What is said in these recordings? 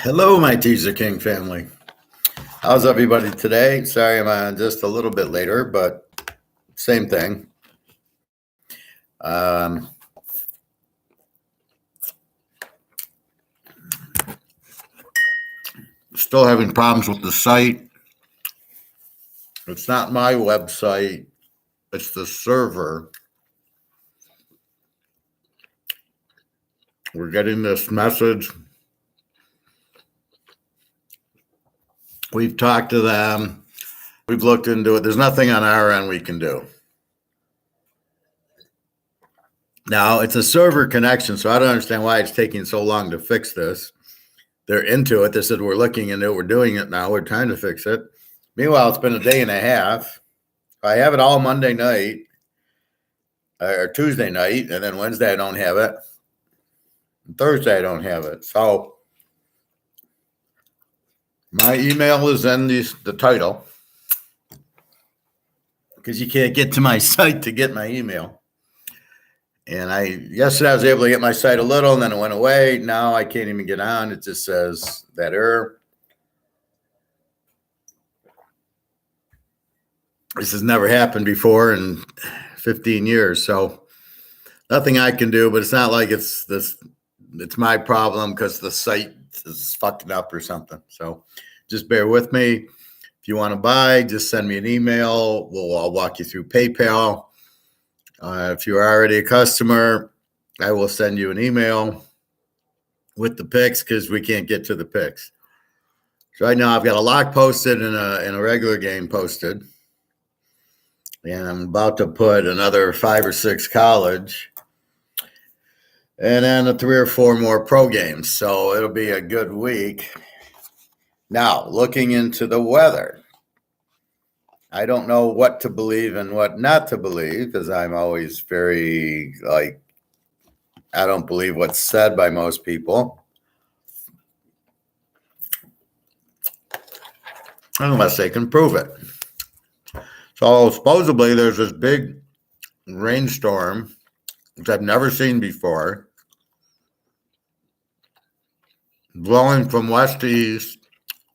Hello, my Teaserking family. How's everybody today? Sorry I'm on just a little bit later, but same thing. Um, Still having problems with the site. It's not my website, it's the server. We're getting this message. We've talked to them. We've looked into it. There's nothing on our end we can do. Now, it's a server connection, so I don't understand why it's taking so long to fix this. They're into it. They said, we're looking into it. We're doing it now. We're trying to fix it. Meanwhile, it's been a day and a half. I have it all Monday night or Tuesday night, and then Wednesday I don't have it. And Thursday I don't have it. So my email is in the title because you can't get to my site to get my email. And yesterday I was able to get my site a little, and then it went away. Now I can't even get on. It just says that error. This has never happened before in 15 years. So nothing I can do, but it's not like it's my problem because the site is fucking up or something. So just bear with me. If you want to buy, just send me an email. I'll walk you through PayPal. If you're already a customer, I will send you an email with the pics because we can't get to the pics. So right now I've got a lock posted and a regular game posted. And I'm about to put another 5 or 6 college. And then 3 or 4 more pro games. So it'll be a good week. Now, looking into the weather. I don't know what to believe and what not to believe because I'm always very, I don't believe what's said by most people. Unless they can prove it. So supposedly there's this big rainstorm, which I've never seen before, blowing from west to east,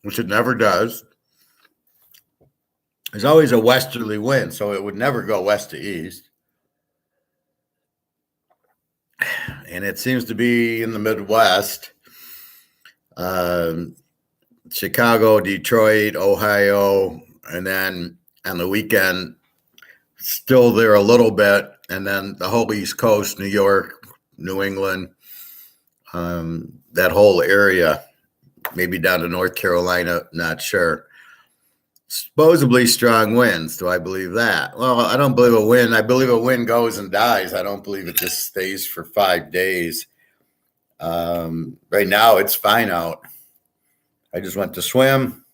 which it never does. There's always a westerly wind, so it would never go west to east. And it seems to be in the Midwest, Chicago, Detroit, Ohio, and then on the weekend, still there a little bit, and then the whole East Coast, New York, New England, that whole area, maybe down to North Carolina, not sure. Supposedly strong winds. Do I believe that? Well, I don't believe a wind. I believe a wind goes and dies. I don't believe it just stays for 5 days. Right now, it's fine out. I just went to swim.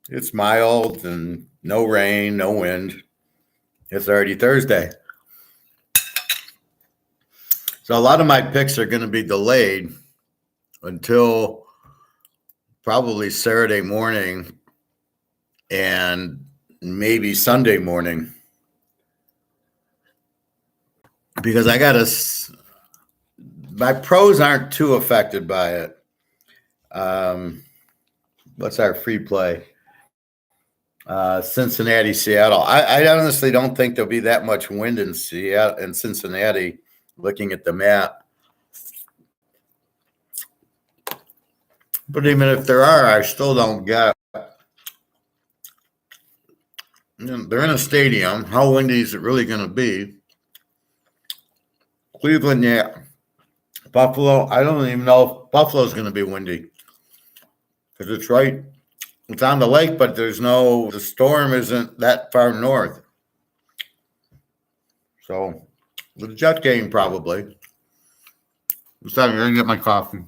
It's mild and no rain, no wind. It's already Thursday. So a lot of my picks are going to be delayed until probably Saturday morning and maybe Sunday morning. Because my pros aren't too affected by it. What's our free play? Cincinnati, Seattle. I honestly don't think there'll be that much wind in Seattle and Cincinnati. Looking at the map, but even if there are, I still don't get. They're in a stadium. How windy is it really going to be? Cleveland, yeah. Buffalo, I don't even know if Buffalo's going to be windy because it's right. It's on the lake, but the storm isn't that far north. So the Jet game probably. I'm going to get my coffee.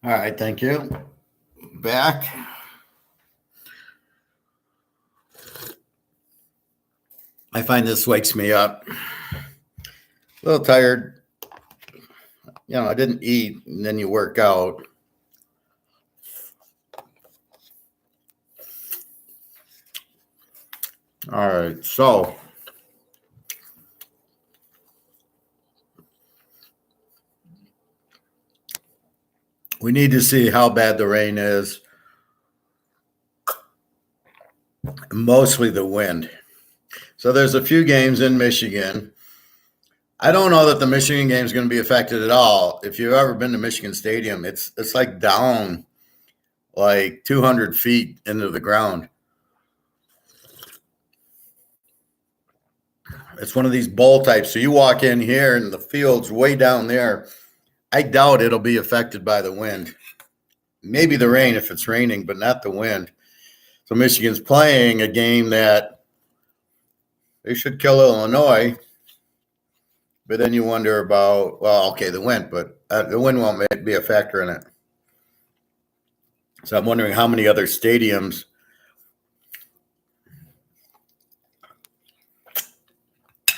All right, thank you. Back. I find this wakes me up. A little tired. You know, I didn't eat, and then you work out. All right, so we need to see how bad the rain is. Mostly the wind. So there's a few games in Michigan. I don't know that the Michigan game is going to be affected at all. If you've ever been to Michigan Stadium, it's like down like 200 feet into the ground. It's one of these bowl types. So you walk in here and the field's way down there. I doubt it'll be affected by the wind. Maybe the rain if it's raining, but not the wind. So Michigan's playing a game that they should kill Illinois. But then you wonder about, well, okay, the wind, but the wind won't be a factor in it. So I'm wondering how many other stadiums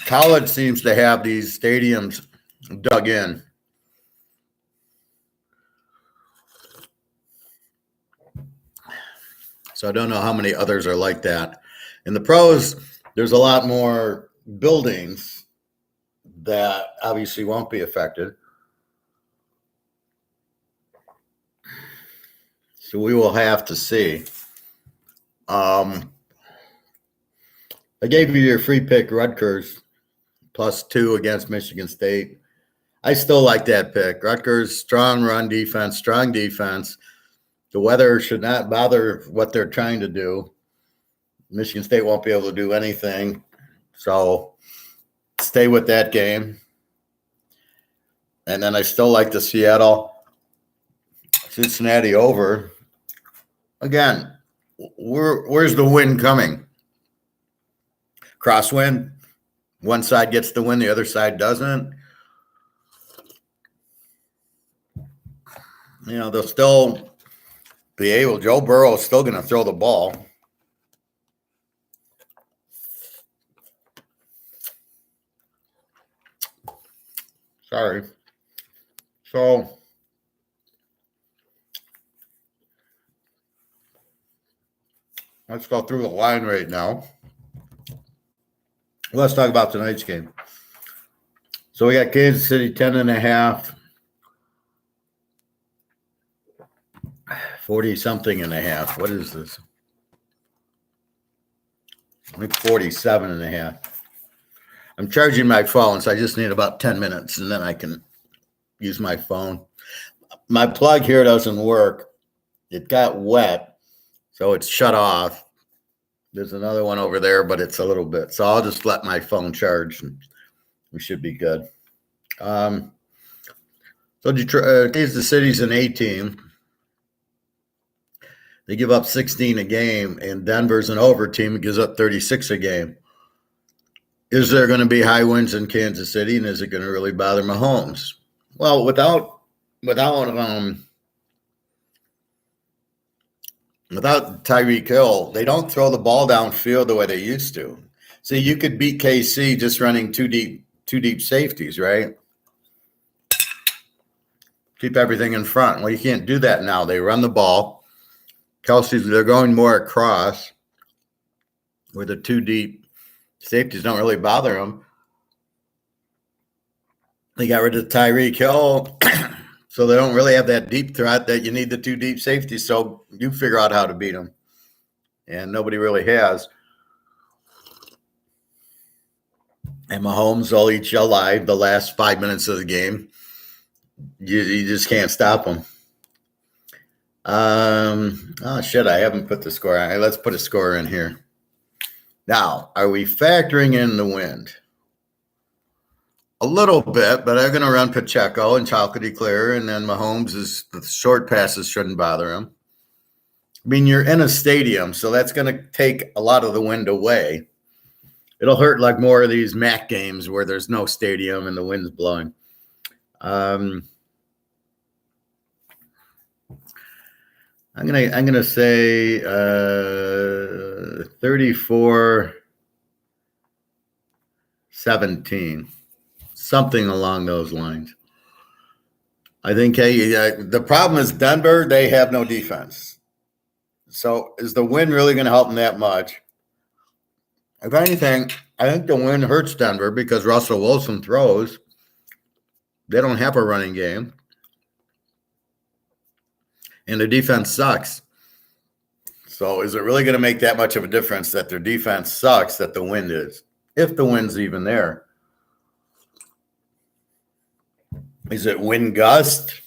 college seems to have these stadiums dug in. So I don't know how many others are like that. In the pros, there's a lot more buildings that obviously won't be affected. So we will have to see. I gave you your free pick, Rutgers, +2 against Michigan State. I still like that pick. Rutgers, strong run defense, strong defense. The weather should not bother what they're trying to do. Michigan State won't be able to do anything. So stay with that game. And then I still like the Seattle-Cincinnati over. Again, where's the win coming? Crosswind. One side gets the win, the other side doesn't. You know, they'll still be able. Joe Burrow is still going to throw the ball. Sorry. So let's go through the line right now. Let's talk about tonight's game. So we got Kansas City 10.5, 40-something.5. What is this? I think 47.5. I'm charging my phone, so I just need about 10 minutes, and then I can use my phone. My plug here doesn't work. It got wet, so it's shut off. There's another one over there, but it's a little bit. So I'll just let my phone charge, and we should be good. So Kansas City's an A team. They give up 16 a game, and Denver's an over team. It gives up 36 a game. Is there going to be high winds in Kansas City, and is it going to really bother Mahomes? Well, without Tyreek Hill, they don't throw the ball downfield the way they used to. See, you could beat KC just running two deep safeties, right? Keep everything in front. Well, you can't do that now. They run the ball. They're going more across where the two deep safeties don't really bother them. They got rid of Tyreek Hill, so they don't really have that deep threat that you need the two deep safeties. So you figure out how to beat them. And nobody really has. And Mahomes will eat you alive the last 5 minutes of the game. You just can't stop them. Oh, shit, I haven't put the score on. Let's put a score in here. Now, are we factoring in the wind? A little bit, but I'm going to run Pacheco and chocolatey clear, and then Mahomes the short passes shouldn't bother him. I mean, you're in a stadium, so that's going to take a lot of the wind away. It'll hurt like more of these MAC games where there's no stadium and the wind's blowing. I'm gonna say 34-17, something along those lines. I think the problem is Denver, they have no defense. So is the win really going to help them that much? If anything, I think the win hurts Denver because Russell Wilson throws. They don't have a running game. And their defense sucks. So is it really going to make that much of a difference that their defense sucks that the wind is? If the wind's even there. Is it wind gust?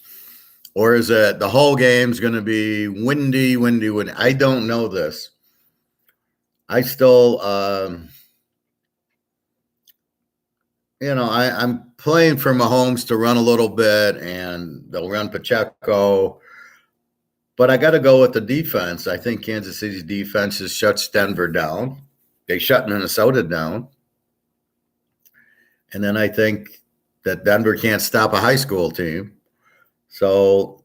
Or is it the whole game's going to be windy? I don't know this. I still, I'm playing for Mahomes to run a little bit, and they'll run Pacheco. But I got to go with the defense. I think Kansas City's defense just shuts Denver down. They shut Minnesota down. And then I think that Denver can't stop a high school team. So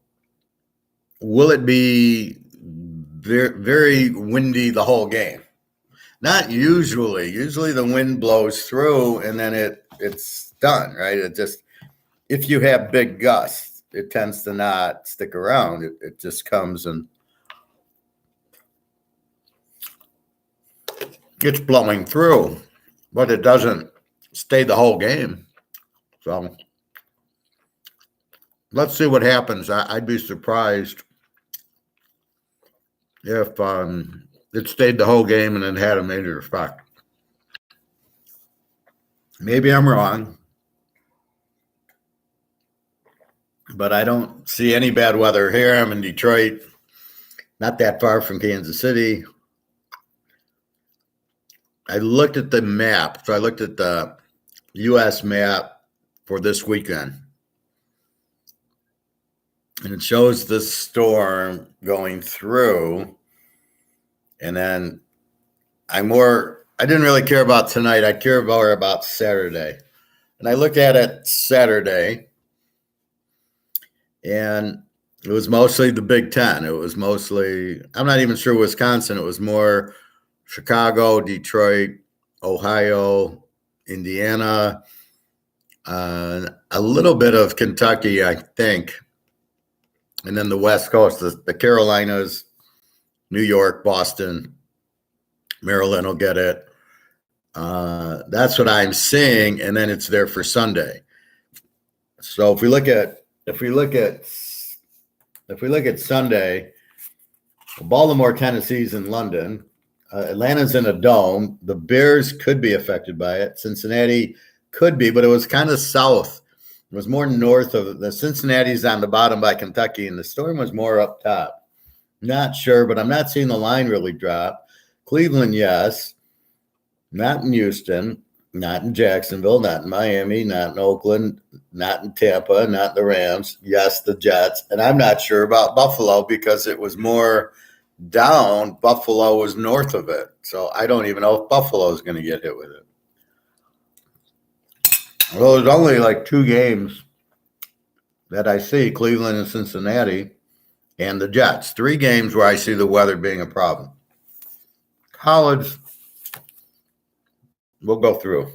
will it be very, very windy the whole game? Not usually. Usually the wind blows through and then it's done, right? It just, if you have big gusts, it tends to not stick around. It just comes and it's blowing through, but it doesn't stay the whole game. So let's see what happens. I'd be surprised if it stayed the whole game and it had a major effect. Maybe I'm wrong, but I don't see any bad weather here. I'm in Detroit, not that far from Kansas City. I looked at the map. So I looked at the U.S. map for this weekend. And it shows this storm going through. And then I didn't really care about tonight. I care more about Saturday. And I looked at it Saturday. And it was mostly the Big Ten. It was mostly, I'm not even sure Wisconsin. It was more Chicago, Detroit, Ohio, Indiana, a little bit of Kentucky, I think. And then the West Coast, the Carolinas, New York, Boston, Maryland will get it. That's what I'm seeing. And then it's there for Sunday. So if we look at Sunday, Baltimore, Tennessee's in London. Atlanta's in a dome. The Bears could be affected by it. Cincinnati could be, but it was kind of south. It was more north of the Cincinnati's on the bottom by Kentucky, and the storm was more up top. Not sure, but I'm not seeing the line really drop. Cleveland, yes. Not in Houston, not in Jacksonville, not in Miami, not in Oakland, not in Tampa, not in the Rams. Yes, the Jets. And I'm not sure about Buffalo because it was more down. Buffalo was north of it. So I don't even know if Buffalo is going to get hit with it. Well, there's only like two games that I see, Cleveland and Cincinnati and the Jets. 3 games where I see the weather being a problem. College, we'll go through.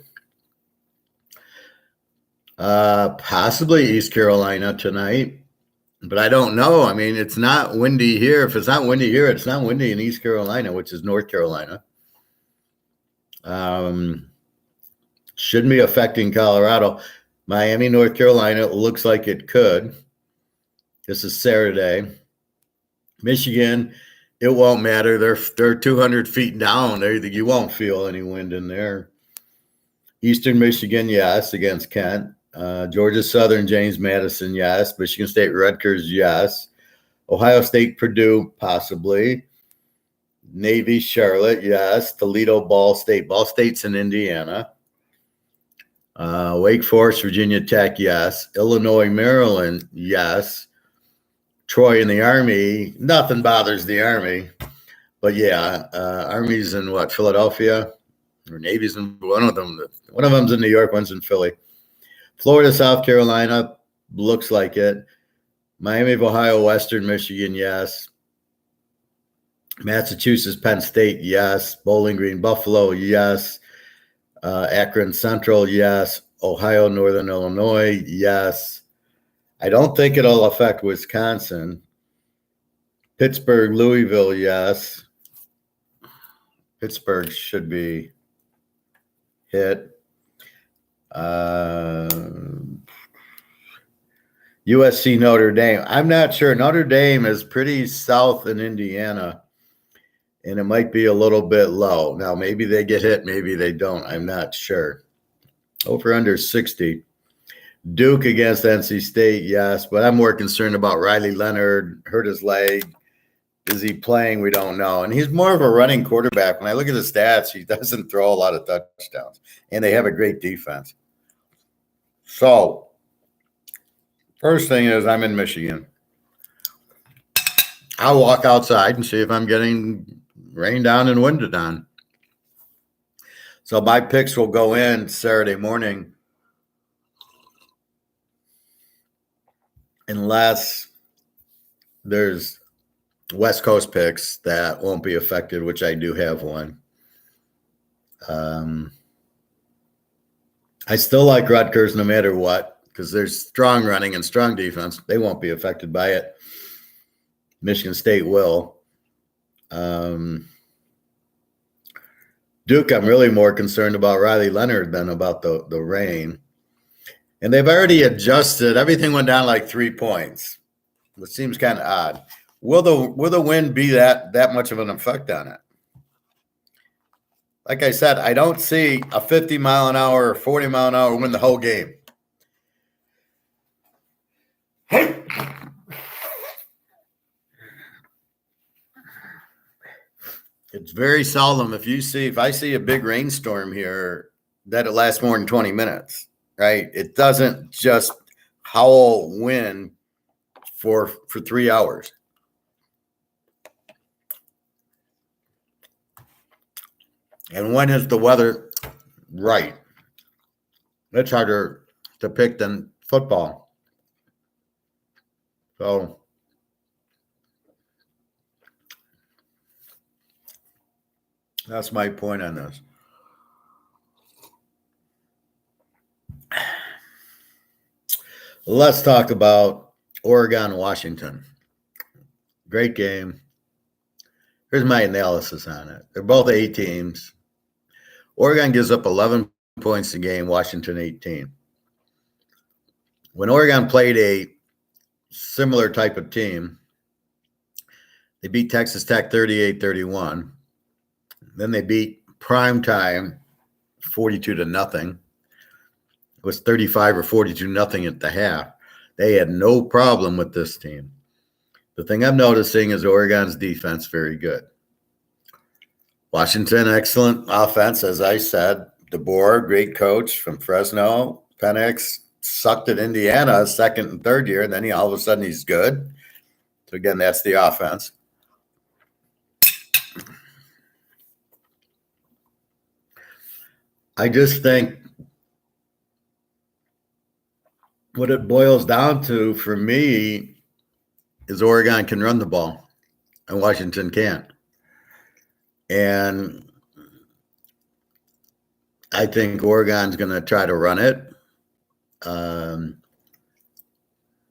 Possibly East Carolina tonight, but I don't know. I mean, it's not windy here. If it's not windy here, it's not windy in East Carolina, which is North Carolina. Shouldn't be affecting Colorado. Miami, North Carolina, it looks like it could. This is Saturday. Michigan, it won't matter. They're 200 feet down. You won't feel any wind in there. Eastern Michigan, yes, against Kent. Georgia Southern, James Madison, yes. Michigan State, Rutgers, yes. Ohio State, Purdue, possibly. Navy, Charlotte, yes. Toledo, Ball State. Ball State's in Indiana. Wake Forest, Virginia Tech, yes. Illinois, Maryland, yes. Troy and the Army, nothing bothers the Army. But yeah, Army's in Philadelphia? Or Navy's in one of them. One of them's in New York, one's in Philly. Florida, South Carolina, looks like it. Miami of Ohio, Western Michigan, yes. Massachusetts, Penn State, yes. Bowling Green, Buffalo, yes. Akron Central, yes. Ohio, Northern Illinois, yes. I don't think it'll affect Wisconsin. Pittsburgh, Louisville, yes. Pittsburgh should be hit. USC, Notre Dame. I'm not sure. Notre Dame is pretty south in Indiana, and it might be a little bit low. Now, maybe they get hit, maybe they don't. I'm not sure. Over under 60. Duke against NC State, yes, but I'm more concerned about Riley Leonard. Hurt his leg. Is he playing? We don't know. And he's more of a running quarterback. When I look at the stats, he doesn't throw a lot of touchdowns, and they have a great defense. So, first thing is I'm in Michigan. I'll walk outside and see if I'm getting rained on and winded on. So my picks will go in Saturday morning unless there's West Coast picks that won't be affected, which I do have one. I still like Rutgers no matter what, because there's strong running and strong defense. They won't be affected by it. Michigan State will. Duke, I'm really more concerned about Riley Leonard than about the rain. And they've already adjusted. Everything went down like 3 points, which seems kind of odd. Will the wind be that much of an effect on it? Like I said, I don't see a 50 mile an hour or 40 mile an hour win the whole game. It's very seldom if I see a big rainstorm here that it lasts more than 20 minutes, right? It doesn't just howl wind for 3 hours. And when is the weather right? It's harder to pick than football. So that's my point on this. Let's talk about Oregon, Washington. Great game. Here's my analysis on it. They're both A teams. Oregon gives up 11 points a game, Washington 18. When Oregon played a similar type of team, they beat Texas Tech 38-31. Then they beat Primetime 42-0. It was 35 or 42-0 at the half. They had no problem with this team. The thing I'm noticing is Oregon's defense very good. Washington, excellent offense, as I said. DeBoer, great coach from Fresno. Penix sucked at Indiana second and third year, and then all of a sudden he's good. So again, that's the offense. I just think what it boils down to for me is Oregon can run the ball and Washington can't. And I think Oregon's going to try to run it.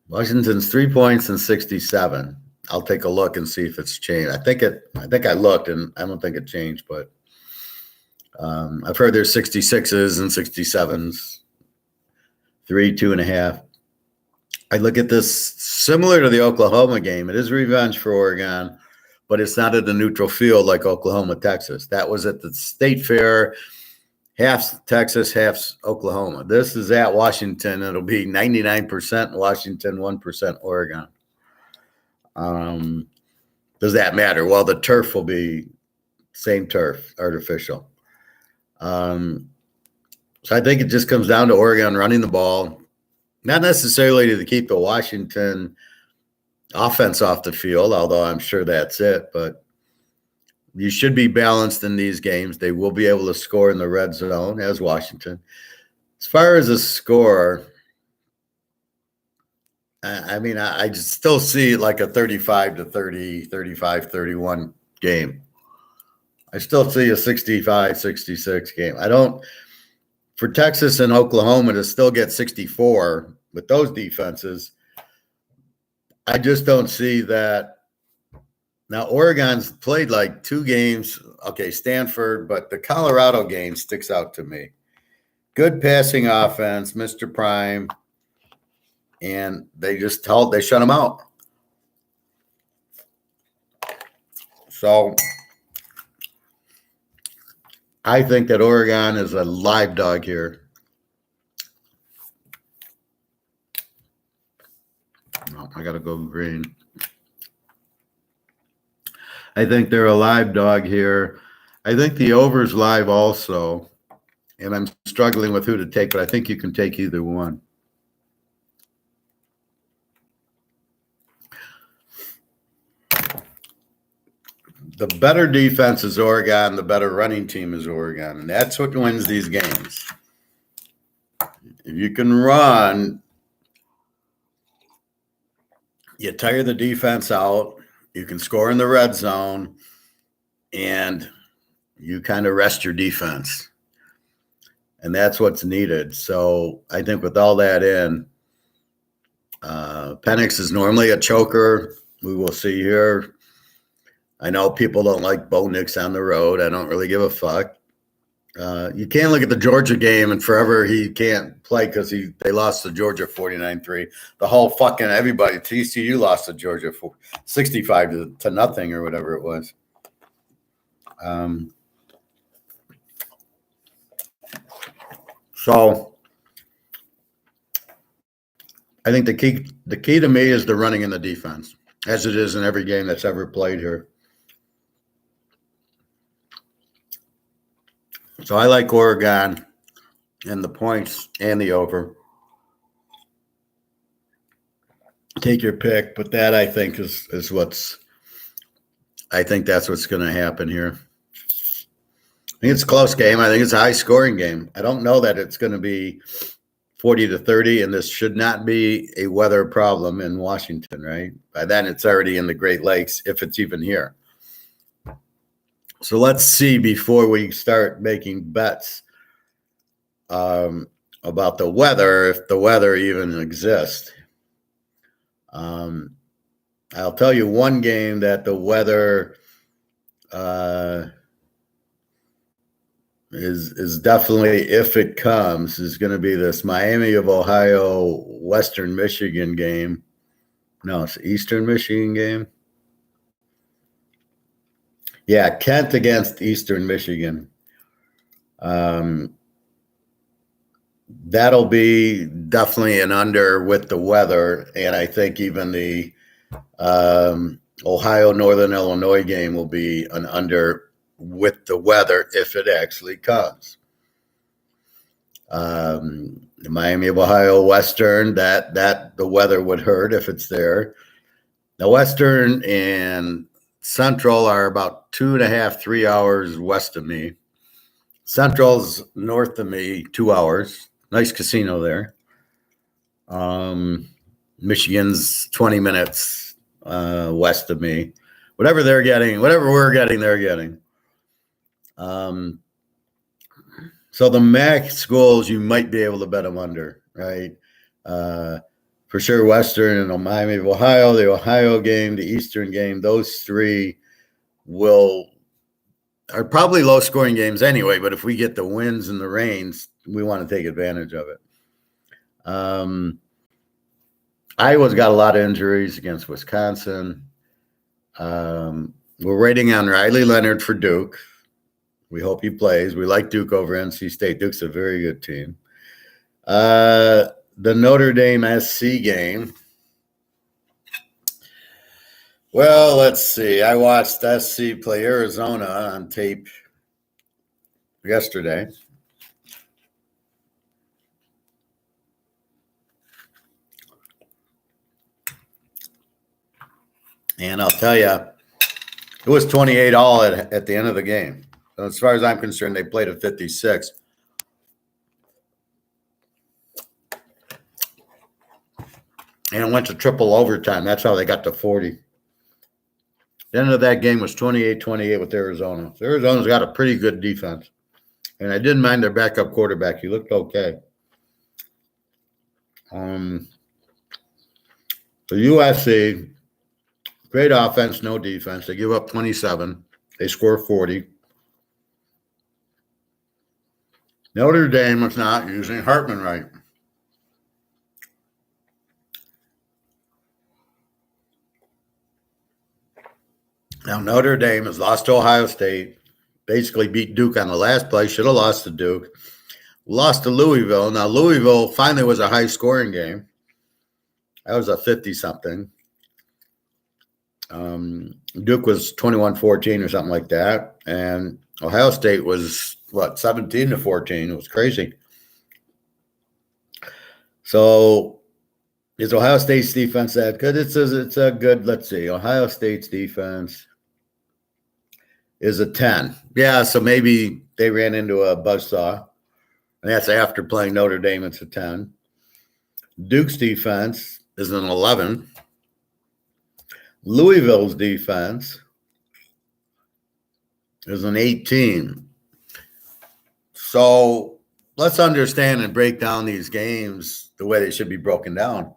Washington's 3 points and 67. I'll take a look and see if it's changed. I think I looked and I don't think it changed, but I've heard there's 66s and 67s, 3, 2.5. I look at this similar to the Oklahoma game. It is revenge for Oregon, but it's not at the neutral field like Oklahoma, Texas. That was at the State Fair, half Texas, half Oklahoma. This is at Washington. It'll be 99% Washington, 1% Oregon. Does that matter? Well, the turf will be same turf, artificial. So I think it just comes down to Oregon running the ball, not necessarily to keep the Washington offense off the field, although I'm sure that's it, but you should be balanced in these games. They will be able to score in the red zone as Washington. As far as the score, I mean, I just still see like a 35 to 30, 35-31 game. I still see a 65-66 game. I don't, for Texas and Oklahoma to still get 64 with those defenses, I just don't see that. Now, Oregon's played like 2 games. Okay, Stanford, but the Colorado game sticks out to me. Good passing offense, Mr. Prime, and they shut them out. So I think that Oregon is a live dog here. No, I got to go green. I think they're a live dog here. I think the over's live also, and I'm struggling with who to take, but I think you can take either one. The better defense is Oregon, the better running team is Oregon, and that's what wins these games. If you can run, you tire the defense out, you can score in the red zone, and you kind of rest your defense. And that's what's needed. So I think with all that in, Penix is normally a choker. We will see here. I know people don't like Bo Nix on the road. I don't really give a fuck. You can't look at the Georgia game and forever he can't play because they lost to Georgia 49-3. The whole fucking everybody, TCU lost to Georgia 65 to nothing or whatever it was. So I think the key to me is the running and the defense, as it is in every game that's ever played here. So I like Oregon and the points and the over. Take your pick, but that I think is I think that's what's going to happen here. I think it's a close game. I think it's a high scoring game. I don't know that it's going to be 40-30, and this should not be a weather problem in Washington, right? By then it's already in the Great Lakes, if it's even here. So let's see before we start making bets about the weather, if the weather even exists. I'll tell you one game that the weather is definitely, if it comes, is going to be this Miami of Ohio, Western Michigan game. No, it's Eastern Michigan game. Yeah, Kent against Eastern Michigan. That'll be definitely an under with the weather, and I think even the Ohio Northern Illinois game will be an under with the weather if it actually comes. The Miami of Ohio Western, that the weather would hurt if it's there. The Western and Central are about 2.5, 3 hours west of me. Central's north of me, 2 hours. Nice casino there. Michigan's 20 minutes west of me. Whatever they're getting, whatever we're getting, they're getting. So the MAC schools, you might be able to bet them under, right? For sure, Western and Miami of Ohio, the Ohio game, the Eastern game, those three are probably low-scoring games anyway, but if we get the winds and the rains, we want to take advantage of it. Iowa's got a lot of injuries against Wisconsin. We're waiting on Riley Leonard for Duke. We hope he plays. We like Duke over NC State. Duke's a very good team. The Notre Dame SC game. Well, let's see. I watched SC play Arizona on tape yesterday. And I'll tell you, it was 28-all at the end of the game. So as far as I'm concerned, they played at 56. and it went to triple overtime. That's how they got to 40. The end of that game was 28-28 with Arizona. So Arizona's got a pretty good defense. And I didn't mind their backup quarterback. He looked okay. The USC, great offense, no defense. They give up 27. They score 40. Notre Dame was not using Hartman right. Now, Notre Dame has lost to Ohio State, basically beat Duke on the last play, should have lost to Duke, lost to Louisville. Now, Louisville finally was a high-scoring game. That was a 50-something. Duke was 21-14 or something like that. And Ohio State was, 17-14. It was crazy. So is Ohio State's defense that good? It's a good, let's see, Ohio State's defense is a 10. Yeah, so maybe they ran into a buzzsaw. And that's after playing Notre Dame. It's a 10. Duke's defense is an 11. Louisville's defense is an 18. So let's understand and break down these games the way they should be broken down.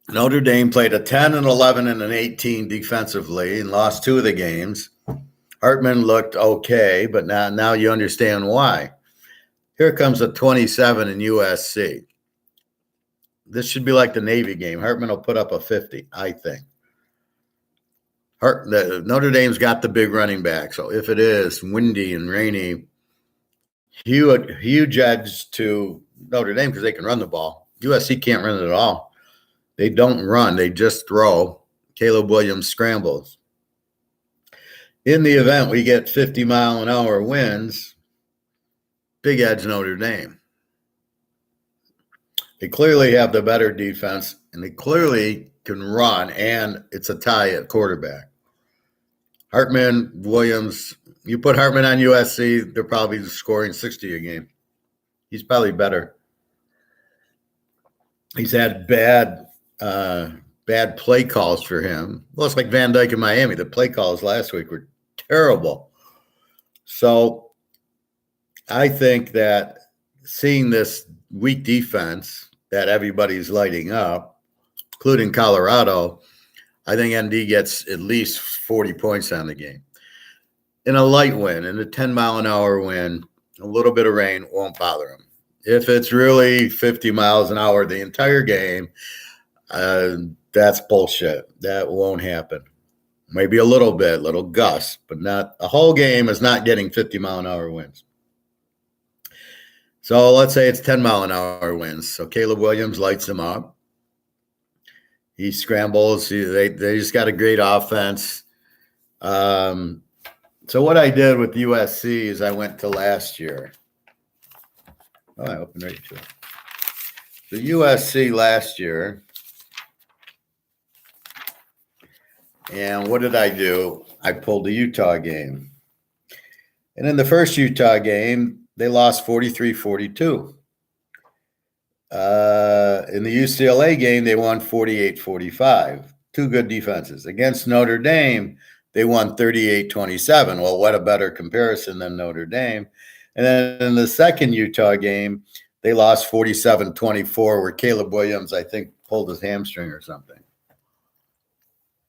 Notre Dame played a 10, an 11, and an 18 defensively and lost 2 of the games. Hartman looked okay, but now you understand why. Here comes a 27 in USC. This should be like the Navy game. Hartman will put up a 50, I think. Notre Dame's got the big running back, so if it is windy and rainy, huge edge to Notre Dame because they can run the ball. USC can't run it at all. They don't run. They just throw. Caleb Williams scrambles. In the event we get 50-mile-an-hour winds, big edge Notre Dame. They clearly have the better defense, and they clearly can run, and it's a tie at quarterback. Hartman, Williams, you put Hartman on USC, they're probably scoring 60 a game. He's probably better. He's had bad play calls for him. Well, it's like Van Dyke in Miami. The play calls last week were terrible. So I think that seeing this weak defense that everybody's lighting up, including Colorado, I think ND gets at least 40 points on the game. In a light wind, in a 10-mile-an-hour wind, a little bit of rain won't bother them. If it's really 50 miles an hour the entire game, that's bullshit. That won't happen. Maybe a little gust, but not a whole game is not getting 50-mile-an-hour winds. So let's say it's 10-mile-an-hour winds. So Caleb Williams lights them up. He scrambles. They just got a great offense. So what I did with USC is I went to last year. Oh, I opened right to it. The USC last year. And what did I do? I pulled the Utah game. And in the first Utah game, they lost 43-42. In the UCLA game, they won 48-45. 2 good defenses. Against Notre Dame, they won 38-27. Well, what a better comparison than Notre Dame. And then in the second Utah game, they lost 47-24, where Caleb Williams, I think, pulled his hamstring or something.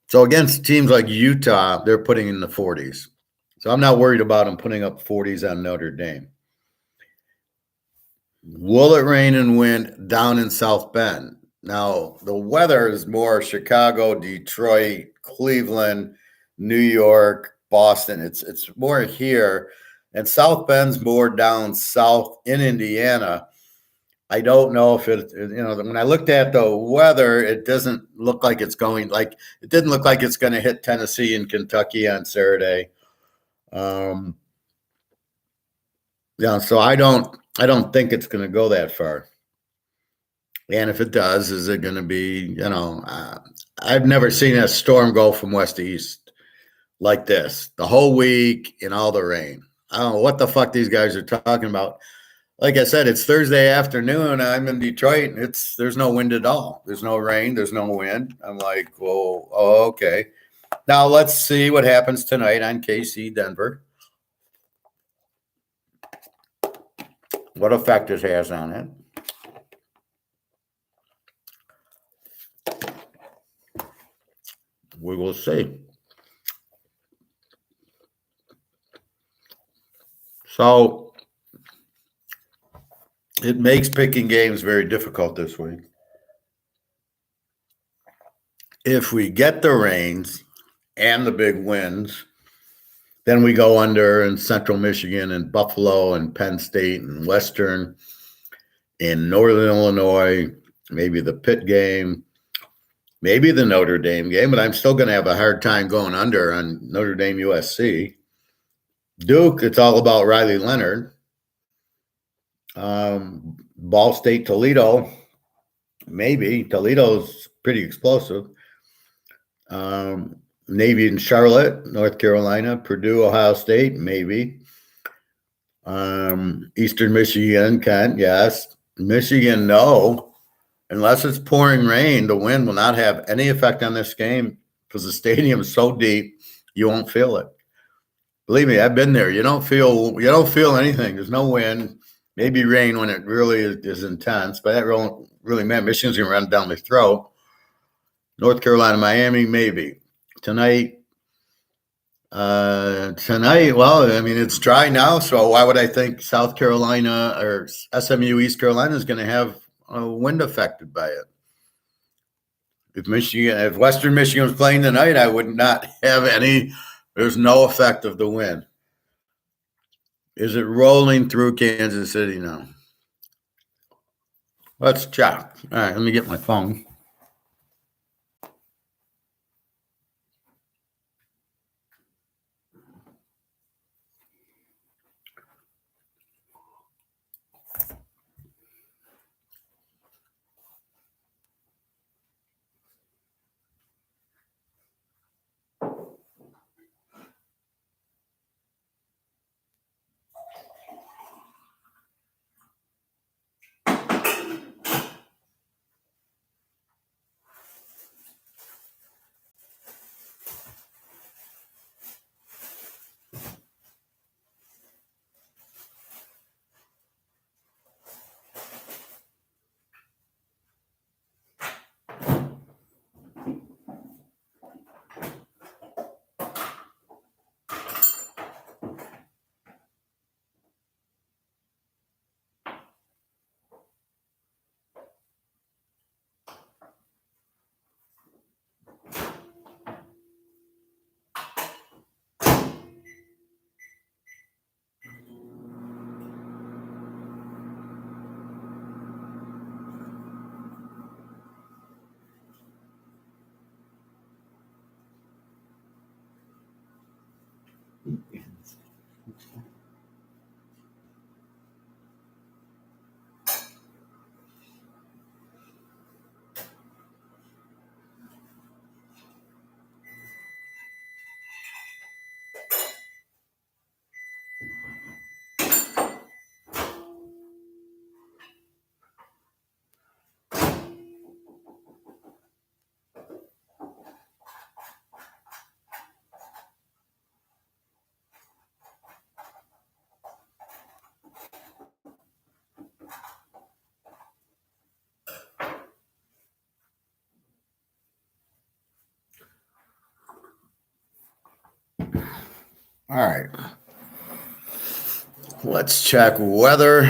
So against teams like Utah, they're putting in the 40s. So I'm not worried about them putting up 40s on Notre Dame. Will it rain and wind down in South Bend? Now, the weather is more Chicago, Detroit, Cleveland, New York, Boston. It's more here. And South Bend's more down south in Indiana. I don't know if when I looked at the weather, it doesn't look like it's going it didn't look like it's going to hit Tennessee and Kentucky on Saturday. So I don't think it's going to go that far. And if it does, is it going to be, I've never seen a storm go from west to east like this the whole week in all the rain. I don't know what the fuck these guys are talking about. like I said, it's Thursday afternoon. I'm in Detroit. There's no wind at all. There's no rain. There's no wind. I'm like, well, oh, okay. Now let's see what happens tonight on KC Denver. What effect it has on it. We will see. So it makes picking games very difficult this week. If we get the rains and the big winds, then we go under in Central Michigan and Buffalo and Penn State and Western in Northern Illinois, maybe the Pitt game, maybe the Notre Dame game, but I'm still going to have a hard time going under on Notre Dame USC. Duke, it's all about Riley Leonard. Ball State Toledo, maybe. Toledo's pretty explosive. Navy and Charlotte, North Carolina, Purdue, Ohio State, maybe. Eastern Michigan, Kent, yes. Michigan, no. Unless it's pouring rain, the wind will not have any effect on this game because the stadium is so deep, you won't feel it. Believe me, I've been there. You don't feel anything. There's no wind. Maybe rain when it really is intense, but that won't really matter. Michigan's going to run down their throat. North Carolina, Miami, maybe. Tonight, well, I mean, it's dry now, so why would I think South Carolina or SMU East Carolina is going to have a wind affected by it? If Western Michigan was playing tonight, I would not have any. There's no effect of the wind. Is it rolling through Kansas City now? Let's check. All right, let me get my phone. All right. Let's check weather.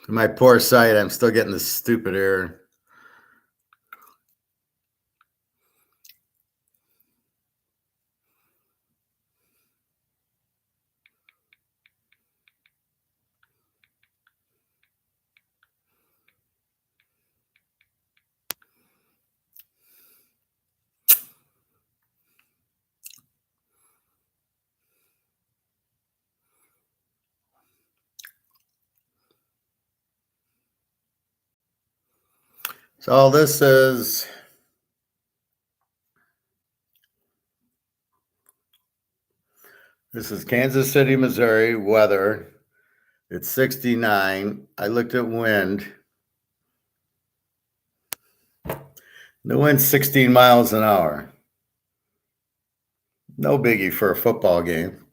My poor site, I'm still getting this stupid error. So this is This is Kansas City, Missouri weather. It's 69. I looked at wind. The wind's 16 miles an hour. No biggie for a football game.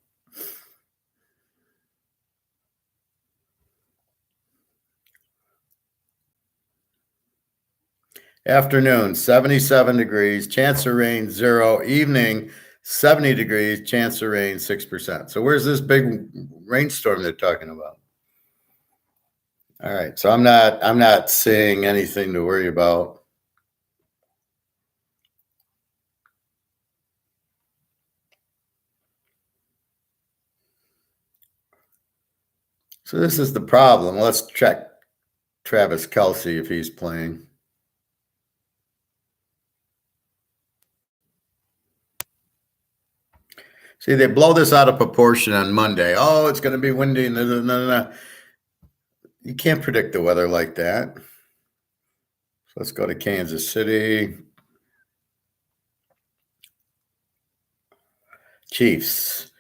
Afternoon, 77 degrees, chance of rain 0. Evening, 70 degrees, chance of rain 6%. So where's this big rainstorm they're talking about? All right, so I'm not seeing anything to worry about. So this is the problem. Let's check Travis Kelce if he's playing. See, they blow this out of proportion on Monday. Oh, it's going to be windy. No. You can't predict the weather like that. So let's go to Kansas City. Chiefs.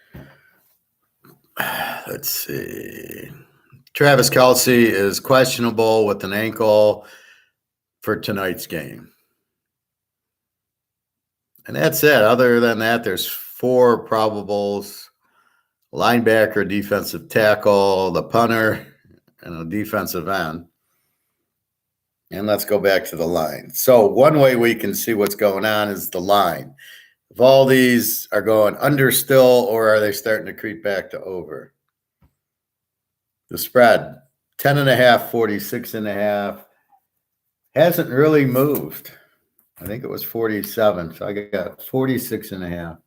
Let's see. Travis Kelce is questionable with an ankle for tonight's game. And that's it. Other than that, there's 4 probables: linebacker, defensive tackle, the punter, and a defensive end. And let's go back to the line. So one way we can see what's going on is the line. If all these are going under still, or are they starting to creep back to over? The spread, 10.5, 46.5, hasn't really moved. I think it was 47, so I got 46.5.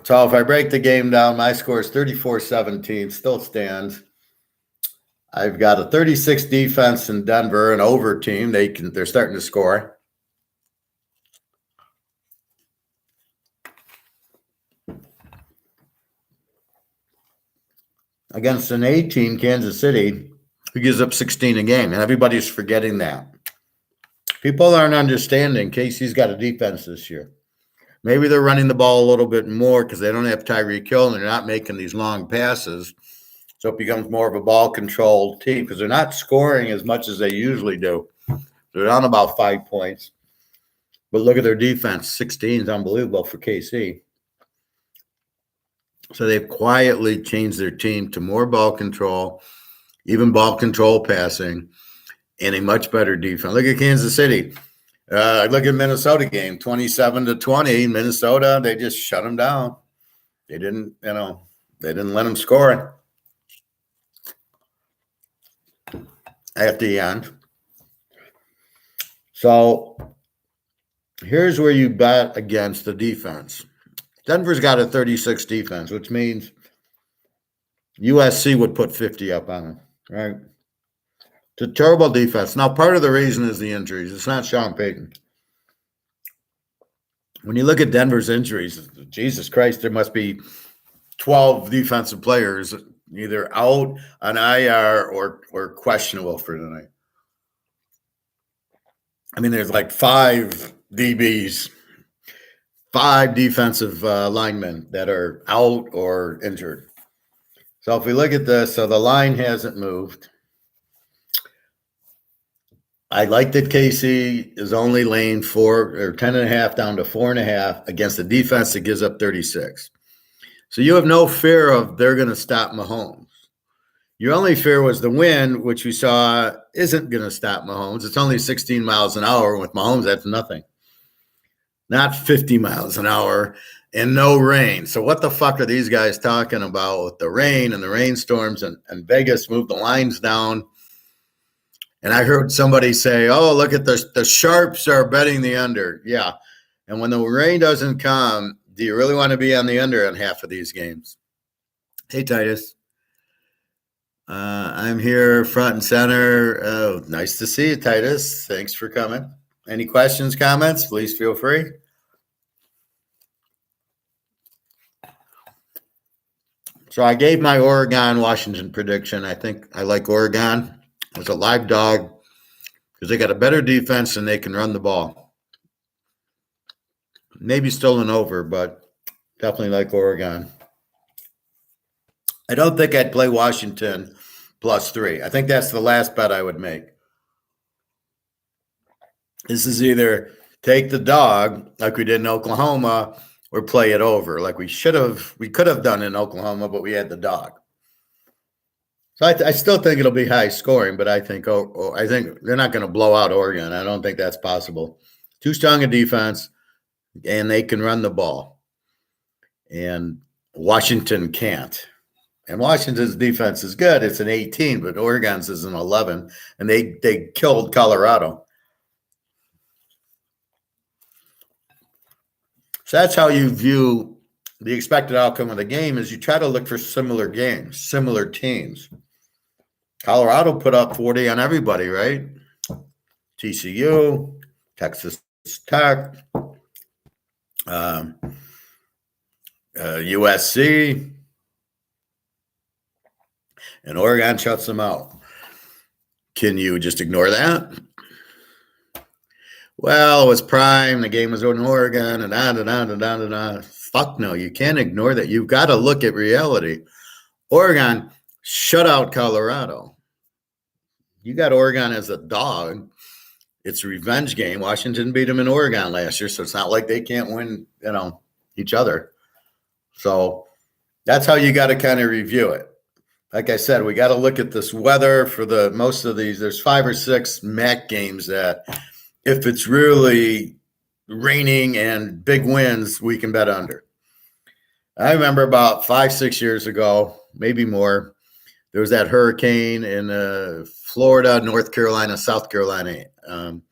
So if I break the game down, my score is 34-17, still stands. I've got a 36 defense in Denver, an over team. They're starting to score. Against an A team, Kansas City, who gives up 16 a game, and everybody's forgetting that. People aren't understanding KC's got a defense this year. Maybe they're running the ball a little bit more because they don't have Tyreek Hill and they're not making these long passes. So it becomes more of a ball-controlled team because they're not scoring as much as they usually do. They're down about 5 points. But look at their defense. 16 is unbelievable for KC. So they've quietly changed their team to more ball control, even ball control passing, and a much better defense. Look at Kansas City. Look at Minnesota game, 27-20. Minnesota, they just shut them down. They didn't let them score at the end. So here's where you bet against the defense. Denver's got a 36 defense, which means USC would put 50 up on them, right? It's a terrible defense. Now, part of the reason is the injuries. It's not Sean Payton. When you look at Denver's injuries, Jesus Christ, there must be 12 defensive players either out on IR or questionable for tonight. I mean, there's like 5 DBs, 5 defensive linemen that are out or injured. So if we look at this, so the line hasn't moved. I like that KC is only laying 4 or 10.5 down to 4.5 against a defense that gives up 36. So you have no fear of they're going to stop Mahomes. Your only fear was the wind, which we saw isn't going to stop Mahomes. It's only 16 miles an hour. With Mahomes, that's nothing. Not 50 miles an hour and no rain. So what the fuck are these guys talking about with the rain and the rainstorms and Vegas moved the lines down? And I heard somebody say, oh, look at the sharps are betting the under. Yeah. And when the rain doesn't come, do you really want to be on the under on half of these games? Hey, Titus. I'm here front and center. Oh, nice to see you, Titus. Thanks for coming. Any questions, comments? Please feel free. So I gave my Oregon-Washington prediction. I think I like Oregon as a live dog because they got a better defense and they can run the ball. Maybe still an over, but Definitely like Oregon. I don't think I'd play Washington +3. I think that's the last bet I would make. This is either take the dog like we did in Oklahoma or play it over like we could have done in Oklahoma, but we had the dog. So I still think it'll be high scoring, but I think they're not going to blow out Oregon. I don't think that's possible. Too strong a defense, and they can run the ball. And Washington can't. And Washington's defense is good. It's an 18, but Oregon's is an 11, and they killed Colorado. So that's how you view the expected outcome of the game is you try to look for similar games, similar teams. Colorado put up 40 on everybody, right? TCU, Texas Tech, USC, and Oregon shuts them out. Can you just ignore that? Well, it was prime. The game was in Oregon, and on. Fuck no, you can't ignore that. You've got to look at reality. Oregon shut out Colorado. You got Oregon as a dog. It's a revenge game. Washington beat them in Oregon last year, so it's not like they can't win, each other. So that's how you got to kind of review it. Like I said, we got to look at this weather for most of these. There's 5 or 6 MAC games that if it's really raining and big winds, we can bet under. I remember about 5-6 years ago, maybe more, there was that hurricane in Florida, North Carolina, South Carolina. And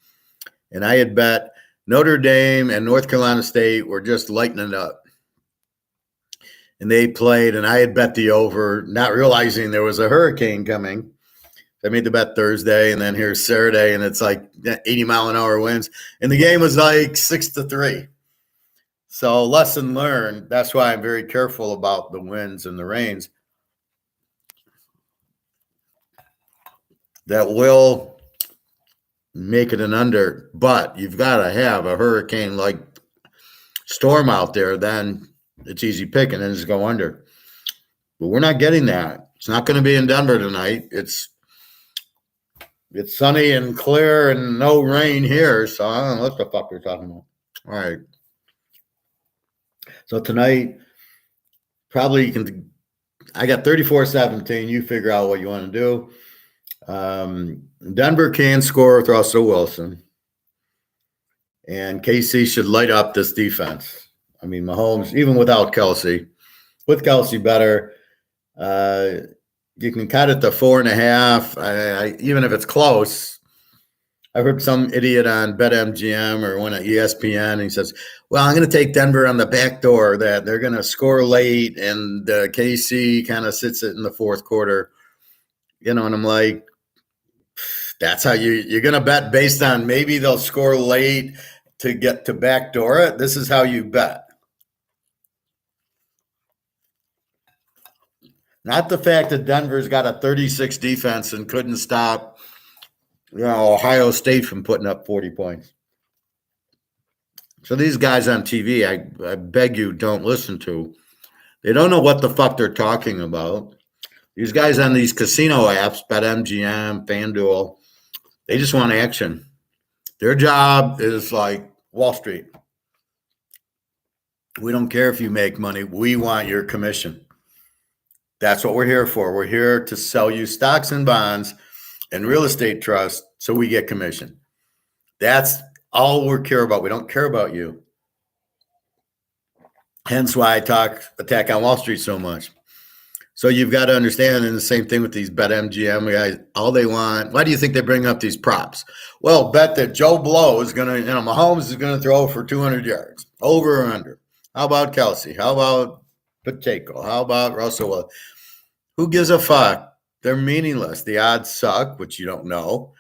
I had bet Notre Dame and North Carolina State were just lighting it up. And they played, and I had bet the over, not realizing there was a hurricane coming. I made the bet Thursday, and then here's Saturday, and it's like 80-mile-an-hour winds. And the game was like 6-3. So lesson learned. That's why I'm very careful about the winds and the rains. That will make it an under, but you've got to have a hurricane-like storm out there, then it's easy picking and just go under. But we're not getting that. It's not going to be in Denver tonight. It's sunny and clear and no rain here, so I don't know what the fuck we're talking about. All right. So tonight, probably you can – I got 34-17. You figure out what you want to do. Denver can score with Russell Wilson. And KC should light up this defense. I mean, Mahomes, even without Kelsey, with Kelsey better, you can cut it to 4.5. Even if it's close, I heard some idiot on BetMGM or one at ESPN, and he says, well, I'm going to take Denver on the back door, that they're going to score late, and KC kind of sits it in the fourth quarter. And I'm like, that's how you're going to bet based on maybe they'll score late to get to backdoor it. This is how you bet. Not the fact that Denver's got a 36 defense and couldn't stop, Ohio State from putting up 40 points. So these guys on TV, I beg you, don't listen to. They don't know what the fuck they're talking about. These guys on these casino apps, BetMGM, FanDuel, they just want action. Their job is like Wall Street. We don't care if you make money. We want your commission. That's what we're here for. We're here to sell you stocks and bonds and real estate trusts so we get commission. That's all we care about. We don't care about you. Hence why I talk Attack on Wall Street so much. So you've got to understand, and the same thing with these BetMGM guys, all they want, why do you think they bring up these props? Well, bet that Joe Blow is going to, Mahomes is going to throw for 200 yards, over or under. How about Kelsey? How about Pacheco? How about Russell? Who gives a fuck? They're meaningless. The odds suck, which you don't know.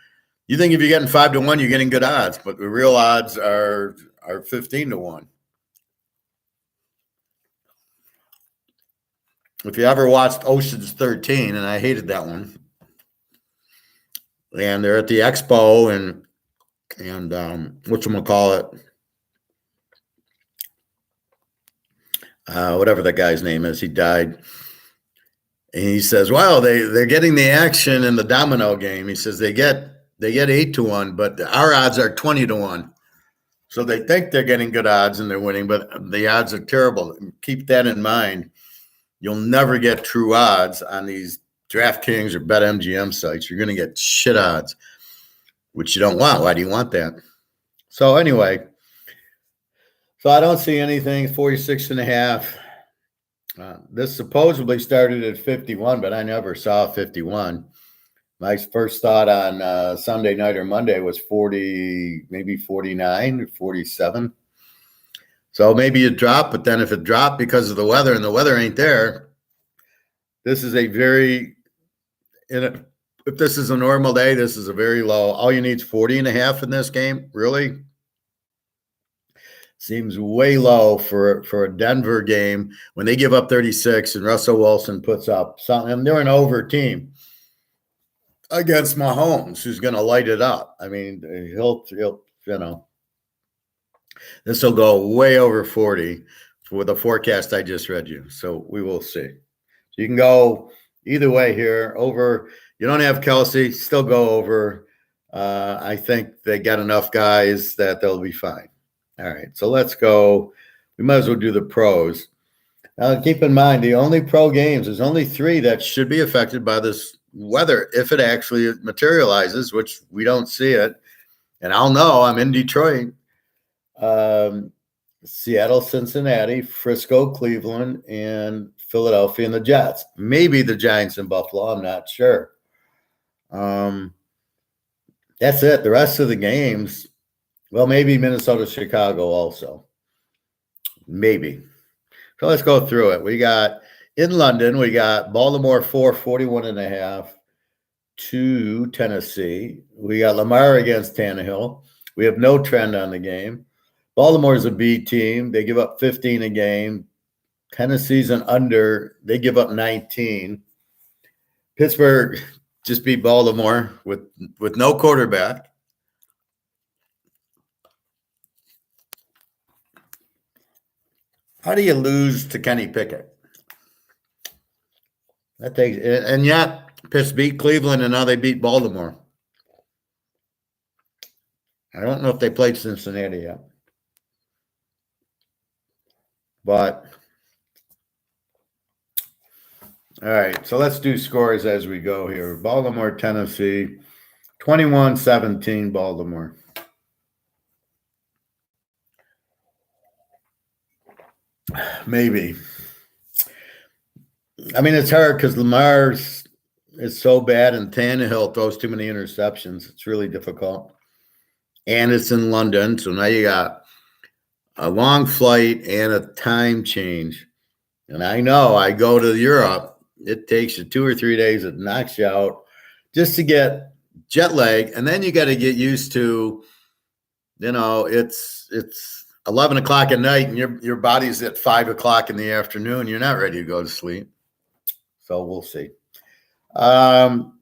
You think if you're getting 5-1, you're getting good odds, but the real odds are 15-1. If you ever watched Ocean's 13, and I hated that one, and they're at the expo and whatchamacallit, whatever the guy's name is. He died. And he says, well, they're getting the action in the domino game. He says they get 8-1, but our odds are 20-1. So they think they're getting good odds and they're winning, but the odds are terrible. Keep that in mind. You'll never get true odds on these DraftKings or BetMGM sites. You're going to get shit odds, which you don't want. Why do you want that? So anyway, so I don't see anything. 46.5. This supposedly started at 51, but I never saw 51. My first thought on Sunday night or Monday was 40, maybe 49 or 47. So maybe it dropped, but then if it dropped because of the weather and the weather ain't there, this is a very, if this is a normal day, this is a very low. All you need is 40.5 in this game. Really? Seems way low for a Denver game when they give up 36 and Russell Wilson puts up something. And they're an over team against Mahomes, who's going to light it up. I mean, he'll this will go way over 40 with the forecast I just read you. So we will see. So you can go either way here. Over. You don't have Kelsey, still go over. I think they got enough guys that they'll be fine. All right, so let's go. We might as well do the pros. Now, keep in mind, the only pro games, there's only 3 that should be affected by this weather if it actually materializes, which we don't see it. And I'll know. I'm in Detroit. Seattle, Cincinnati, Frisco, Cleveland, and Philadelphia and the Jets. Maybe the Giants and Buffalo. I'm not sure. That's it. The rest of the games, well, maybe Minnesota, Chicago also. Maybe. So let's go through it. We got in London, we got Baltimore 41.5 to Tennessee. We got Lamar against Tannehill. We have no trend on the game. Baltimore's a B team. They give up 15 a game. Tennessee's an under. They give up 19. Pittsburgh just beat Baltimore with no quarterback. How do you lose to Kenny Pickett? That takes, and yet Pitts beat Cleveland and now they beat Baltimore. I don't know if they played Cincinnati yet. But all right, so let's do scores as we go here. Baltimore, Tennessee, 21-17 Baltimore. Maybe. I mean, it's hard because Lamar is so bad and Tannehill throws too many interceptions. It's really difficult. And it's in London, so now you got a long flight and a time change. And I know I go to Europe, it takes you 2 or 3 days. It knocks you out just to get jet lag. And then you got to get used to, it's 11 o'clock at night and your body's at 5 o'clock in the afternoon. You're not ready to go to sleep. So we'll see. Atlanta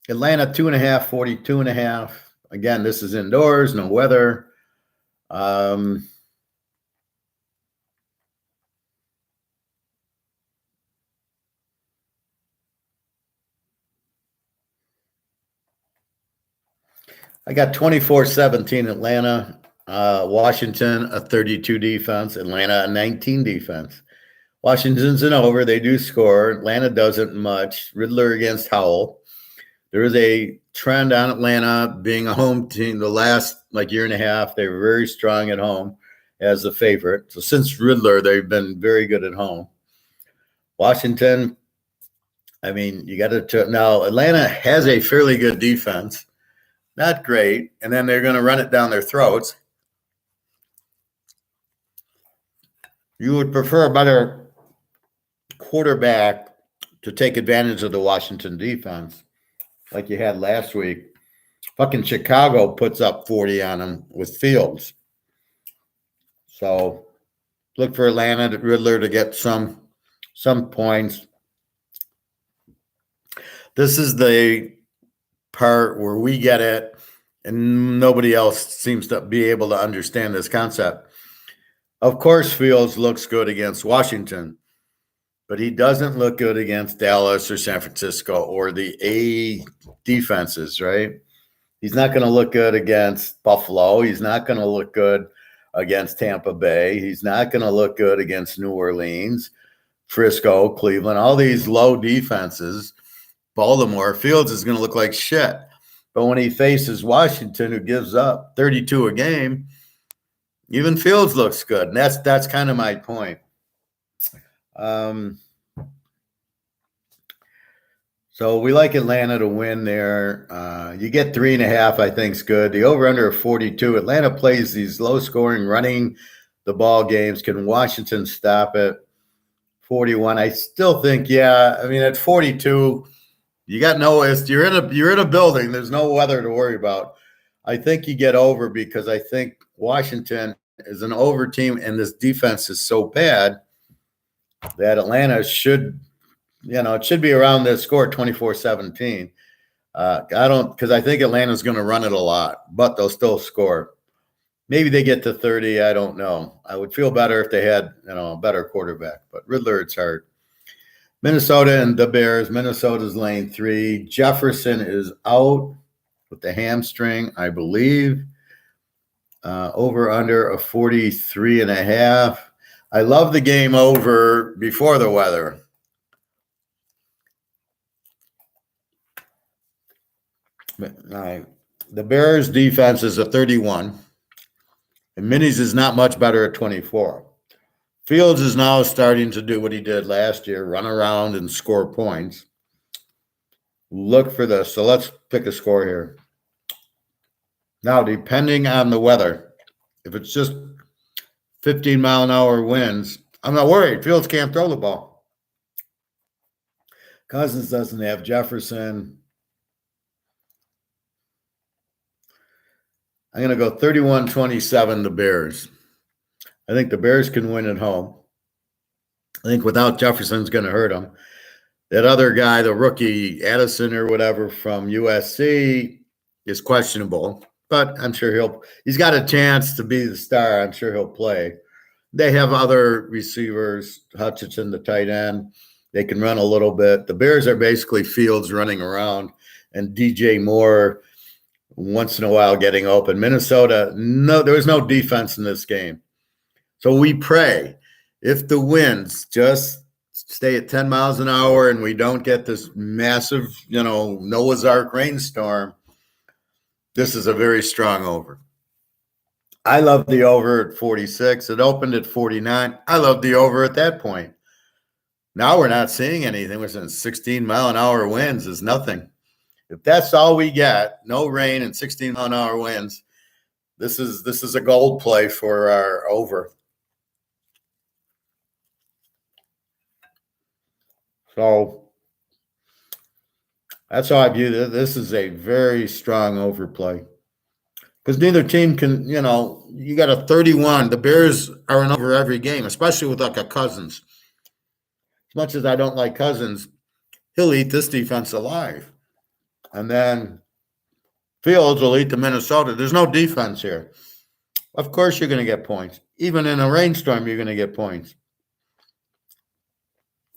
2.5, 42.5. Again, this is indoors, no weather. I got 24-17 Atlanta. Washington, a 32 defense. Atlanta, a 19 defense. Washington's an over. They do score. Atlanta doesn't much. Riddler against Howell. There is a trend on Atlanta being a home team. The last year and a half, they were very strong at home as the favorite. So since Riddler, they've been very good at home. Washington, I mean, you got to now. Atlanta has a fairly good defense, not great, and then they're going to run it down their throats. You would prefer a better quarterback to take advantage of the Washington defense, like you had last week. Fucking Chicago puts up 40 on them with Fields. So look for Atlanta, Riddler to get some points. This is the part where we get it, and nobody else seems to be able to understand this concept. Of course, Fields looks good against Washington, but he doesn't look good against Dallas or San Francisco or the A defenses, right? He's not going to look good against Buffalo. He's not going to look good against Tampa Bay. He's not going to look good against New Orleans, Frisco, Cleveland, all these low defenses. Baltimore, Fields is going to look like shit. But when he faces Washington, who gives up 32 a game, even Fields looks good. And that's kind of my point. So we like Atlanta to win there. You get 3.5, I think is good. The over-under of 42. Atlanta plays these low-scoring, running the ball games. Can Washington stop it? 41. I still think, yeah. I mean, at 42, you got no. You're in a building. There's no weather to worry about. I think you get over because I think Washington is an over team, and this defense is so bad that Atlanta should. It should be around this score, 24-17. Because I think Atlanta's going to run it a lot, but they'll still score. Maybe they get to 30. I don't know. I would feel better if they had, a better quarterback, but Riddler, it's hard. Minnesota and the Bears. Minnesota's laying 3. Jefferson is out with the hamstring, I believe. Over under a 43.5. I love the game over before the weather. The Bears defense is a 31, and Minis is not much better at 24. Fields is now starting to do what he did last year, run around and score points. Look for this. So let's pick a score here. Now, depending on the weather, if it's just 15-mile-an-hour winds, I'm not worried. Fields can't throw the ball. Cousins doesn't have Jefferson. I'm going to go 31-27, the Bears. I think the Bears can win at home. I think without Jefferson's going to hurt them. That other guy, the rookie, Addison or whatever from USC, is questionable. But I'm sure he's got a chance to be the star. I'm sure he'll play. They have other receivers, Hutchinson, the tight end. They can run a little bit. The Bears are basically Fields running around and DJ Moore once in a while getting open. Minnesota, no, there was no defense in this game. So we pray if the winds just stay at 10 miles an hour and we don't get this massive, Noah's Ark rainstorm, this is a very strong over. I love the over at 46. It opened at 49. I love the over at that point. Now we're not seeing anything. We're saying 16-mile-an-hour winds is nothing. If that's all we get, no rain and 16-mile-an-hour winds, this is a gold play for our over. So that's how I view this. This is a very strong overplay. Because neither team can, you got a 31. The Bears are an over every game, especially with like a Cousins. As much as I don't like Cousins, he'll eat this defense alive. And then Fields will eat the Minnesota. There's no defense here. Of course you're going to get points. Even in a rainstorm, you're going to get points.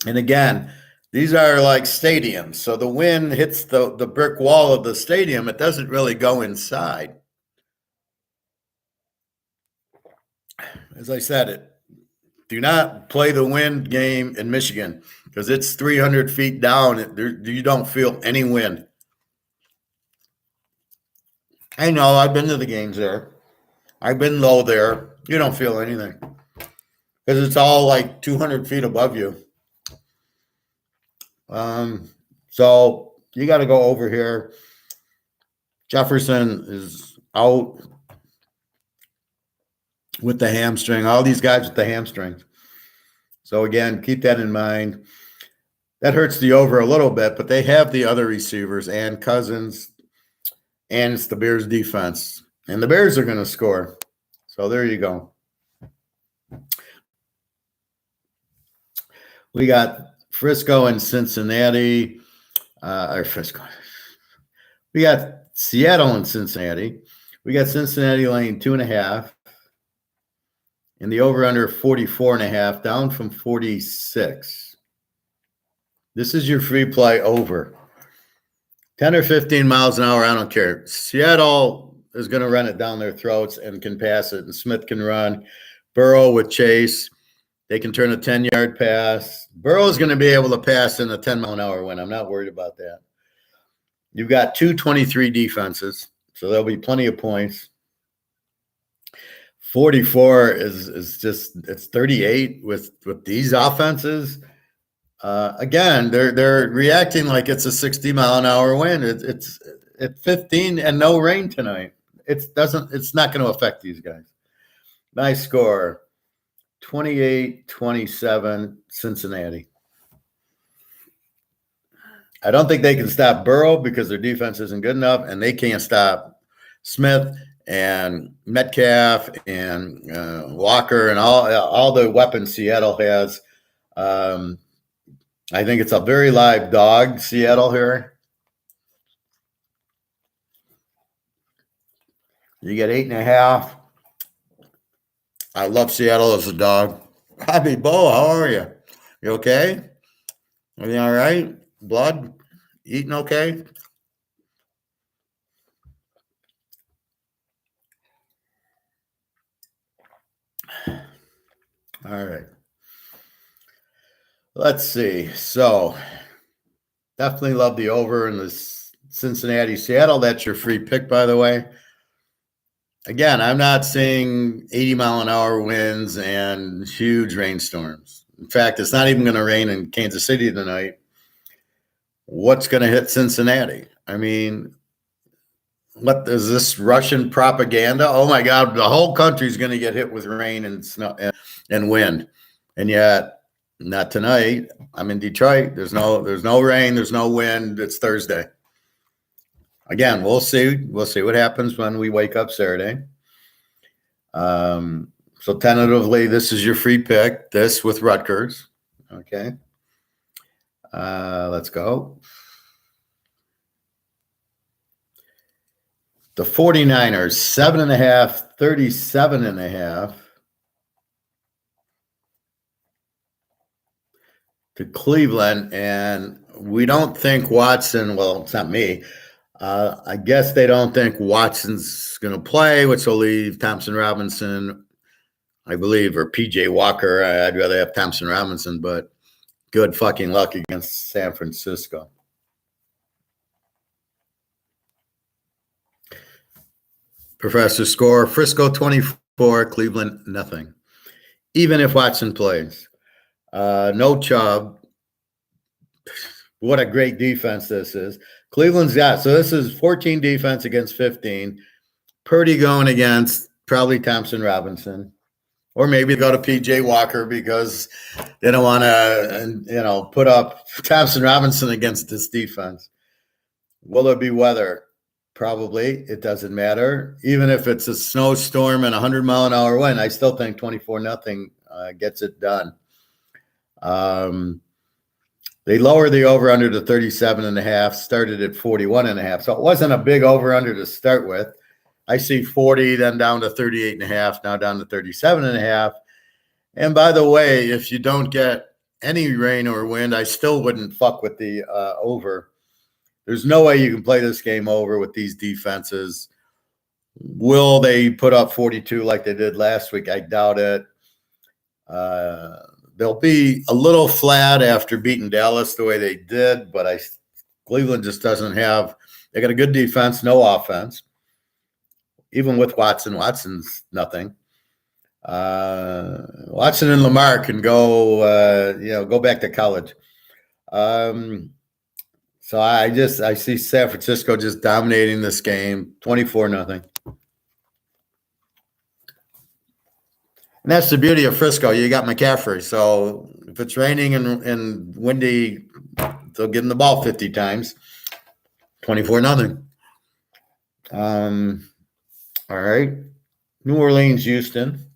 And again, these are like stadiums. So the wind hits the brick wall of the stadium. It doesn't really go inside. As I said, do not play the wind game in Michigan because it's 300 feet down. You don't feel any wind. I know. I've been to the games there. I've been low there. You don't feel anything because it's all like 200 feet above you. So you got to go over here. Jefferson is out with the hamstring. All these guys with the hamstrings. So again, keep that in mind. That hurts the over a little bit, but they have the other receivers and Cousins, and it's the Bears defense. And the Bears are going to score. So there you go. We got Frisco and Cincinnati. We got Seattle and Cincinnati. We got Cincinnati laying 2.5. And the over-under 44.5, down from 46. This is your free play over. 10 or 15 miles an hour, I don't care. Seattle is going to run it down their throats and can pass it, and Smith can run. Burrow with Chase, they can turn a 10-yard pass. Burrow's going to be able to pass in a 10-mile-an-hour wind. I'm not worried about that. You've got 223 defenses, so there'll be plenty of points. 44 is just, it's 38 with these offenses. Again, they're reacting like it's a 60-mile-an-hour wind. It's at 15 and no rain tonight. It's not going to affect these guys. Nice score, 28-27 Cincinnati. I don't think they can stop Burrow because their defense isn't good enough, and they can't stop Smith and Metcalf and Walker and all the weapons Seattle has. I think it's a very live dog, Seattle here. You get 8.5. I love Seattle as a dog. Happy Bo, how are you? You okay? Everything all right? Blood? Eating okay? All right. Let's see. So definitely love the over in the Cincinnati, Seattle. That's your free pick, by the way. Again, I'm not seeing 80-mile-an-hour winds and huge rainstorms. In fact, it's not even going to rain in Kansas City tonight. What's going to hit Cincinnati? I mean, what is this Russian propaganda? Oh my God, the whole country's going to get hit with rain and snow and wind. And yet, not tonight. I'm in Detroit. There's no rain, there's no wind. It's Thursday. Again, we'll see. We'll see what happens when we wake up Saturday. So tentatively, this is your free pick. This with Rutgers. Okay. Let's go. The 49ers, 7.5, 37.5 to Cleveland. And we don't think Watson, well, it's not me. I guess they don't think Watson's going to play, which will leave Thompson Robinson, I believe, or PJ Walker. I'd rather have Thompson Robinson, but good fucking luck against San Francisco. Professor score, Frisco 24, Cleveland nothing. Even if Watson plays. No Chubb. What a great defense this is. Cleveland's got, so this is 14 defense against 15. Purdy going against probably Thompson Robinson. Or maybe go to PJ Walker because they don't want to, put up Thompson Robinson against this defense. Will there be weather? Probably. It doesn't matter. Even if it's a snowstorm and 100-mile-an-hour wind, I still think 24-0 gets it done. They lowered the over-under to 37.5, started at 41.5. So it wasn't a big over-under to start with. I see 40, then down to 38.5, now down to 37.5. And by the way, if you don't get any rain or wind, I still wouldn't fuck with the over. There's no way you can play this game over with these defenses. Will they put up 42 like they did last week? I doubt it. They'll be a little flat after beating Dallas the way they did, but Cleveland just doesn't have – they got a good defense, no offense. Even with Watson, Watson's nothing. Watson and Lamar can go back to college. So I see San Francisco just dominating this game, 24-0. And that's the beauty of Frisco. You got McCaffrey. So if it's raining and windy, they'll give him the ball 50 times. 24-0. All right. New Orleans, Houston.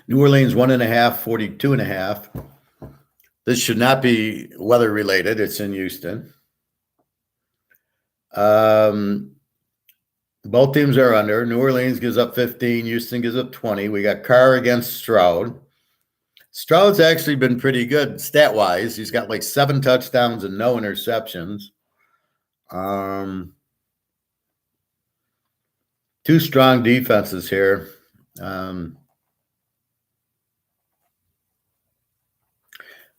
New Orleans 1.5, 42.5. This should not be weather related. It's in Houston. Both teams are under. New Orleans gives up 15. Houston gives up 20. We got Carr against Stroud. Stroud's actually been pretty good stat-wise. He's got like 7 touchdowns and no interceptions. 2 strong defenses here. I'm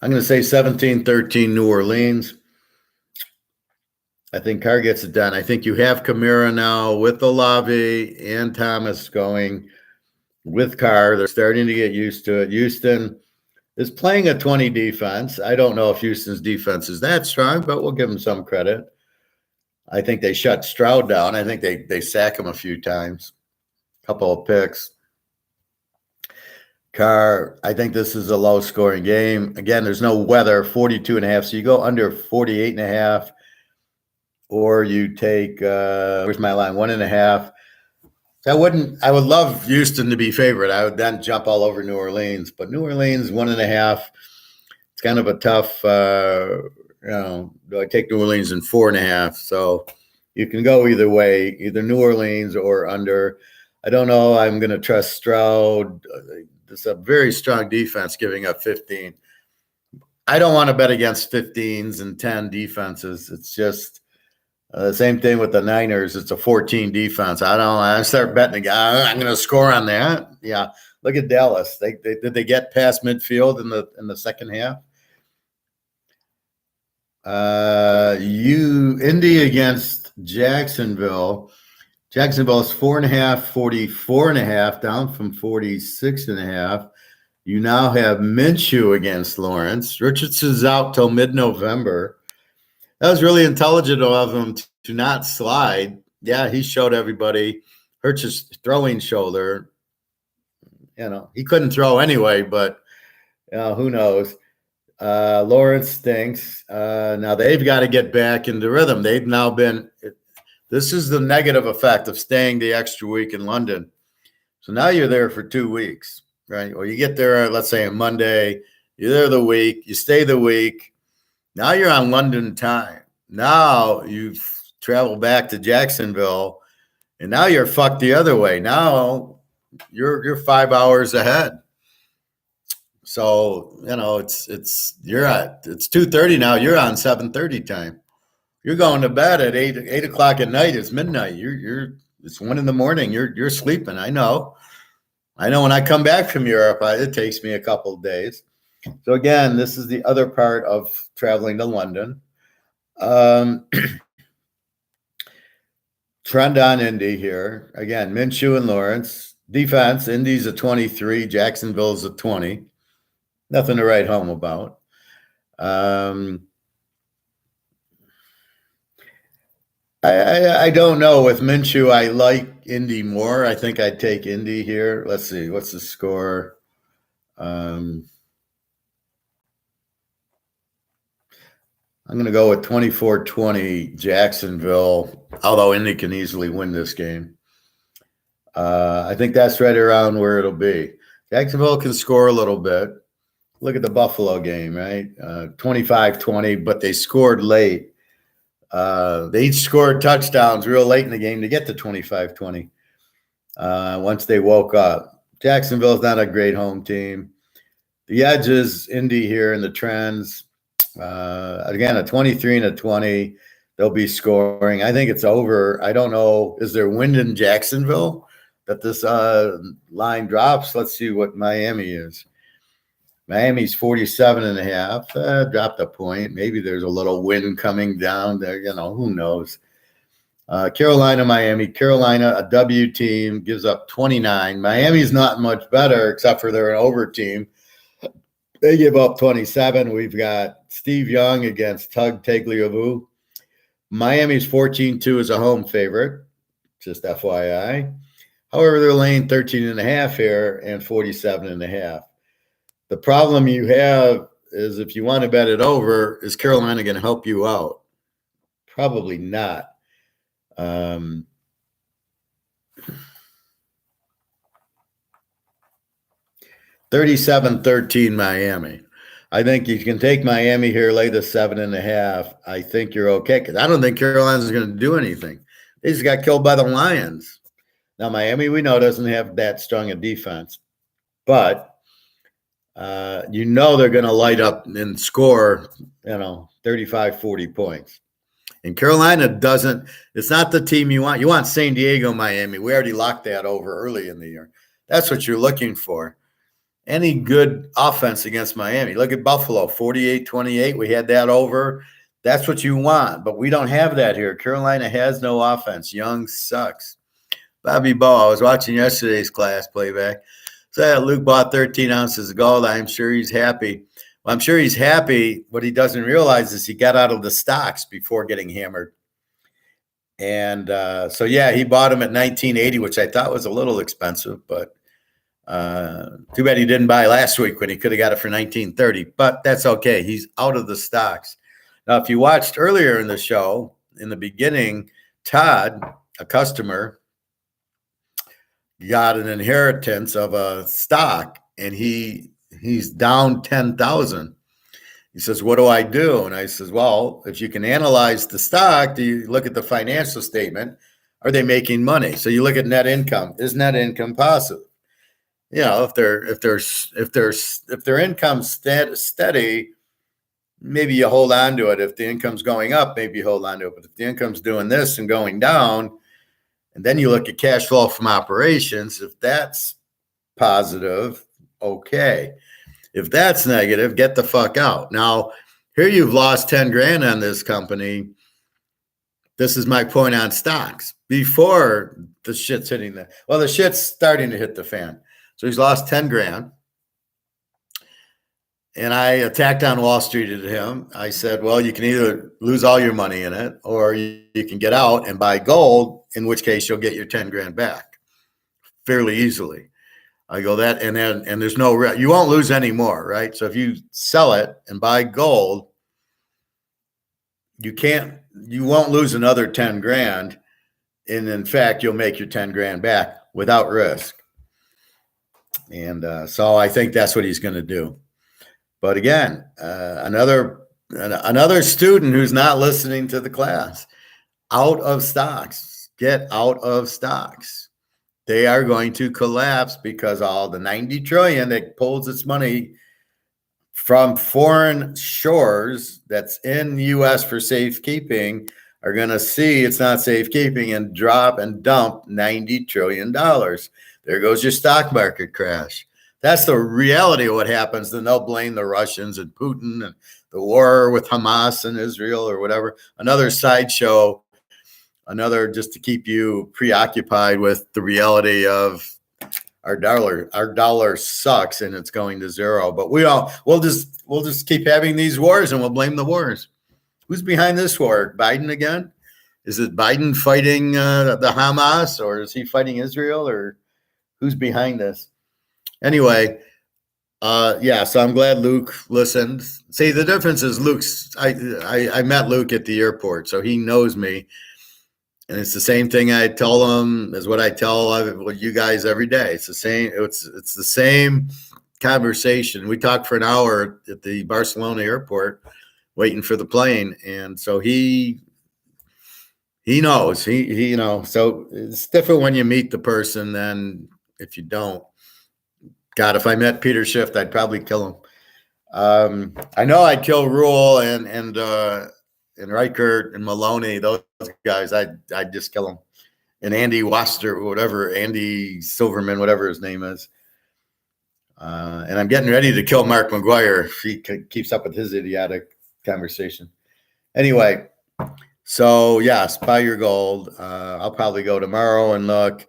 going to say 17-13 New Orleans. I think Carr gets it done. I think you have Kamara now with Olave and Thomas going with Carr. They're starting to get used to it. Houston is playing a 20 defense. I don't know if Houston's defense is that strong, but we'll give them some credit. I think they shut Stroud down. I think they sack him a few times, a couple of picks. Carr, I think this is a low-scoring game. Again, there's no weather, 42.5. So you go under 48.5, or you take, where's my line, 1.5. So I would love Houston to be favorite. I would then jump all over New Orleans. But New Orleans, 1.5, it's kind of a tough, do I take New Orleans in 4.5? So you can go either way, either New Orleans or under. I don't know. I'm going to trust Stroud. It's a very strong defense giving up 15. I don't want to bet against 15s and 10 defenses. It's just the same thing with the Niners. It's a 14 defense. I start betting again. I'm going to score on that. Yeah. Look at Dallas. Did they get past midfield in the second half? Indy against Jacksonville. Jacksonville is 4.5, 44.5, down from 46.5. You now have Minshew against Lawrence. Richardson's out till mid-November. That was really intelligent of him to not slide. Yeah, he showed everybody. Hurts his throwing shoulder. He couldn't throw anyway, but who knows? Lawrence stinks. Now they've got to get back into rhythm. They've now been – this is the negative effect of staying the extra week in London. So now you're there for 2 weeks, right? Or you get there, let's say, on Monday. You're there the week. You stay the week. Now you're on London time. Now you've traveled back to Jacksonville, and now you're fucked the other way. Now you're 5 hours ahead. So it's 2:30 now. You're on 7:30 time. You're going to bed at 8 o'clock at night. It's midnight. It's 1 a.m. You're sleeping. I know. When I come back from Europe, it takes me a couple of days. So again, this is the other part of traveling to London. Trend on Indy here. Again, Minshew and Lawrence. Defense, Indy's a 23, Jacksonville's a 20. Nothing to write home about. I don't know. With Minshew, I like Indy more. I think I'd take Indy here. Let's see. What's the score? I'm going to go with 24-20 Jacksonville, although Indy can easily win this game. I think that's right around where it'll be. Jacksonville can score a little bit. Look at the Buffalo game, right? 25-20, but they scored late. They each scored touchdowns real late in the game to get to 25-20 once they woke up. Jacksonville's not a great home team. The edge is Indy here in the trends. Again, a 23 and a 20. They'll be scoring. I think it's over. I don't know. Is there wind in Jacksonville that this line drops? Let's see what Miami is. Miami's 47.5. Dropped a point. Maybe there's a little wind coming down there. Who knows? Carolina, Miami. Carolina, a W team, gives up 29. Miami's not much better, except for they're an over team. They give up 27. We've got Steve Young against Tug Tagliabue. Miami's 14-2 as a home favorite, just FYI. However, they're laying 13.5 here and 47.5. The problem you have is if you want to bet it over, is Carolina going to help you out? Probably not. 37-13 Miami. I think you can take Miami here, lay the 7.5. I think you're okay because I don't think Carolina's going to do anything. They just got killed by the Lions. Now, Miami, we know, doesn't have that strong a defense, but you know they're going to light up and score, 35, 40 points. And Carolina doesn't – it's not the team you want. You want San Diego, Miami. We already locked that over early in the year. That's what you're looking for. Any good offense against Miami. Look at Buffalo, 48-28. We had that over. That's what you want, but we don't have that here. Carolina has no offense. Young sucks. Bobby Ball, I was watching yesterday's class playback. So Luke bought 13 ounces of gold. I'm sure he's happy. Well, I'm sure he's happy. What he doesn't realize is he got out of the stocks before getting hammered. And he bought them at 1980, which I thought was a little expensive, but too bad he didn't buy last week when he could have got it for 1930, but that's okay. He's out of the stocks. Now, if you watched earlier in the show, in the beginning, Todd, a customer, got an inheritance of a stock, and he's down 10,000. He says, what do I do? And I says, well, if you can analyze the stock, do you look at the financial statement? Are they making money? So you look at net income. Is net income positive? If their income's steady, maybe you hold on to it. If the income's going up, maybe you hold on to it. But if the income's doing this and going down, and then you look at cash flow from operations, if that's positive, okay. If that's negative, get the fuck out. Now, here you've lost 10 grand on this company. This is my point on stocks. Before the shit's hitting the shit's starting to hit the fan. So he's lost 10 grand. And I attacked on Wall Street at him. I said, well, you can either lose all your money in it or you can get out and buy gold, in which case you'll get your 10 grand back fairly easily. I go that, and there's no, you won't lose any more, right? So if you sell it and buy gold, you won't lose another 10 grand. And in fact, you'll make your 10 grand back without risk. And so I think that's what he's going to do. But again, another student who's not listening to the class, out of stocks, get out of stocks. They are going to collapse because all the 90 trillion that pulls its money from foreign shores that's in the U.S. for safekeeping are going to see it's not safekeeping and drop and dump $90 trillion. There goes your stock market crash. That's the reality of what happens. Then they'll blame the Russians and Putin and the war with Hamas and Israel or whatever. Another sideshow, just to keep you preoccupied with the reality of our dollar. Our dollar sucks and it's going to zero. But we'll just keep having these wars and we'll blame the wars. Who's behind this war? Biden again? Is it Biden fighting the Hamas, or is he fighting Israel, or who's behind this? Anyway, so I'm glad Luke listened. See, the difference is I met Luke at the airport, so he knows me. And it's the same thing I tell him as what I tell you guys every day. It's the same. It's the same conversation. We talked for an hour at the Barcelona airport waiting for the plane. And so he knows, so it's different when you meet the person than if you don't. God, if I met Peter Schiff, I'd probably kill him. I know I'd kill Rule and Reichert and Maloney, those guys. I'd just kill them. And Andy Waster, whatever, Andy Silverman, whatever his name is. And I'm getting ready to kill Mark McGuire if he keeps up with his idiotic conversation. Anyway, so yes, buy your gold. I'll probably go tomorrow and look.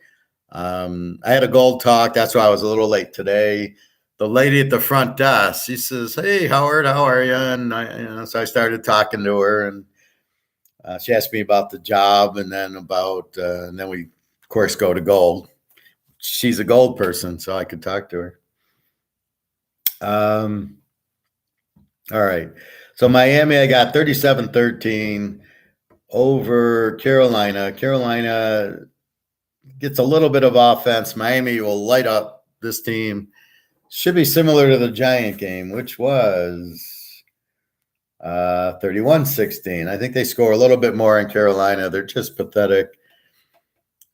I had a gold talk. That's why I was a little late today. The lady at the front desk, she says, "Hey, Howard, how are you?" And so I started talking to her, and she asked me about the job, and then and then we, of course, go to gold. She's a gold person, so I could talk to her. All right. So Miami, I got 37-13 over Carolina. Carolina gets a little bit of offense. Miami will light up this team. Should be similar to the Giant game, which was 31-16. I think they score a little bit more in Carolina. They're just pathetic.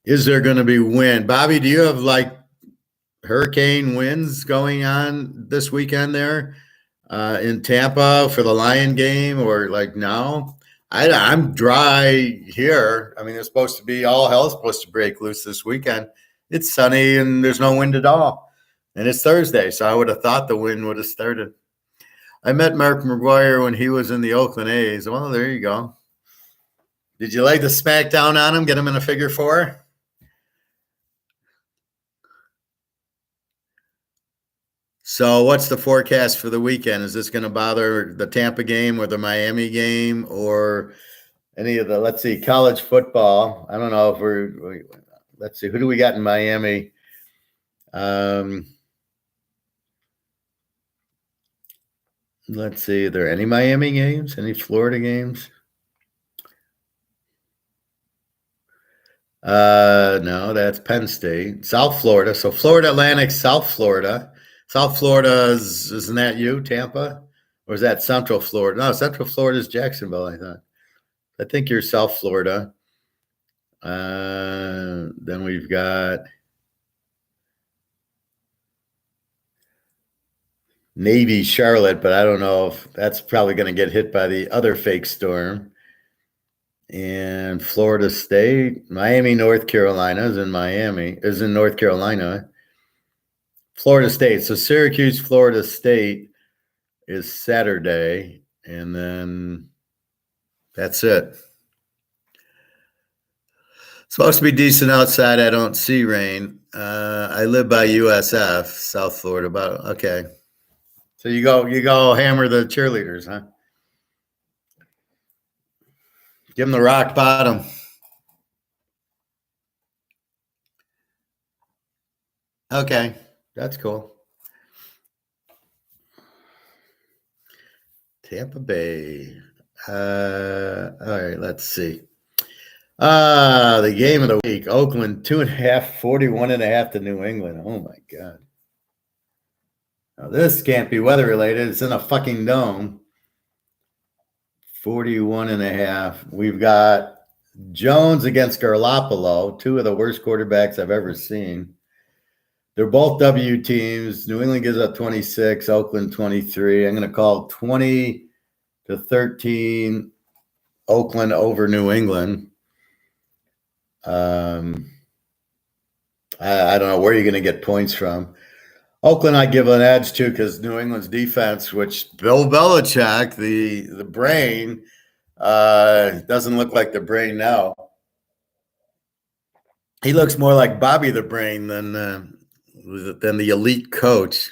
Is there going to be wind? Bobby, do you have like hurricane winds going on this weekend there in Tampa for the Lion game, or like no? I'm dry here. I mean, it's supposed to be all hell's supposed to break loose this weekend. It's sunny and there's no wind at all. And it's Thursday, so I would have thought the wind would have started. I met Mark McGuire when he was in the Oakland A's. Well, there you go. Did you like the smackdown on him? Get him in a figure four? So what's the forecast for the weekend? Is this going to bother the Tampa game or the Miami game or any of the, let's see, college football? I don't know if let's see, who do we got in Miami? Let's see, are there any Miami games? Any Florida games? No, that's Penn State. South Florida. So Florida Atlantic, South Florida. South Florida isn't that you, Tampa? Or is that Central Florida? No, Central Florida is Jacksonville, I thought. I think you're South Florida. Then we've got Navy Charlotte, but I don't know if that's probably going to get hit by the other fake storm. And Florida State, Miami, North Carolina is in North Carolina. Florida State. So Syracuse, Florida State is Saturday, and then that's it. Supposed to be decent outside. I don't see rain. I live by USF, South Florida. But okay. So you go hammer the cheerleaders, huh? Give them the rock bottom. Okay, that's cool. Tampa Bay. All right, let's see. The game of the week. Oakland 2.5, 41.5 to New England. Oh my God. Now this can't be weather related. It's in a fucking dome. 41.5. We've got Jones against Garoppolo, two of the worst quarterbacks I've ever seen. They're both W teams. New England gives up 26, Oakland 23. I'm going to call 20-13 Oakland over New England. I don't know where you're going to get points from. Oakland, I give an edge to because New England's defense, which Bill Belichick, the brain, doesn't look like the brain now. He looks more like Bobby the Brain than the elite coach.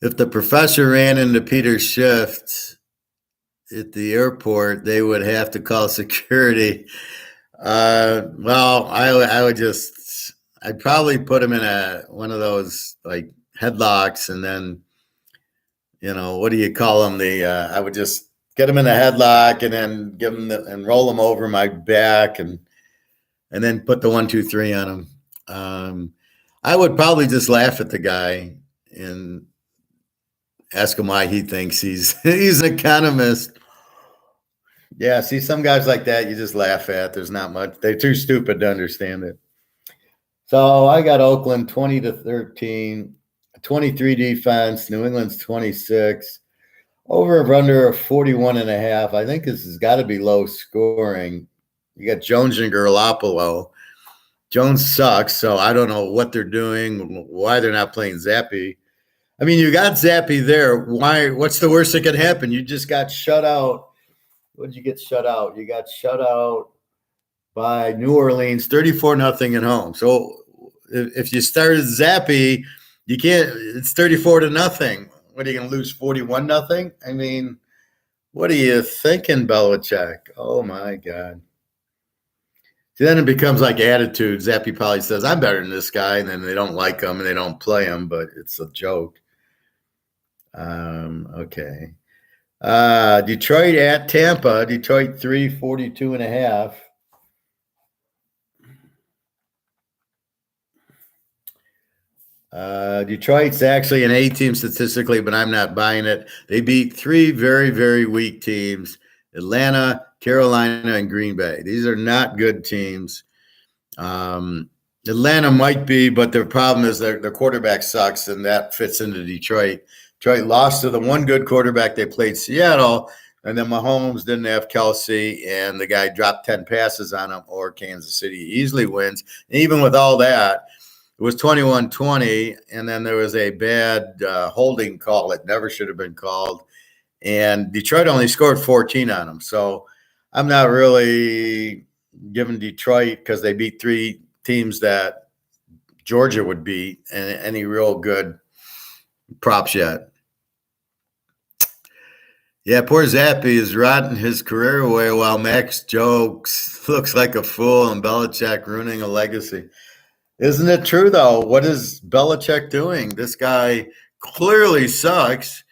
If the professor ran into Peter's shift at the airport, they would have to call security. Well, I'd probably put him in one of those like headlocks, and then, what do you call them? I would just get him in a headlock and then give him and roll him over my back and then put the 1, 2, 3 on him. I would probably just laugh at the guy and ask him why he thinks he's an economist. Yeah, see, some guys like that you just laugh at. There's not much. They're too stupid to understand it. So I got Oakland 20-13, 23 defense. New England's 26. Over under 41.5. I think this has got to be low scoring. You got Jones and Garoppolo. Jones sucks, so I don't know what they're doing, why they're not playing Zappy. I mean, you got Zappy there. Why? What's the worst that could happen? You just got shut out. What did you get shut out? You got shut out by New Orleans, 34-0 at home. So if you started Zappy, you can't. It's 34-0. What are you going to lose? 41-0? I mean, what are you thinking, Belichick? Oh my God. So then it becomes like attitude. Zappy probably says, I'm better than this guy. And then they don't like him and they don't play him, but it's a joke. Okay. Detroit at Tampa. Detroit 3, 42.5. Detroit's actually an A team statistically, but I'm not buying it. They beat three very, very weak teams: Atlanta, Carolina, and Green Bay. These are not good teams. Atlanta might be, but their problem is their quarterback sucks, and that fits into Detroit. Detroit lost to the one good quarterback they played, Seattle, and then Mahomes didn't have Kelsey, and the guy dropped 10 passes on him, or Kansas City easily wins. And even with all that, it was 21-20, and then there was a bad holding call that never should have been called, and Detroit only scored 14 on them. So I'm not really giving Detroit, because they beat three teams that Georgia would beat, and any real good props yet. Yeah, poor Zappy is rotting his career away while Max jokes looks like a fool and Belichick ruining a legacy. Isn't it true, though? What is Belichick doing? This guy clearly sucks.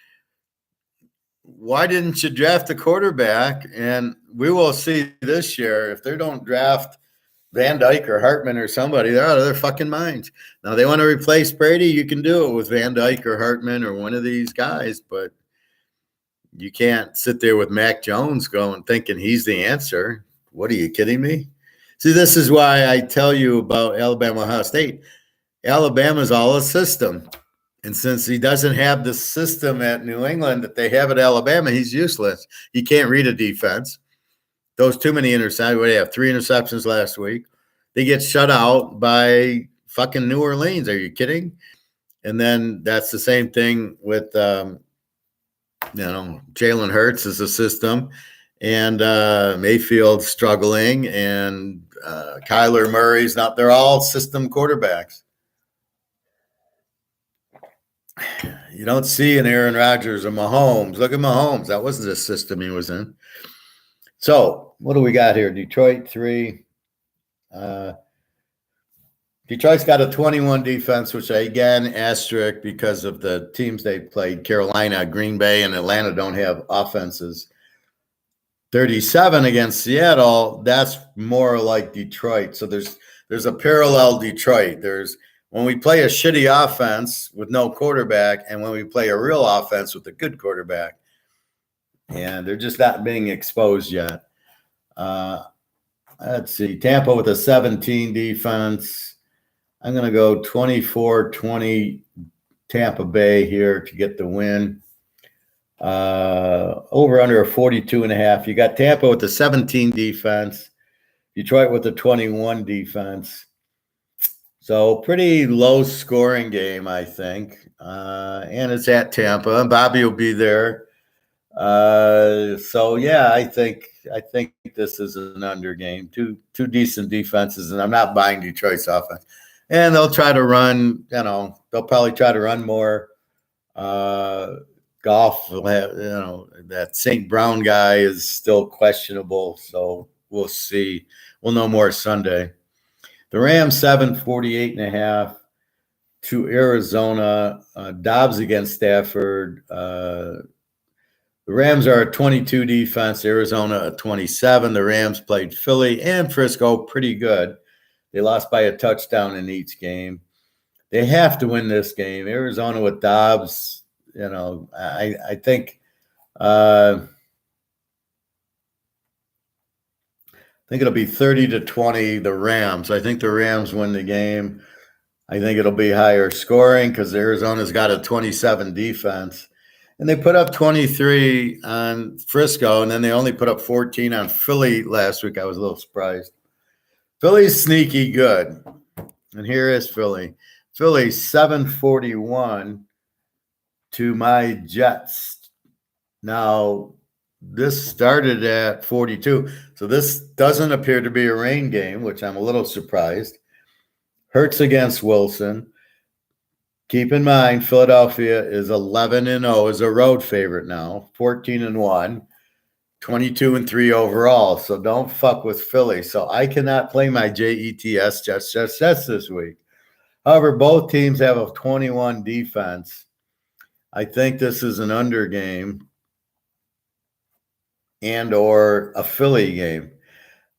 Why didn't you draft a quarterback? And we will see this year, if they don't draft Van Dyke or Hartman or somebody, they're out of their fucking minds. Now, they want to replace Brady. You can do it with Van Dyke or Hartman or one of these guys, but you can't sit there with Mac Jones going thinking he's the answer. What, are you kidding me? See, this is why I tell you about Alabama, Ohio State. Alabama's all a system. And since he doesn't have the system at New England that they have at Alabama, he's useless. He can't read a defense. Those too many interceptions. They have 3 interceptions last week. They get shut out by fucking New Orleans. Are you kidding? And then that's the same thing with, Jalen Hurts is a system, and Mayfield's struggling, and Kyler Murray's not. They're all system quarterbacks. You don't see an Aaron Rodgers or Mahomes. Look at Mahomes. That wasn't the system he was in. So what do we got here? Detroit 3. Detroit's got a 21 defense, which I, again, asterisk because of the teams they played. Carolina, Green Bay, and Atlanta don't have offenses. 37 against Seattle, that's more like Detroit. So there's a parallel Detroit. There's when we play a shitty offense with no quarterback, and when we play a real offense with a good quarterback. And they're just not being exposed yet. Let's see. Tampa with a 17 defense. I'm going to go 24-20 Tampa Bay here to get the win. Over under a 42.5. You got Tampa with the 17 defense, Detroit with the 21 defense. So pretty low scoring game, I think. And it's at Tampa, and Bobby will be there. So yeah, I think this is an under game. Two decent defenses, and I'm not buying Detroit's offense. And they'll try to run, they'll probably try to run more. Goff will have, that St. Brown guy is still questionable. So we'll see. We'll know more Sunday. The Rams 48.5 to Arizona. Dobbs against Stafford. The Rams are a 22 defense, Arizona a 27. The Rams played Philly and Frisco pretty good. They lost by a touchdown in each game. They have to win this game. Arizona with Dobbs, I think it'll be 30-20 the Rams. I think the Rams win the game. I think it'll be higher scoring because Arizona's got a 27 defense. And they put up 23 on Frisco, and then they only put up 14 on Philly last week. I was a little surprised. Philly's sneaky good. And here is Philly. Philly 741 to my Jets. Now, this started at 42. So this doesn't appear to be a rain game, which I'm a little surprised. Hurts against Wilson. Keep in mind, Philadelphia is 11-0 as a road favorite now, 14-1, 22-3 overall. So don't fuck with Philly. So I cannot play my Jets this week. However, both teams have a 21 defense. I think this is an under game and or a Philly game.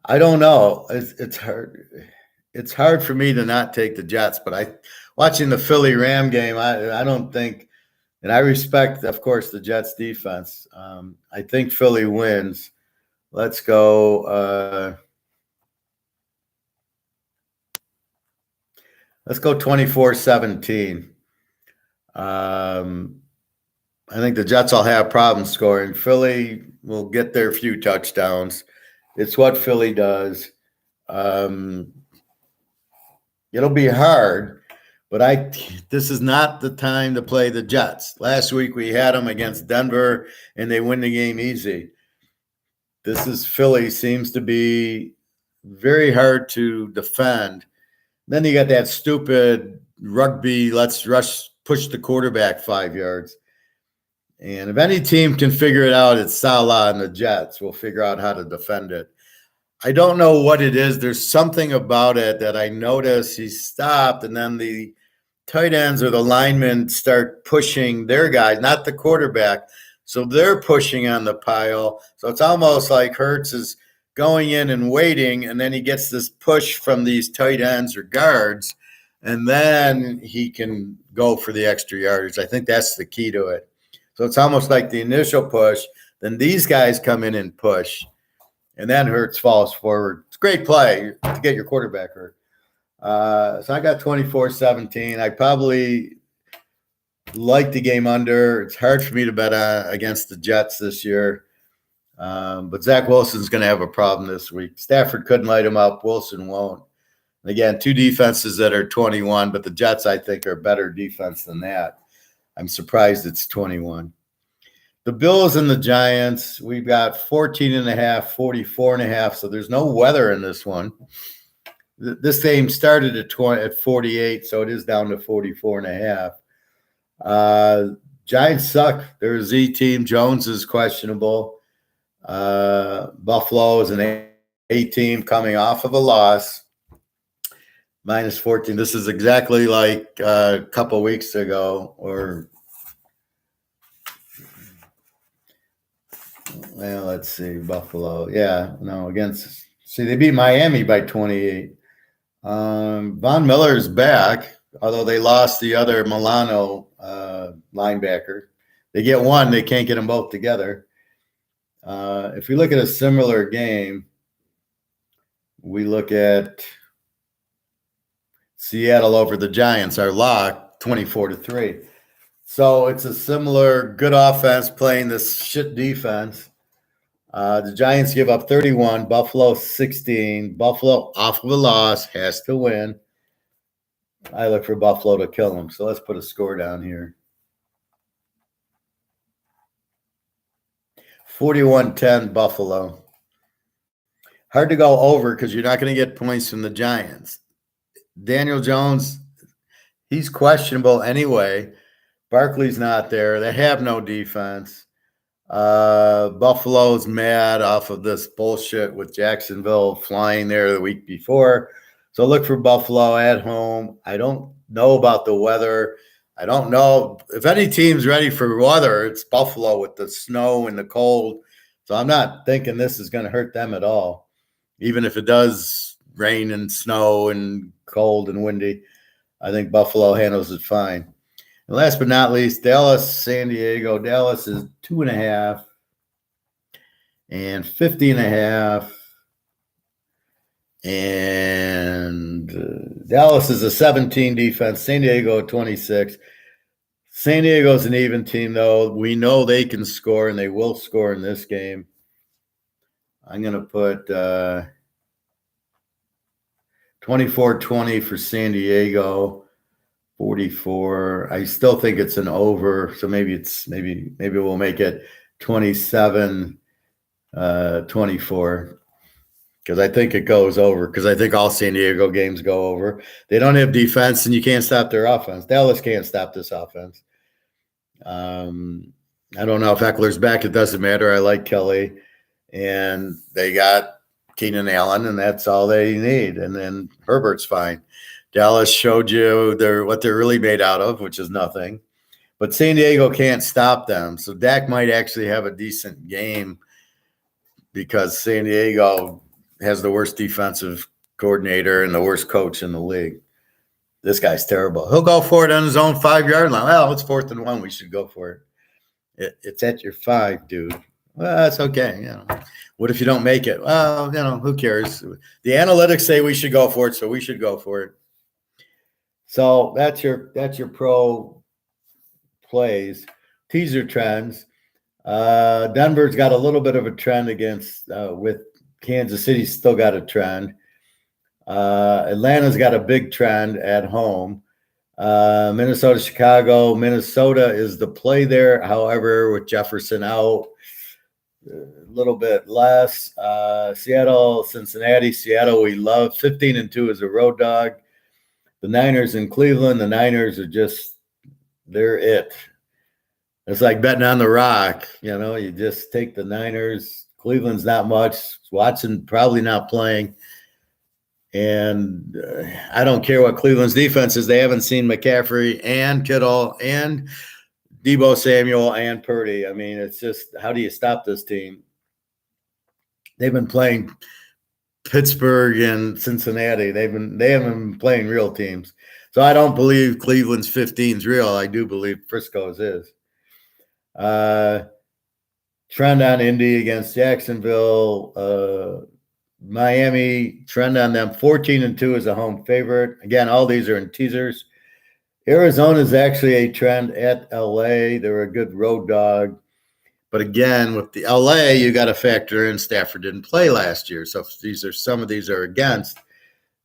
I don't know. It's hard. It's hard for me to not take the Jets, but watching the Philly Ram game, I don't think, and I respect, of course, the Jets defense. I think Philly wins. Let's go. Let's go 24-17. I think the Jets will have problems scoring. Philly will get their few touchdowns. It's what Philly does. It'll be hard, but this is not the time to play the Jets. Last week we had them against Denver, and they win the game easy. This is Philly, seems to be very hard to defend. Then you got that stupid rugby, let's push the quarterback 5 yards. And if any team can figure it out, it's Salah and the Jets will figure out how to defend it. I don't know what it is. There's something about it that I notice he stopped, and then the tight ends or the linemen start pushing their guys, not the quarterback. So they're pushing on the pile. So it's almost like Hurts is going in and waiting, and then he gets this push from these tight ends or guards, and then he can go for the extra yardage. I think that's the key to it. So it's almost like the initial push, then these guys come in and push, and then Hurts falls forward. It's a great play to get your quarterback hurt. So I got 24-17. I probably like the game under. It's hard for me to bet against the Jets this year. But Zach Wilson's going to have a problem this week. Stafford couldn't light him up. Wilson won't. And again, two defenses that are 21, but the Jets, I think, are better defense than that. I'm surprised it's 21. The Bills and the Giants, we've got 14.5, 44.5. So there's no weather in this one. This game started at 48, so it is down to 44.5. Giants suck. They're a Z team. Jones is questionable. Buffalo is an A team coming off of a loss. Minus 14. This is exactly like a couple weeks ago, well, let's see, Buffalo. Yeah, no, they beat Miami by 28. Von Miller's back, although they lost the other Milano linebacker. They get one, they can't get them both together. If we look at a similar game, we look at Seattle over the Giants, our lock, 24-3. So it's a similar good offense playing this shit defense. The Giants give up 31, Buffalo 16. Buffalo off of a loss has to win. I look for Buffalo to kill them. So let's put a score down here. 41-10 Buffalo. Hard to go over because you're not going to get points from the Giants. Daniel Jones, he's questionable anyway. Barkley's not there. They have no defense. Buffalo's mad off of this bullshit with Jacksonville flying there the week before. So look for Buffalo at home. I don't know about the weather. I don't know if any team's ready for weather. It's Buffalo with the snow and the cold. So I'm not thinking this is going to hurt them at all. Even if it does rain and snow and cold and windy, I think Buffalo handles it fine. And last but not least, Dallas, San Diego. Dallas is 2.5 and 50.5. And Dallas is a 17 defense. San Diego 26. San Diego's an even team, though. We know they can score, and they will score in this game. I'm going to put 24-20 for San Diego. 44. I still think it's an over, so maybe we'll make it 27-24 because I think it goes over because I think all San Diego games go over. They don't have defense, and you can't stop their offense. Dallas can't stop this offense. I don't know if Eckler's back. It doesn't matter. I like Kelly, and they got Keenan Allen, and that's all they need. And then Herbert's fine. Dallas showed you what they're really made out of, which is nothing. But San Diego can't stop them. So Dak might actually have a decent game because San Diego has the worst defensive coordinator and the worst coach in the league. This guy's terrible. He'll go for it on his own 5-yard line. Well, it's 4th and 1. We should go for it. It's at your 5, dude. Well, that's okay. You know, what if you don't make it? Well, you know, who cares? The analytics say we should go for it, so we should go for it. So that's your pro plays. Teaser trends. Denver's got a little bit of a trend against with Kansas City. Still got a trend. Atlanta's got a big trend at home. Minnesota, Chicago. Minnesota is the play there. However, with Jefferson out, a little bit less. Seattle, Cincinnati. Seattle, we love. 15-2 is a road dog. The Niners in Cleveland. The Niners are just, they're it. It's like betting on the Rock. You know, you just take the Niners. Cleveland's not much. Watson probably not playing. And I don't care what Cleveland's defense is. They haven't seen McCaffrey and Kittle and Deebo Samuel and Purdy. I mean, it's just, how do you stop this team? They've been playing Pittsburgh and Cincinnati. They haven't been playing real teams. So I don't believe Cleveland's 15 is real. I do believe Frisco's is. Trend on Indy against Jacksonville. Miami, trend on them. 14-2 is a home favorite. Again, all these are in teasers. Arizona is actually a trend at LA. They're a good road dog. But again, with the LA, you got to factor in Stafford didn't play last year. So if some of these are against,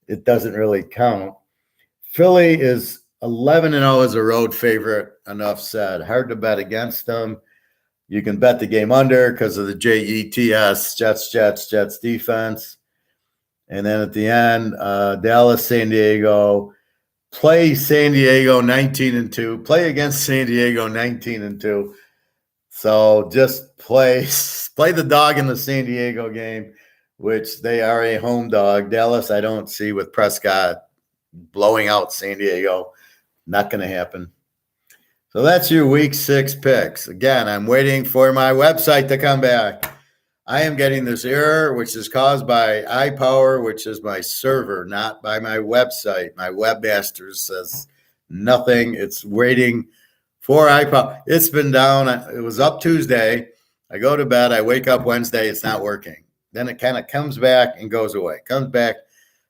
it doesn't really count. Philly is 11-0 as a road favorite. Enough said. Hard to bet against them. You can bet the game under because of the JETS, Jets defense. And then at the end, Dallas, San Diego. Play San Diego 19-2. Play against San Diego 19-2. So just play the dog in the San Diego game, which they are a home dog. Dallas, I don't see with Prescott blowing out San Diego. Not going to happen. So that's your week 6 picks. Again, I'm waiting for my website to come back. I am getting this error, which is caused by iPower, which is my server, not by my website. My webmaster says nothing. It's waiting for iPower. It's been down. It was up Tuesday. I go to bed. I wake up Wednesday. It's not working. Then it kind of comes back and goes away. Comes back.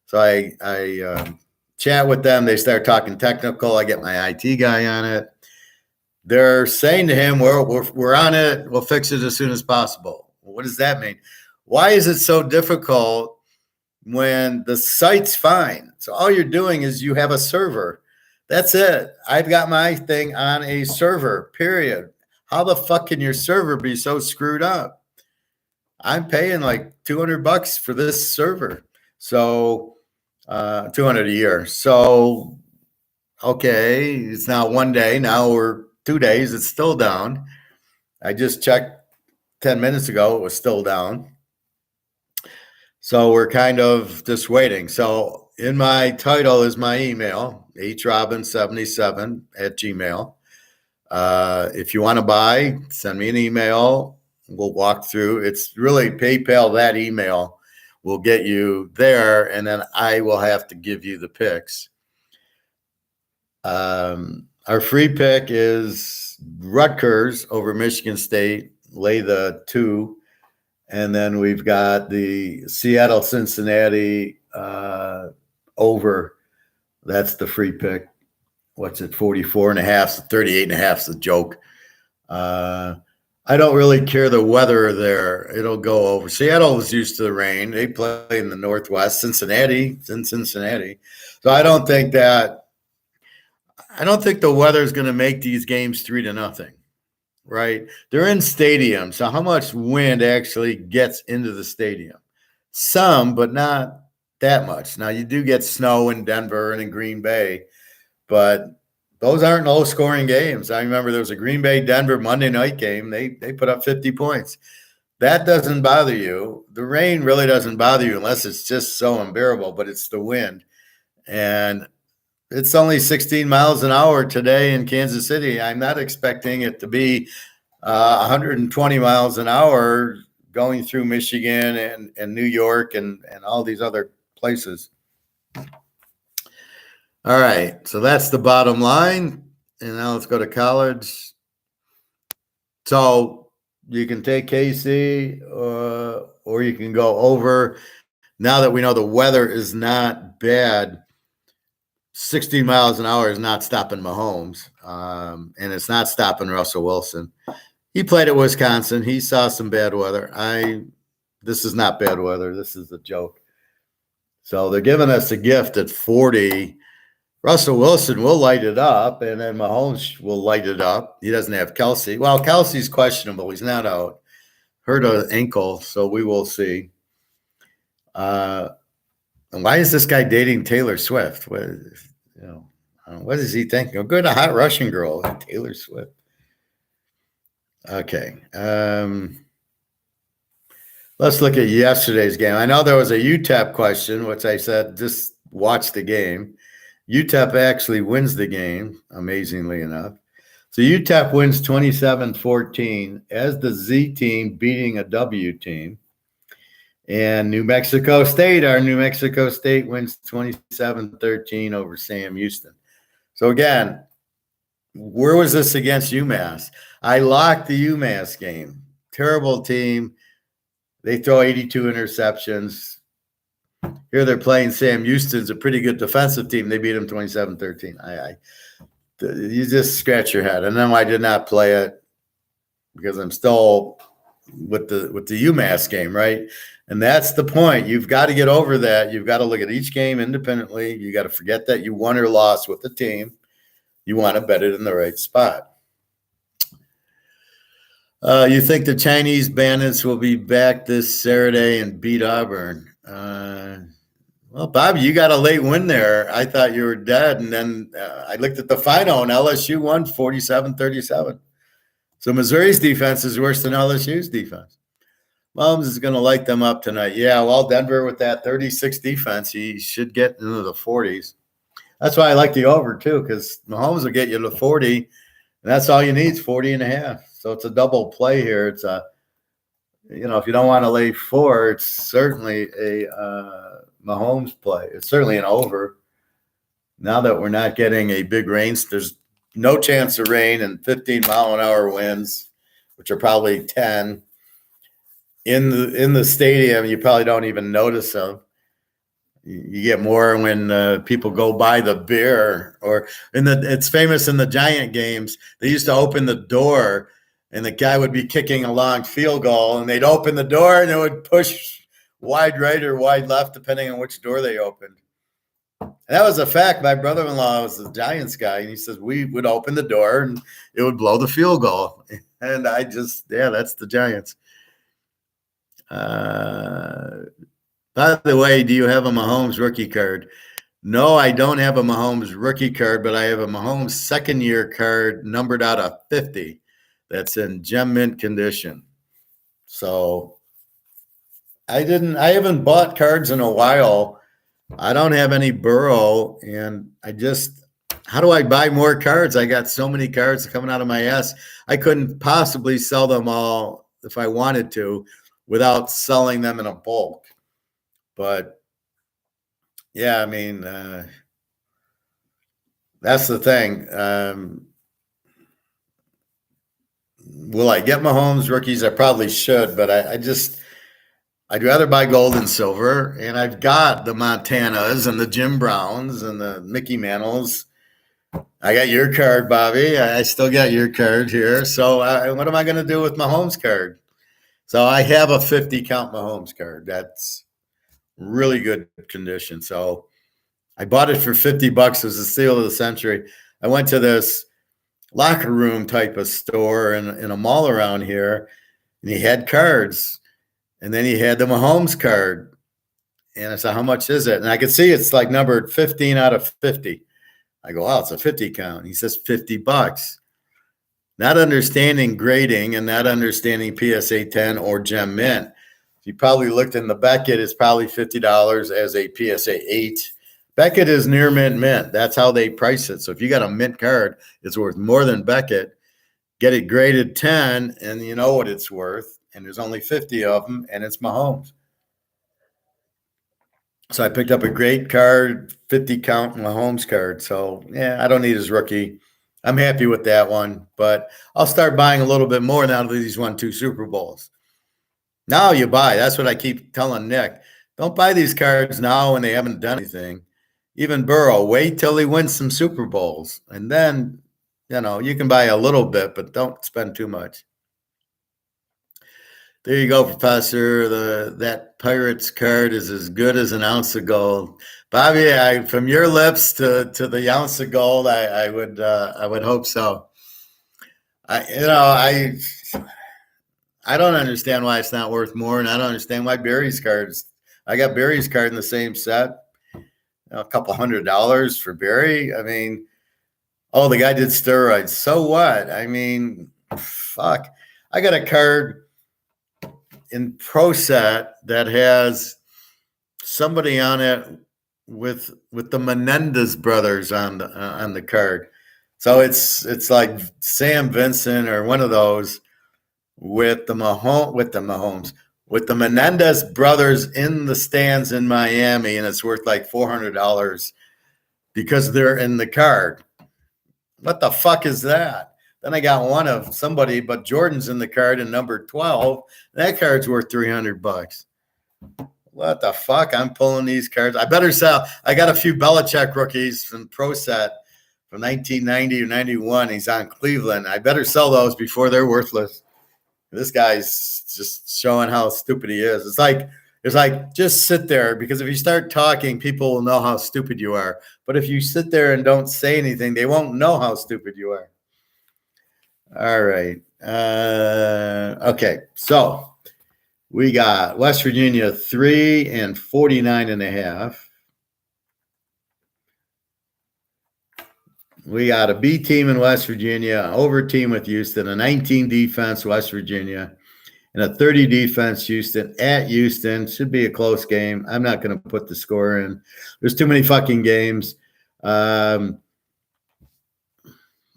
So I chat with them. They start talking technical. I get my IT guy on it. They're saying to him, we're on it. We'll fix it as soon as possible. What does that mean? Why is it so difficult when the site's fine? So all you're doing is you have a server. That's it. I've got my thing on a server, period. How the fuck can your server be so screwed up? I'm paying like $200 for this server. So $200 a year. So, okay, it's now 1 day. Now we're 2 days. It's still down. I just checked 10 minutes ago. It was still down. So we're kind of just waiting. So in my title is my email, hrobins77 @gmail. If you want to buy, send me an email. We'll walk through. It's really PayPal. That email will get you there, and then I will have to give you the picks. Our free pick is Rutgers over Michigan State, lay the 2. And then we've got the Seattle, Cincinnati over. That's the free pick. What's it, 44.5, 38.5 is a joke. I don't really care the weather there. It'll go over. Seattle was used to the rain. They play in the Northwest. Cincinnati's in Cincinnati. So I don't think the weather is going to make these games 3-0, right? They're in stadiums. So how much wind actually gets into the stadium? Some, but not that much. Now, you do get snow in Denver and in Green Bay, but those aren't low-scoring games. I remember there was a Green Bay-Denver Monday night game. They put up 50 points. That doesn't bother you. The rain really doesn't bother you unless it's just so unbearable, but it's the wind. And it's only 16 miles an hour today in Kansas City. I'm not expecting it to be 120 miles an hour going through Michigan and New York and all these other places. All right, so that's the bottom line. And now let's go to college. So you can take KC or you can go over. Now that we know the weather is not bad, 60 miles an hour is not stopping Mahomes, and it's not stopping Russell Wilson. He played at Wisconsin. He saw some bad weather. This is not bad weather. This is a joke. So they're giving us a gift at 40. Russell Wilson will light it up, and then Mahomes will light it up. He doesn't have Kelsey. Well, Kelsey's questionable. He's not out. Hurt an ankle, so we will see. And why is this guy dating Taylor Swift? What is he thinking? Go to a hot Russian girl, Taylor Swift. Okay. Let's look at yesterday's game. I know there was a UTEP question, which I said just watch the game. UTEP actually wins the game, amazingly enough. So UTEP wins 27-14 as the Z team beating a W team. And New Mexico State wins 27-13 over Sam Houston. So again, where was this against UMass? I locked the UMass game. Terrible team. They throw 82 interceptions. Here they're playing Sam Houston's a pretty good defensive team. They beat them 27-13. You just scratch your head. And then I did not play it because I'm still with the UMass game, right? And that's the point. You've got to get over that. You've got to look at each game independently. You got to forget that you won or lost with the team. You want to bet it in the right spot. You think the Chinese bandits will be back this Saturday and beat Auburn? Well, Bobby, you got a late win there. I thought you were dead, and then I looked at the final, and LSU won 47-37. So Missouri's defense is worse than LSU's defense. Mahomes is going to light them up tonight. Yeah, well, Denver with that 36 defense, he should get into the 40s. That's why I like the over, too, because Mahomes will get you to 40, and that's all you need is 40.5. So it's a double play here. It's a, if you don't want to lay 4, it's certainly a Mahomes play. It's certainly an over. Now that we're not getting a big rain, there's no chance of rain and 15-mile-an-hour winds, which are probably 10 in the stadium. You probably don't even notice them. You get more when people go by the beer, or it's famous in the Giant games. They used to open the door, and the guy would be kicking a long field goal, and they'd open the door, and it would push wide right or wide left, depending on which door they opened. And that was a fact. My brother-in-law was the Giants guy, and he says we would open the door, and it would blow the field goal. And that's the Giants. By the way, do you have a Mahomes rookie card? No, I don't have a Mahomes rookie card, but I have a Mahomes second-year card numbered out of 50 that's in gem mint condition. So I haven't bought cards in a while. I don't have any Burrow, and how do I buy more cards? I got so many cards coming out of my ass. I couldn't possibly sell them all if I wanted to without selling them in a bulk. But yeah, I mean, that's the thing. Will I get Mahomes rookies? I probably should, but I'd rather buy gold and silver. And I've got the Montanas and the Jim Browns and the Mickey Mantles. I got your card, Bobby. I still got your card here. So what am I going to do with Mahomes card? So I have a 50 count Mahomes card. That's really good condition. So I bought it for $50. It was a steal of the century. I went to this locker room type of store in a mall around here, and he had cards, and then he had the Mahomes card. And I said, how much is it? And I could see it's like numbered 15 out of 50. I go, oh, it's a 50 count. He says $50. Not understanding grading and not understanding PSA 10 or gem mint. You probably looked in the Beckett, it's probably $50 as a PSA 8. Beckett is near mint. That's how they price it. So if you got a mint card, it's worth more than Beckett. Get it graded 10, and you know what it's worth. And there's only 50 of them, and it's Mahomes. So I picked up a great card, 50 count Mahomes card. So yeah, I don't need his rookie. I'm happy with that one, but I'll start buying a little bit more now that he's won 2 Super Bowls. Now you buy. That's what I keep telling Nick. Don't buy these cards now when they haven't done anything. Even Burrow, wait till he wins some Super Bowls. And then, you can buy a little bit, but don't spend too much. There you go, Professor. That Pirates card is as good as an ounce of gold. Bobby, from your lips to the ounce of gold, I would hope so. I don't understand why it's not worth more, and I don't understand why Barry's cards. I got Barry's card in the same set. A couple $100 for Barry. I mean, oh, the guy did steroids. So what? I mean, fuck. I got a card in Pro Set that has somebody on it with the Menendez brothers on the card. So it's like Sam Vincent or one of those with the Menendez brothers in the stands in Miami, and it's worth like $400 because they're in the card. What the fuck is that? Then I got one of somebody, but Jordan's in the card in number 12. That card's worth $300. What the fuck? I'm pulling these cards. I better sell. I got a few Belichick rookies from Pro Set from 1990 or 91. He's on Cleveland. I better sell those before they're worthless. This guy's just showing how stupid he is. It's like just sit there, because if you start talking, people will know how stupid you are. But if you sit there and don't say anything, they won't know how stupid you are. All right. Okay. So we got West Virginia 3 and 49.5. We got a B team in West Virginia, over team with Houston, a 19 defense West Virginia, and a 30 defense Houston at Houston. Should be a close game. I'm not going to put the score in. There's too many fucking games. So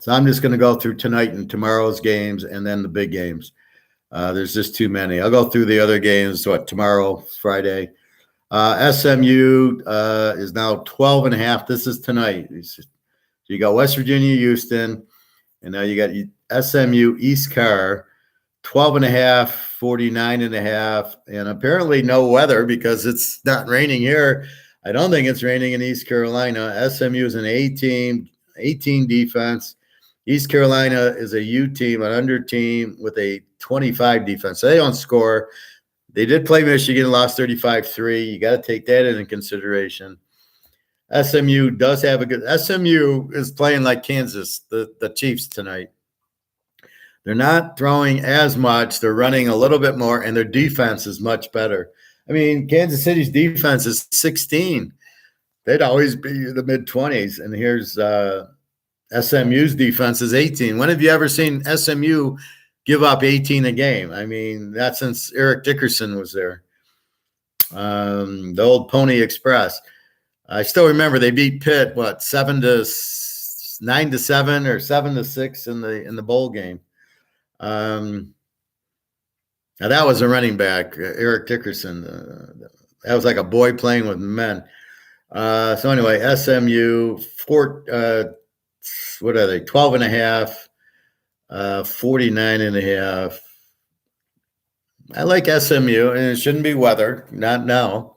I'm just going to go through tonight and tomorrow's games and then the big games. There's just too many. I'll go through the other games. Tomorrow, Friday. SMU is now 12.5. This is tonight. So you got West Virginia, Houston, and now you got SMU, East Carr, 12.5, 49.5, and apparently no weather because it's not raining here. I don't think it's raining in East Carolina. SMU is an A team, 18 defense. East Carolina is a U team, an under team with a 25 defense. So they don't score. They did play Michigan, lost 35-3. You got to take that into consideration. SMU does have a good – SMU is playing like Kansas, the Chiefs tonight. They're not throwing as much. They're running a little bit more, and their defense is much better. I mean, Kansas City's defense is 16. They'd always be the mid-20s, and here's SMU's defense is 18. When have you ever seen SMU give up 18 a game? I mean, that's since Eric Dickerson was there. The old Pony Express. I still remember they beat Pitt, 9-7 or 7-6 in the bowl game. Now that was a running back, Eric Dickerson. That was like a boy playing with men. So anyway, SMU, what are they? 12.5, 49.5. I like SMU, and it shouldn't be weather, not now.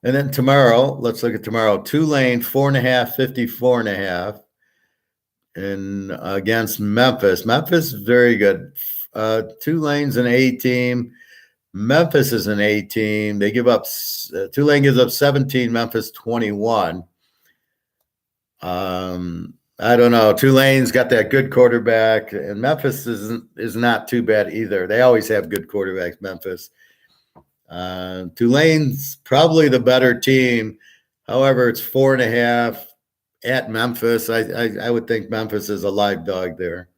And then tomorrow, let's look at tomorrow. Tulane, 4.5, 54.5. And against Memphis. Memphis is very good. Tulane's an A team. Memphis is an A team. They give up Tulane gives up 17, Memphis 21. I don't know. Tulane's got that good quarterback, and Memphis is not too bad either. They always have good quarterbacks, Memphis. Tulane's probably the better team. However, it's 4.5 at Memphis. I would think Memphis is a live dog there.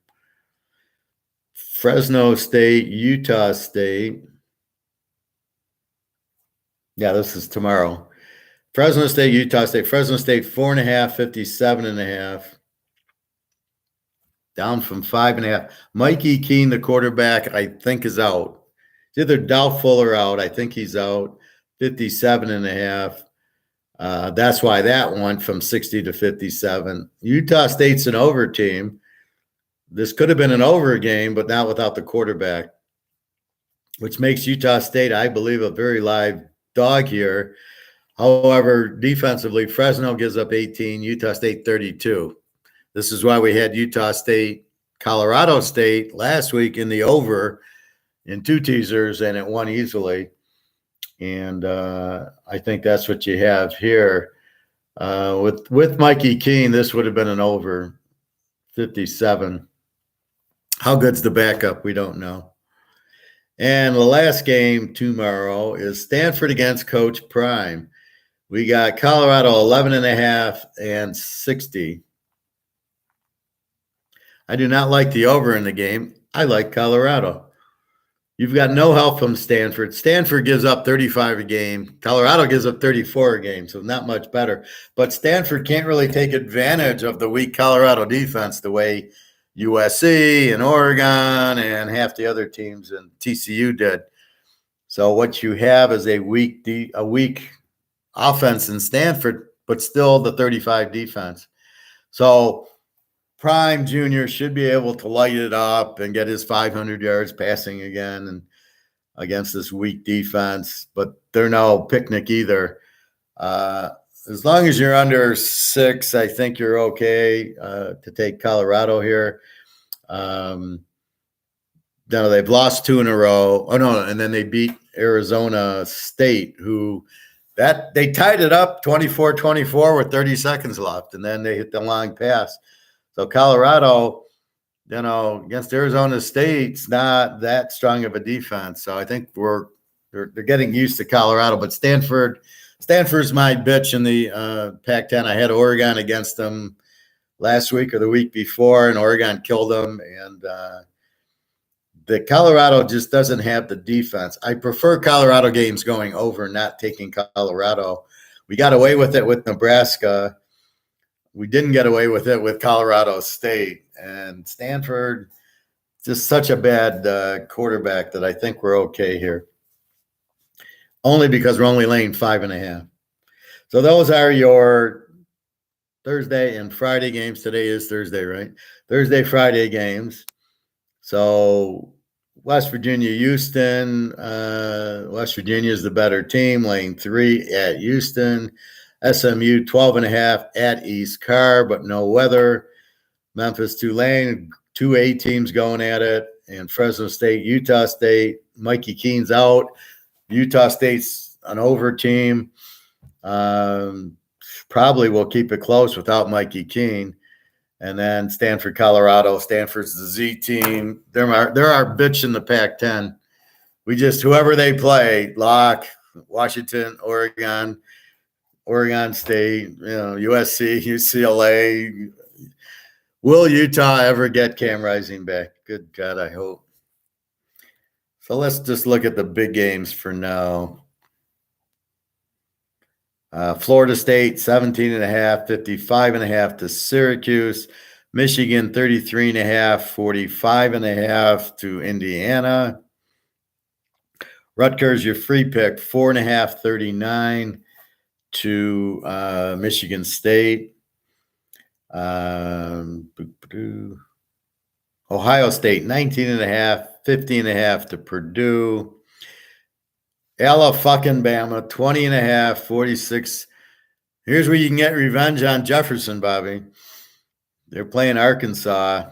Fresno State, Utah State. Yeah, this is tomorrow. Fresno State, Utah State. Fresno State, 4.5, 57.5. Down from 5.5. Mikey Keene, the quarterback, I think is out. It's either doubtful or out. I think he's out. 57.5. That's why that went from 60 to 57. Utah State's an over team. This could have been an over game, but not without the quarterback, which makes Utah State, I believe, a very live dog here. However, defensively, Fresno gives up 18, Utah State 32. This is why we had Utah State, Colorado State last week in the over in 2 teasers, and it won easily. And I think that's what you have here. With Mikey Keene, this would have been an over 57. How good's the backup? We don't know. And the last game tomorrow is Stanford against Coach Prime. We got Colorado 11.5 and 60. I do not like the over in the game. I like Colorado. You've got no help from Stanford. Stanford gives up 35 a game. Colorado gives up 34 a game, so not much better. But Stanford can't really take advantage of the weak Colorado defense the way USC and Oregon and half the other teams and TCU did. So what you have is a weak offense in Stanford, but still the 35 defense. So Prime Jr. should be able to light it up and get his 500 yards passing again and against this weak defense, but they're no picnic either. As long as you're under 6, I think you're okay to take Colorado here. No, they've lost 2 in a row. Oh, no, and then they beat Arizona State, who they tied it up 24-24 with 30 seconds left, and then they hit the long pass. So Colorado, against Arizona State's not that strong of a defense. So I think they're getting used to Colorado. But Stanford's my bitch in the Pac-10. I had Oregon against them last week or the week before, and Oregon killed them. And the Colorado just doesn't have the defense. I prefer Colorado games going over, not taking Colorado. We got away with it with Nebraska. We didn't get away with it with Colorado State. And Stanford, just such a bad quarterback that I think we're okay here. Only because we're only laying 5.5. So those are your Thursday and Friday games. Today is Thursday, right? Thursday, Friday games. So West Virginia, Houston. West Virginia is the better team, laying 3 at Houston. SMU 12.5 at East Carr, but no weather. Memphis, Tulane, 2 A teams going at it. And Fresno State, Utah State. Mikey Keene's out. Utah State's an over team. Probably will keep it close without Mikey Keene. And then Stanford, Colorado. Stanford's the Z team. They're our bitch in the Pac-10. Whoever they play, Locke, Washington, Oregon State, USC, UCLA. Will Utah ever get Cam Rising back? Good God, I hope. So let's just look at the big games for now. Florida State, 17.5, 55.5 to Syracuse. Michigan, 33.5, 45.5 to Indiana. Rutgers, your free pick, 4.5, 39 to Michigan State. Ohio State, 19.5, 15.5 to Purdue. Alabama, 20.5, 46. Here's where you can get revenge on Jefferson, Bobby. They're playing Arkansas,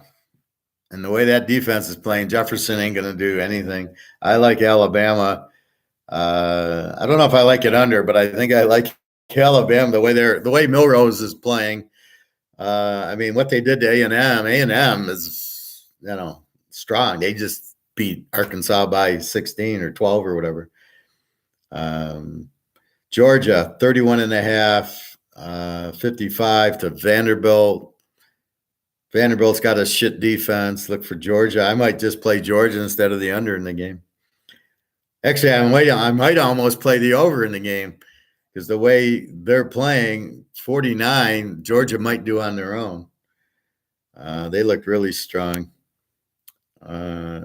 and the way that defense is playing, Jefferson ain't going to do anything. I like Alabama. I don't know if I like it under, but I think I like Alabama the way Milrose is playing. What they did to A&M is, strong. They just beat Arkansas by 16 or 12 or whatever. Georgia, 31.5, 55 to Vanderbilt. Vanderbilt's got a shit defense. Look for Georgia. I might just play Georgia instead of the under in the game. Actually, I might almost play the over in the game because the way they're playing, 49, Georgia might do on their own. They look really strong.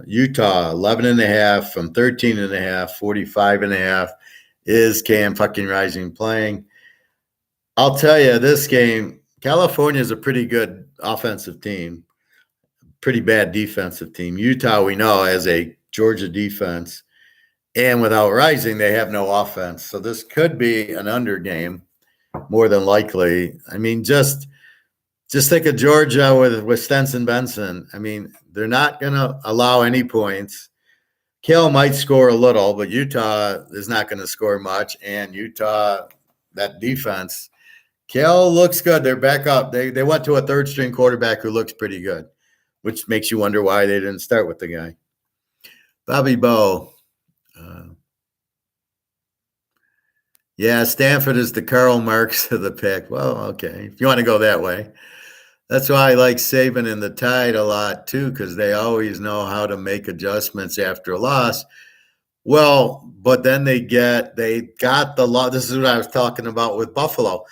Utah, 11.5 from 13.5, 45.5 is Cam fucking Rising playing. I'll tell you, this game, California is a pretty good offensive team, pretty bad defensive team. Utah, we know, has a Georgia defense, and without Rising, they have no offense. So this could be an under game, more than likely. I mean, just think of Georgia with Stenson Benson. I mean, they're not going to allow any points. Cal might score a little, but Utah is not going to score much. And Utah, that defense, Cal looks good. They're back up. They went to a third string quarterback who looks pretty good, which makes you wonder why they didn't start with the guy. Bobby Bowe. Yeah, Stanford is the Karl Marx of the pick. Well, okay, if you want to go that way. That's why I like Saban and the Tide a lot too, because they always know how to make adjustments after a loss. Well, but then they got the loss. This is what I was talking about with Buffalo.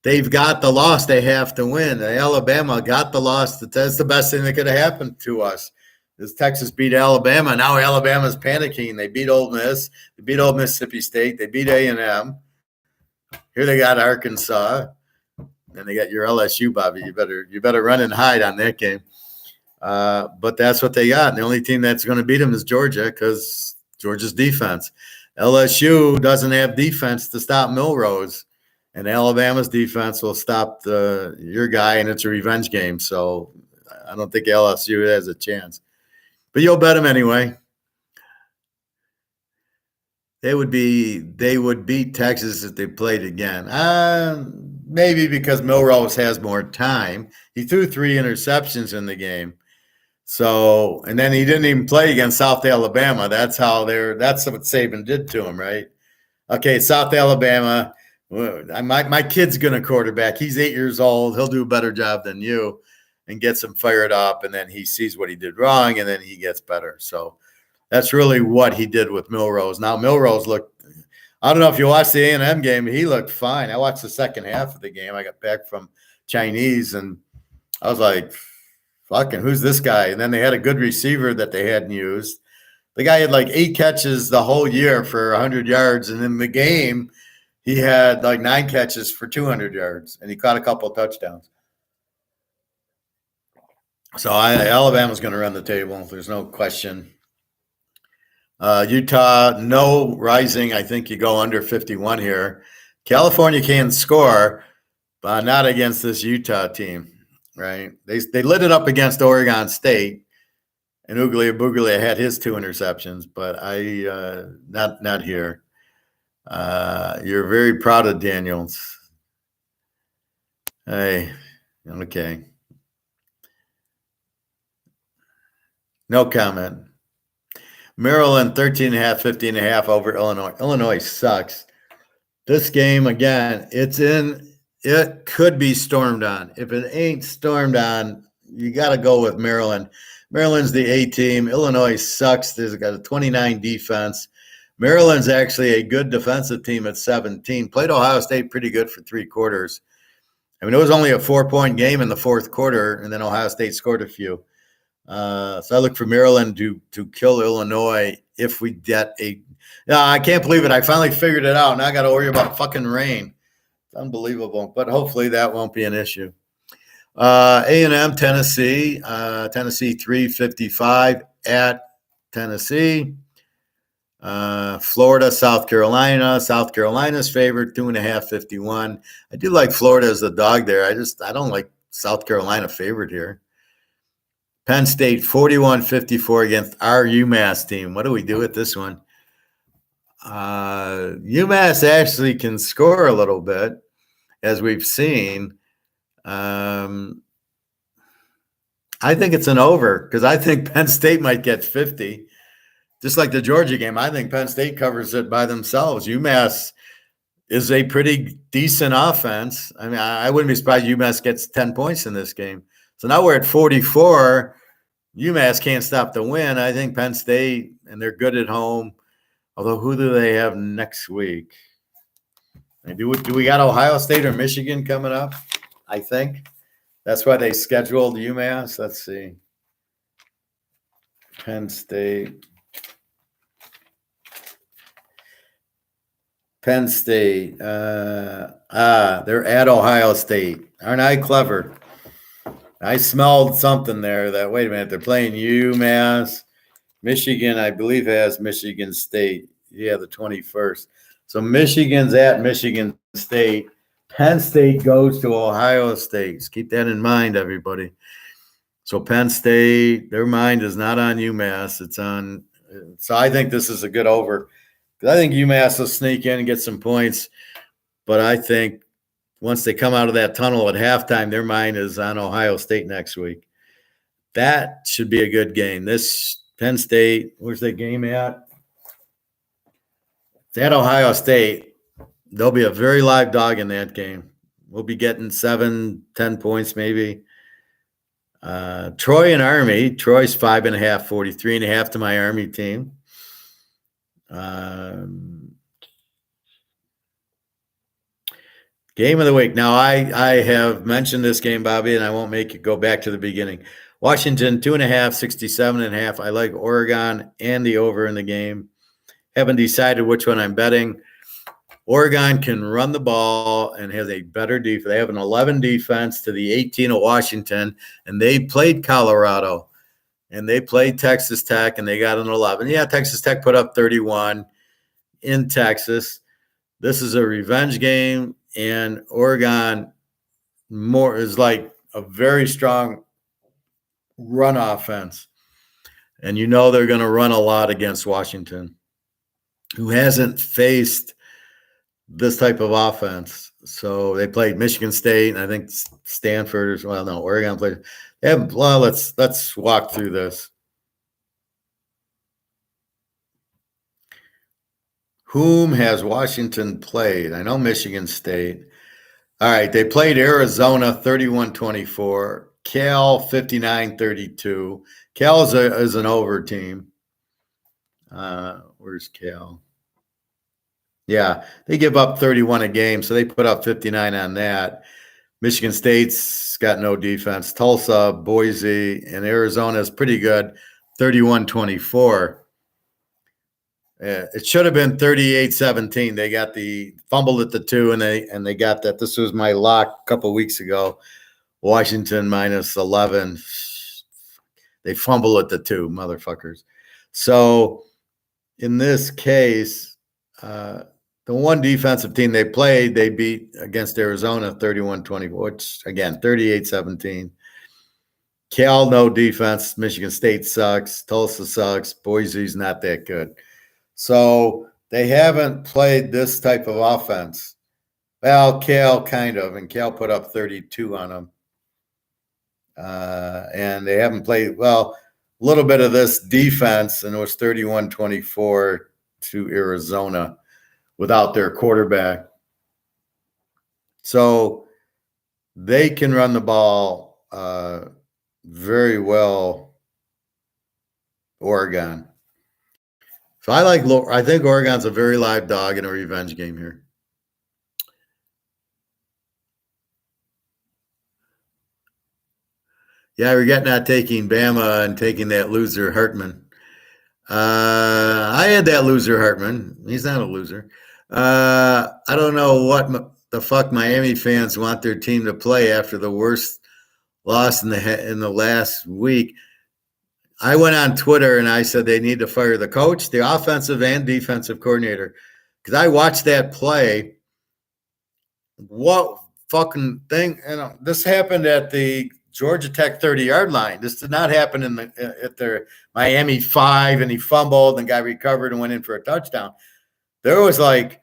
They've got the loss they have to win. Alabama got the loss. That's the best thing that could have happened to us. Is Texas beat Alabama. Now Alabama's panicking. They beat Ole Miss. They beat Old Mississippi State. They beat A&M. Here they got Arkansas. And they got your LSU, Bobby. You better run and hide on that game. But that's what they got. And the only team that's going to beat them is Georgia because Georgia's defense. LSU doesn't have defense to stop Milrose, and Alabama's defense will stop your guy, and it's a revenge game. So I don't think LSU has a chance. But you'll bet them anyway. They would beat Texas if they played again. Maybe because Milrose has more time. He threw 3 interceptions in the game. So, and then he didn't even play against South Alabama. That's what Saban did to him, right? Okay, South Alabama. My kid's going to quarterback. He's 8 years old. He'll do a better job than you, and gets him fired up. And then he sees what he did wrong, and then he gets better. So that's really what he did with Milrose. Now Milrose looked. I don't know if you watched the A&M game. He looked fine. I watched the second half of the game. I got back from Chinese, and I was like, fucking, who's this guy? And then they had a good receiver that they hadn't used. The guy had like 8 catches the whole year for 100 yards. And in the game, he had like 9 catches for 200 yards, and he caught a couple of touchdowns. So Alabama's going to run the table. There's no question. Utah, no Rising. I think you go under 51 here. California can score, but not against this Utah team, right? They lit it up against Oregon State, and Uglia Buglia had his 2 interceptions, but not here. You're very proud of Daniels. Hey, okay. No comment. Maryland 13.5, 15.5 over Illinois. Illinois sucks. This game, again, it could be stormed on. If it ain't stormed on, you got to go with Maryland. Maryland's the A team. Illinois sucks. They've got a 29 defense. Maryland's actually a good defensive team at 17. Played Ohio State pretty good for 3 quarters. I mean, it was only a 4-point game in the 4th quarter, and then Ohio State scored a few. So I look for Maryland to kill Illinois if we get a. Yeah, I can't believe it. I finally figured it out. Now I got to worry about fucking rain. It's unbelievable, but hopefully that won't be an issue. A&M, Tennessee. Tennessee 355 at Tennessee. Florida, South Carolina. South Carolina's favored 2.5, 51. I do like Florida as the dog there. I don't like South Carolina favored here. Penn State 41-54 against our UMass team. What do we do with this one? UMass actually can score a little bit, as we've seen. I think it's an over because I think Penn State might get 50. Just like the Georgia game, I think Penn State covers it by themselves. UMass is a pretty decent offense. I mean, I wouldn't be surprised UMass gets 10 points in this game. So now we're at 44. UMass can't stop the win. I think Penn State, and they're good at home. Although, who do they have next week? Do we got Ohio State or Michigan coming up? I think. That's why they scheduled UMass. Let's see. Penn State. Penn State. They're at Ohio State. Aren't I clever? I smelled something there that, wait a minute, they're playing UMass. Michigan, I believe, has Michigan State. Yeah, the 21st. So Michigan's at Michigan State. Penn State goes to Ohio State. Just keep that in mind, everybody. So Penn State, their mind is not on UMass. It's on. So I think this is a good over. I think UMass will sneak in and get some points. But I think once they come out of that tunnel at halftime, their mind is on Ohio State next week. That should be a good game. This Penn State, where's that game at? It's at Ohio State. There'll be a very live dog in that game. We'll be getting 7-10 points maybe. Troy and Army. Troy's 5.5, 43.5 to my Army team. Game of the week. Now, I have mentioned this game, Bobby, and I won't make it go back to the beginning. Washington, 2.5, 67.5. I like Oregon and the over in the game. Haven't decided which one I'm betting. Oregon can run the ball and has a better defense. They have an 11 defense to the 18 of Washington, and they played Colorado, and they played Texas Tech, and they got an 11. Yeah, Texas Tech put up 31 in Texas. This is a revenge game, and Oregon more is like a very strong run offense. And you know they're going to run a lot against Washington, who hasn't faced this type of offense. So they played Michigan State, and I think Stanford. Well, no, Oregon played. Well, let's walk through this. Whom has Washington played? I know Michigan State. All right, they played Arizona 31-24. Cal 59-32. Cal is an over team. Where's Cal? Yeah, they give up 31 a game, so they put up 59 on that. Michigan State's got no defense. Tulsa, Boise, and Arizona is pretty good, 31-24. It should have been 38-17. They got the fumbled at the 2, and they got that. This was my lock a couple of weeks ago. Washington minus 11. They fumble at the 2, motherfuckers. So in this case, the one defensive team they played, they beat against Arizona 31-24, which, again, 38-17. Cal, no defense. Michigan State sucks. Tulsa sucks. Boise's not that good. So they haven't played this type of offense. Well, Cal kind of, and Cal put up 32 on them. And they haven't played, well, a little bit of this defense, and it was 31-24 to Arizona without their quarterback. So they can run the ball very well, Oregon. So I think Oregon's a very live dog in a revenge game here. Yeah, we're getting at taking Bama and taking that loser Hartman. I had that loser Hartman. He's not a loser. I don't know what the fuck Miami fans want their team to play after the worst loss in the last week. I went on Twitter and I said they need to fire the coach, the offensive and defensive coordinator, because I watched that play. What fucking thing? This happened at the Georgia Tech 30-yard line. This did not happen at their Miami 5, and he fumbled and got recovered and went in for a touchdown. There was like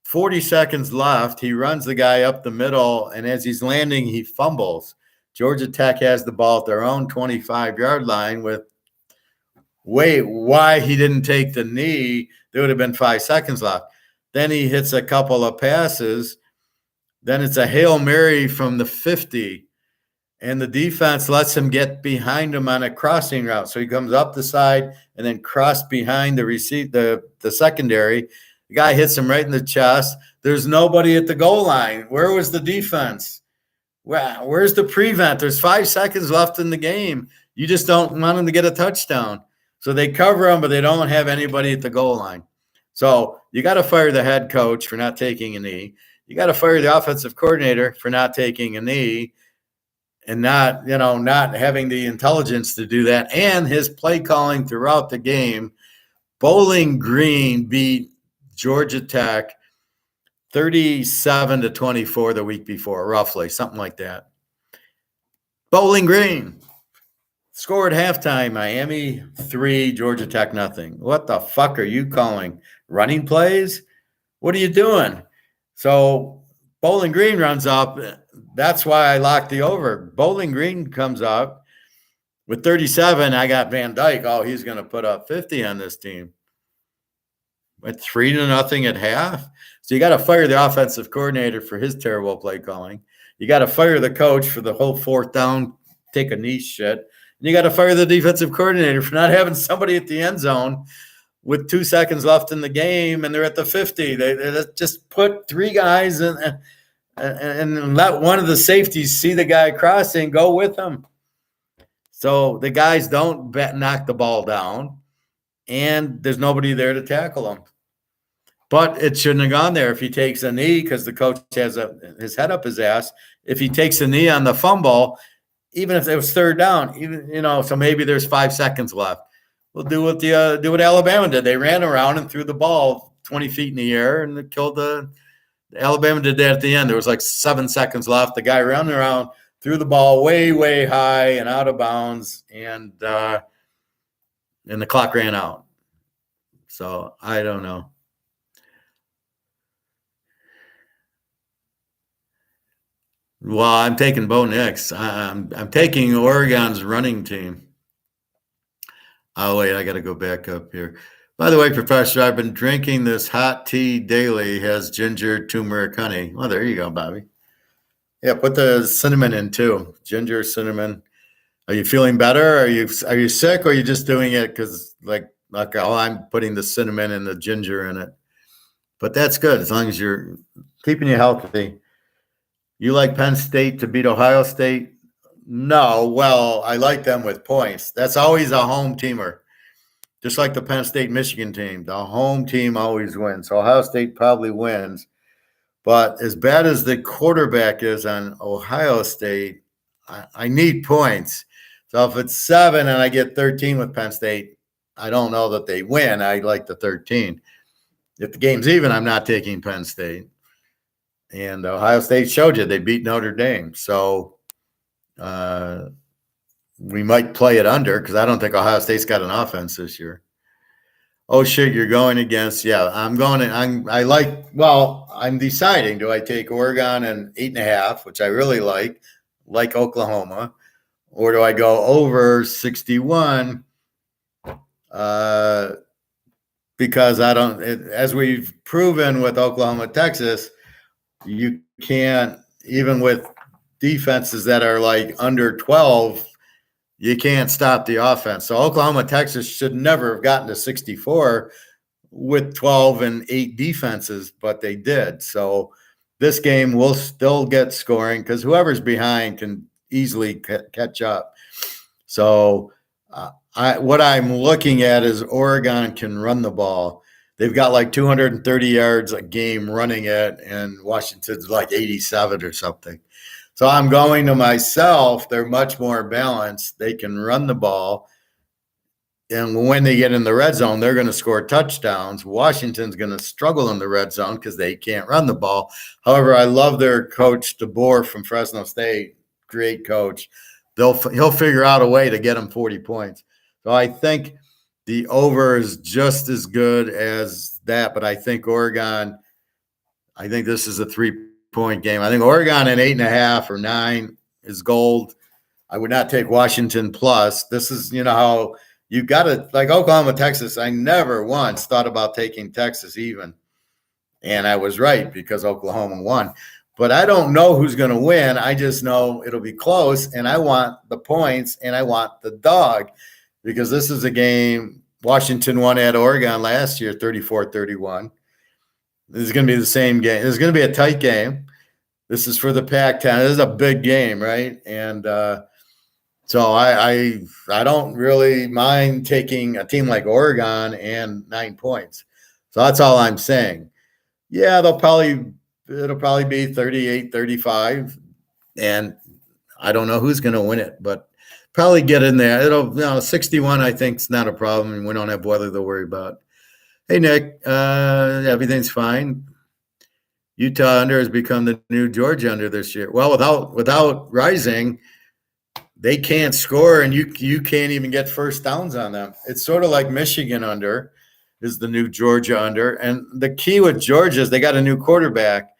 40 seconds left. He runs the guy up the middle, and as he's landing, he fumbles. Georgia Tech has the ball at their own 25-yard line with why he didn't take the knee. There would have been 5 seconds left. Then he hits a couple of passes. Then it's a Hail Mary from the 50. And the defense lets him get behind him on a crossing route. So he comes up the side and then cross behind the secondary. The guy hits him right in the chest. There's nobody at the goal line. Where was the defense? Where's the prevent? There's 5 seconds left in the game. You just don't want him to get a touchdown. So they cover him, but they don't have anybody at the goal line. So you got to fire the head coach for not taking a knee. You got to fire the offensive coordinator for not taking a knee and not having the intelligence to do that. And his play calling throughout the game. Bowling Green beat Georgia Tech 37-24 the week before, roughly, something like that. Bowling Green scored halftime, Miami 3, Georgia Tech nothing. What the fuck are you calling? Running plays? What are you doing? So Bowling Green runs up. That's why I locked the over. Bowling Green comes up with 37. I got Van Dyke. Oh, he's going to put up 50 on this team. At 3-0 at half. So you got to fire the offensive coordinator for his terrible play calling. You got to fire the coach for the whole fourth down, take a knee shit. And you got to fire the defensive coordinator for not having somebody at the end zone with 2 seconds left in the game and they're at the 50. They just put 3 guys in and let one of the safeties see the guy crossing, go with him. So the guys don't knock the ball down. And there's nobody there to tackle him. But it shouldn't have gone there if he takes a knee because the coach has his head up his ass. If he takes a knee on the fumble, even if it was third down, so maybe there's 5 seconds left. We'll do what Alabama did. They ran around and threw the ball 20 feet in the air and it killed Alabama did that at the end. There was like 7 seconds left. The guy ran around, threw the ball way, way high and out of bounds, and the clock ran out. So I don't know. Well, I'm taking Bo Nix. I'm taking Oregon's running team. Oh, wait, I got to go back up here. By the way, Professor, I've been drinking this hot tea daily. It has ginger, turmeric, honey. Well, there you go, Bobby. Yeah, put the cinnamon in too. Ginger, cinnamon. Are you feeling better? Are you sick, or are you just doing it because I'm putting the cinnamon and the ginger in it? But that's good as long as you're keeping you healthy. You like Penn State to beat Ohio State? No. Well, I like them with points. That's always a home teamer. Just like the Penn State-Michigan team. The home team always wins. So Ohio State probably wins. But as bad as the quarterback is on Ohio State, I need points. So if it's 7 and I get 13 with Penn State, I don't know that they win. I like the 13. If the game's even, I'm not taking Penn State. And Ohio State showed you they beat Notre Dame. So we might play it under because I don't think Ohio State's got an offense this year. Oh, shit, you're going against. Yeah, I'm deciding, do I take Oregon and 8.5, which I really like Oklahoma, or do I go over 61? Because as we've proven with Oklahoma, Texas, you can't, even with defenses that are like under 12, you can't stop the offense. So Oklahoma, Texas should never have gotten to 64 with 12 and 8 defenses, but they did. So this game will still get scoring because whoever's behind can easily catch up. So what I'm looking at is Oregon can run the ball. They've got like 230 yards a game running it, and Washington's like 87 or something. So I'm going to myself, they're much more balanced. They can run the ball. And when they get in the red zone, they're going to score touchdowns. Washington's going to struggle in the red zone because they can't run the ball. However, I love their coach, DeBoer from Fresno State. Great coach. He'll figure out a way to get them 40 points. So I think the over is just as good as that, but I think Oregon, I think this is a 3-point game. I think Oregon at 8.5 or 9 is gold. I would not take Washington plus. This is, how you got to, like Oklahoma, Texas. I never once thought about taking Texas even. And I was right because Oklahoma won. But I don't know who's going to win. I just know it'll be close, and I want the points, and I want the dog because this is a game. Washington won at Oregon last year, 34-31. This is going to be the same game. This is going to be a tight game. This is for the Pac-10. This is a big game, right? And so I don't really mind taking a team like Oregon and 9 points. So that's all I'm saying. Yeah, it'll probably be 38-35, and I don't know who's going to win it, but probably get in there. 61 I think is not a problem, and we don't have weather to worry about. Hey Nick, everything's fine. Utah under has become the new Georgia under this year. Well, without Rising, they can't score, and you can't even get first downs on them. It's sort of like Michigan under is the new Georgia under. And the key with Georgia is they got a new quarterback.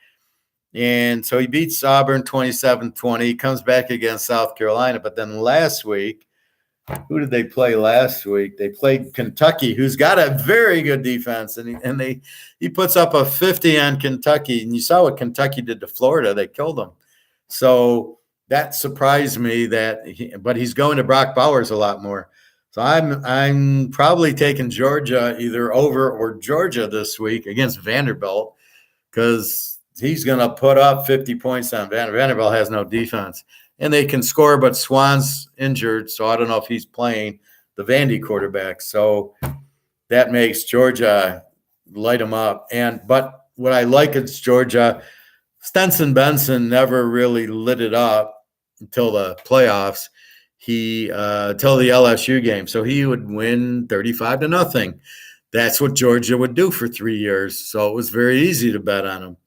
And so he beats Auburn 27-20. He comes back against South Carolina. But then last week, who did they play last week? They played Kentucky, who's got a very good defense. And he puts up a 50 on Kentucky. And you saw what Kentucky did to Florida. They killed them. So that surprised me but he's going to Brock Bowers a lot more. So I'm probably taking Georgia either over or Georgia this week against Vanderbilt, because he's going to put up 50 points on Vanderbilt has no defense, and they can score, but Swan's injured, so I don't know if he's playing, the Vandy quarterback. So that makes Georgia light them up. But what I like is Georgia, Stenson Benson never really lit it up until the playoffs. Till the LSU game. So he would win 35-0. That's what Georgia would do for 3 years. So it was very easy to bet on him.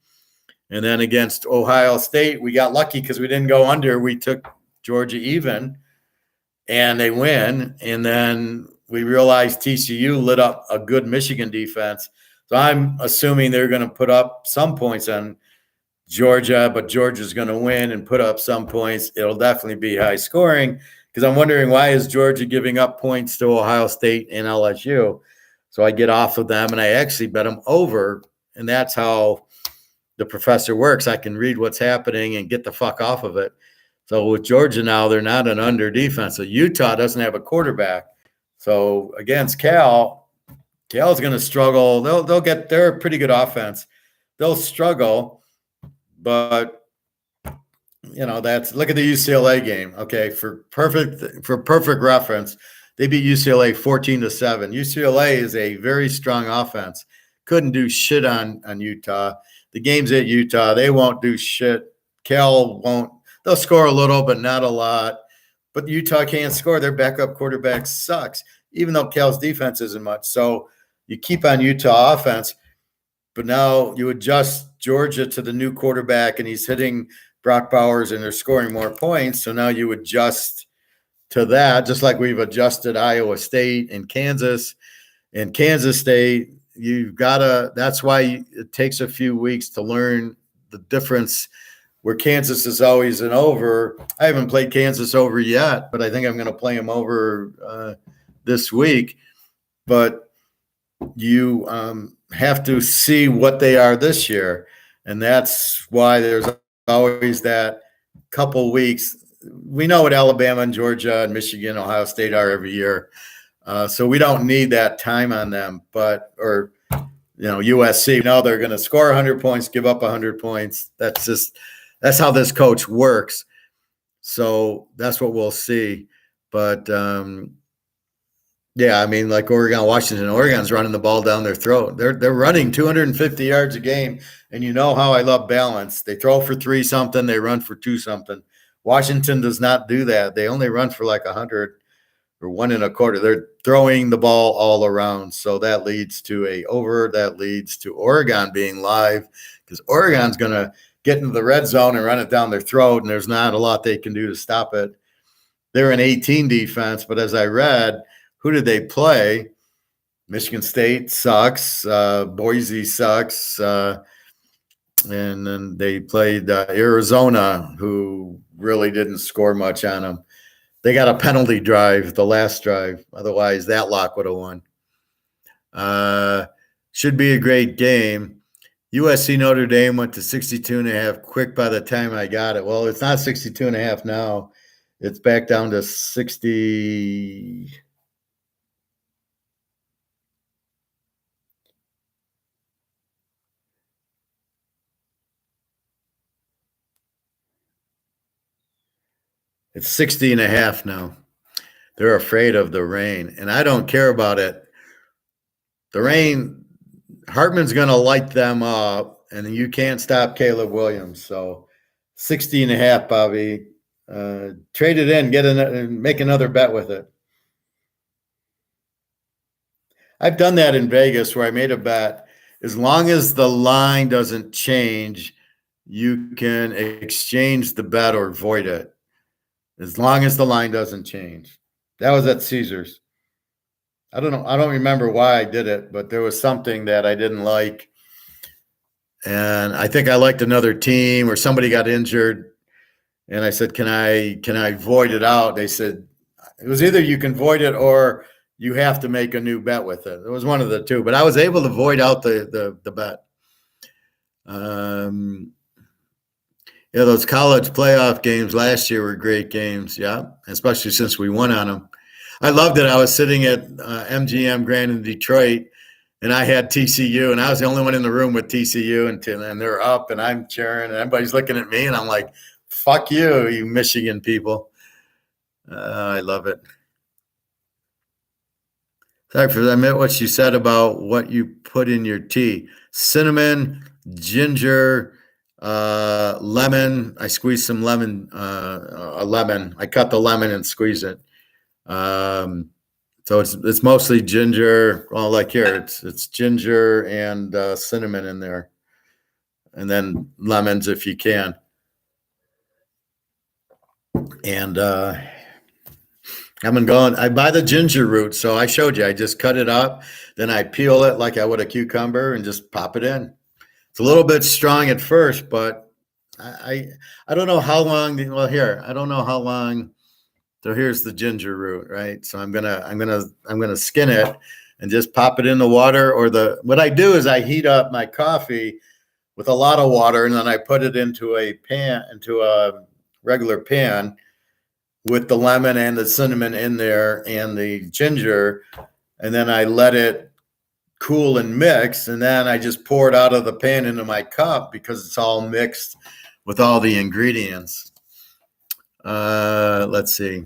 And then against Ohio State, we got lucky because we didn't go under. We took Georgia even, and they win. And then we realized TCU lit up a good Michigan defense. So I'm assuming they're going to put up some points on Georgia, but Georgia's going to win and put up some points. It'll definitely be high scoring, because I'm wondering, why is Georgia giving up points to Ohio State and LSU? So I get off of them, and I actually bet them over, and that's how the professor works. I can read what's happening and get the fuck off of it. So with Georgia now, they're not an under defense. So Utah doesn't have a quarterback. So against Cal's going to struggle. They're a pretty good offense. They'll struggle, but look at the UCLA game. Okay, for perfect reference, they beat UCLA 14-7. UCLA is a very strong offense. Couldn't do shit on Utah. The game's at Utah. They won't do shit. Cal won't. They'll score a little, but not a lot. But Utah can't score. Their backup quarterback sucks, even though Cal's defense isn't much. So you keep on Utah offense, but now you adjust Georgia to the new quarterback, and he's hitting Brock Bowers, and they're scoring more points. So now you adjust to that, just like we've adjusted Iowa State and Kansas State. That's why it takes a few weeks to learn the difference, where Kansas is always an over. I haven't played Kansas over yet, but I think I'm going to play them over this week. But you have to see what they are this year. And that's why there's always that couple weeks. We know what Alabama and Georgia and Michigan, Ohio State are every year. So we don't need that time on them. Or USC, no, they're going to score 100 points, give up 100 points. That's how this coach works. So that's what we'll see. But yeah, I mean, like Oregon's running the ball down their throat. They're running 250 yards a game, and you know how I love balance. They throw for 3 something, they run for 2 something. Washington does not do that. They only run for like 100 or 1 1/4. They're throwing the ball all around. So that leads to a over. That leads to Oregon being live, because Oregon's going to get into the red zone and run it down their throat, and there's not a lot they can do to stop it. They're an 18 defense, but as I read, who did they play? Michigan State sucks. Boise sucks. And then they played Arizona, who really didn't score much on them. They got a penalty drive, the last drive. Otherwise, that lock would have won. Should be a great game. USC Notre Dame went to 62.5 quick by the time I got it. Well, it's not 62.5 now. It's back down to 60. It's 60.5 now. They're afraid of the rain, and I don't care about it. The rain, Hartman's going to light them up, and you can't stop Caleb Williams. So 60.5, Bobby. Trade it in, make another bet with it. I've done that in Vegas where I made a bet. As long as the line doesn't change, you can exchange the bet or void it. As long as the line doesn't change. That was at Caesars. I don't know. I don't remember why I did it, but there was something that I didn't like. And I think I liked another team, or somebody got injured. And I said, can I void it out? They said, it was either you can void it or you have to make a new bet with it. It was one of the two, but I was able to void out the bet. Yeah, those college playoff games last year were great games. Yeah, especially since we won on them. I loved it. I was sitting at MGM Grand in Detroit, and I had TCU, and I was the only one in the room with TCU, and they're up, and I'm cheering, and everybody's looking at me, and I'm like, fuck you, you Michigan people. I love it. Sorry for that. I meant what you said about what you put in your tea. Cinnamon, ginger, lemon. I squeezed some lemon, a lemon. I cut the lemon and squeeze it. So it's mostly ginger. Well, like here, it's ginger and cinnamon in there, and then lemons if you can. And I've been going. I buy the ginger root, so I showed you. I just cut it up, then I peel it like I would a cucumber, and just pop it in. It's a little bit strong at first, but I don't know how long. Well, here I don't know how long. So here's the ginger root, right? So I'm gonna skin it and just pop it in the water. Or what I do is I heat up my coffee with a lot of water, and then I put it into a regular pan with the lemon and the cinnamon in there and the ginger, and then I let it cool and mix, and then I just pour it out of the pan into my cup because it's all mixed with all the ingredients. Let's see.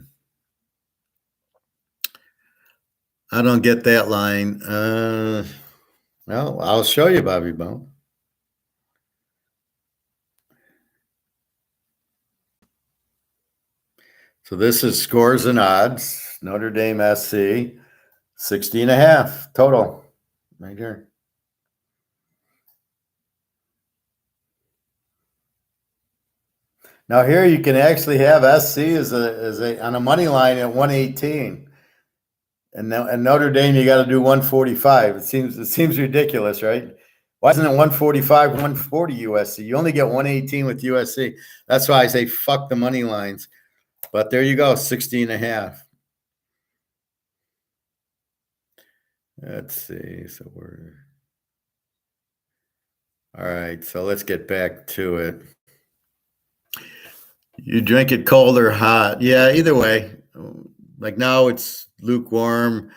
I don't get that line. Well, I'll show you, Bobby Bone. So this is scores and odds. Notre Dame SC, 60.5 total, right here. Now here you can actually have SC as a on a money line at 118, and Notre Dame you got to do 145. It seems ridiculous, right? Why isn't it 145, 140 USC? You only get 118 with USC. That's why I say fuck the money lines. But there you go, 60.5. Let's see. So all right. So let's get back to it. You drink it cold or hot? Yeah, either way. Like now it's lukewarm,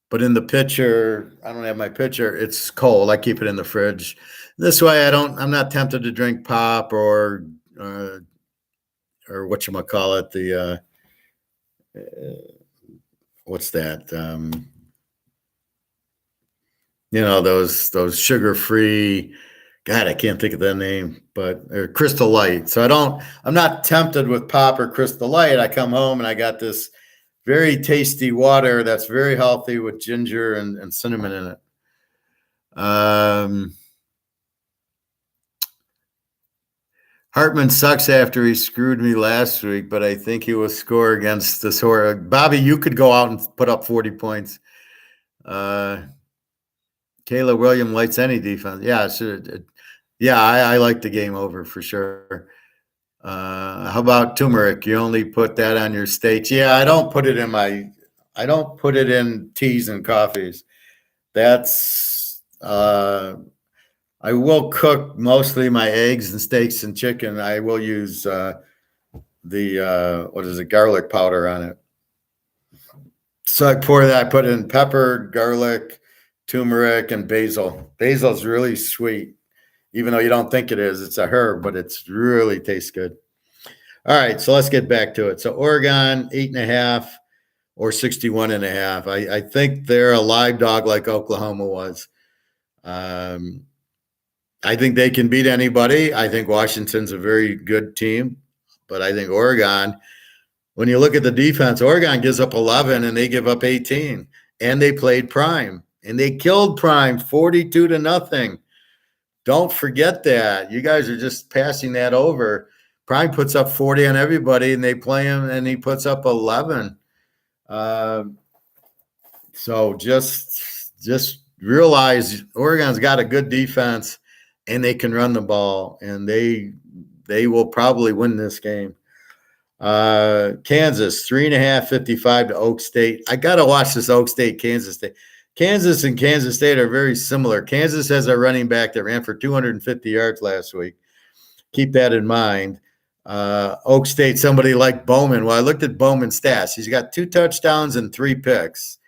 but in the pitcher, I don't have my pitcher. It's cold. I keep it in the fridge. This way, I'm not tempted to drink pop or whatchamacallit, the what's that? Those sugar-free, God, I can't think of the name, but Crystal Light. So I'm not tempted with pop or Crystal Light. I come home and I got this very tasty water that's very healthy with ginger and cinnamon in it. Hartman sucks after he screwed me last week, but I think he will score against this horror. Bobby, you could go out and put up 40 points. Kayla Williams lights any defense. Yeah, I like the game over for sure. How about turmeric? You only put that on your steaks. Yeah, I don't put it in teas and coffees. That's I will cook mostly my eggs and steaks and chicken. I will use garlic powder on it. So I pour that. I put in pepper, garlic, turmeric, and basil. Basil's really sweet, even though you don't think it is. It's a herb, but it's really tastes good. All right, so let's get back to it. So Oregon, 8.5 or 61.5. I think they're a live dog like Oklahoma was. I think they can beat anybody. I think Washington's a very good team, but I think Oregon, when you look at the defense, Oregon gives up 11 and they give up 18, and they played Prime and they killed Prime 42-0. Don't forget that. You guys are just passing that over. Prime puts up 40 on everybody, and they play him, and he puts up 11. So just realize Oregon's got a good defense, and they can run the ball, and they will probably win this game. Kansas 3.5, 55 to Oak State. I got to watch this Oak State, Kansas State. Kansas and Kansas State are very similar. Kansas has a running back that ran for 250 yards last week. Keep that in mind. Oak State, somebody like Bowman. Well, I looked at Bowman's stats. He's got 2 touchdowns and 3 picks.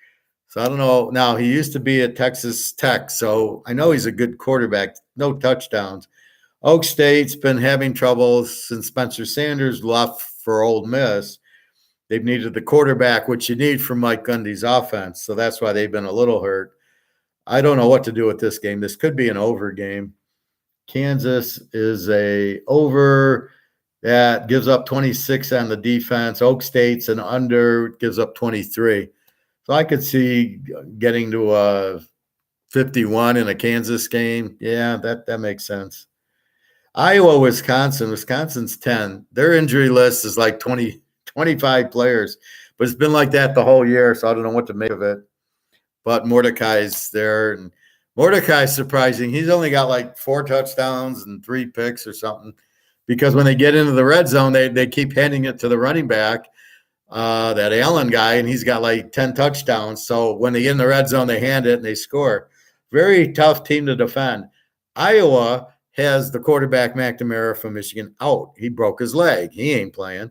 So I don't know. Now, he used to be at Texas Tech, so I know he's a good quarterback. No touchdowns. Oak State's been having trouble since Spencer Sanders left for Ole Miss. They've needed the quarterback, which you need for Mike Gundy's offense. So that's why they've been a little hurt. I don't know what to do with this game. This could be an over game. Kansas is a over that gives up 26 on the defense. Oak State's an under, gives up 23. So I could see getting to a 51 in a Kansas game. Yeah, that makes sense. Iowa, Wisconsin. Wisconsin's 10. Their injury list is like 25 players, but it's been like that the whole year, so I don't know what to make of it. But Mordecai's there, and Mordecai's surprising. He's only got like 4 touchdowns and 3 picks or something, because when they get into the red zone, they keep handing it to the running back, that Allen guy, and he's got like 10 touchdowns. So when they get in the red zone, they hand it and they score. Very tough team to defend. Iowa has the quarterback McNamara from Michigan out. He broke his leg. He ain't playing.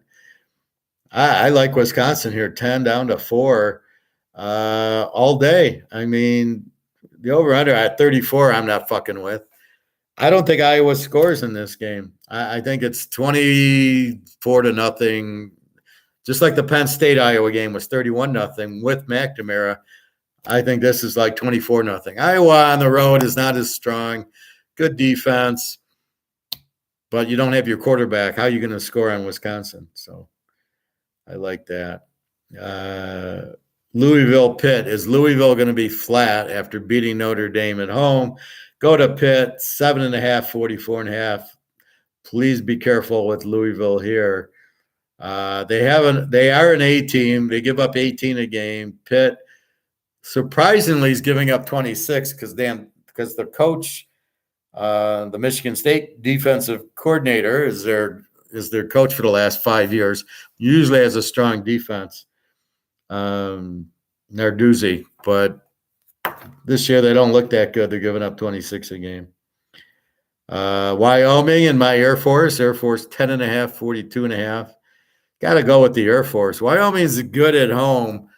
I like Wisconsin here, 10 down to 4 all day. I mean, the over-under at 34, I'm not fucking with. I don't think Iowa scores in this game. I think it's 24-0. Just like the Penn State-Iowa game was 31-0 with McNamara. I think this is like 24-0. Iowa on the road is not as strong. Good defense, but you don't have your quarterback. How are you going to score on Wisconsin? So I like that. Louisville, Pitt. Is Louisville going to be flat after beating Notre Dame at home? Go to Pitt, 7.5, 44.5. Please be careful with Louisville here. They are an A team. They give up 18 a game. Pitt, surprisingly, is giving up 26 because the coach, the Michigan State defensive coordinator, is their coach for the last 5 years. Usually has a strong defense. Narduzzi, but this year they don't look that good. They're giving up 26 a game. Wyoming and my Air Force 10.5, 42.5. Got to go with the Air Force. Wyoming's good at home.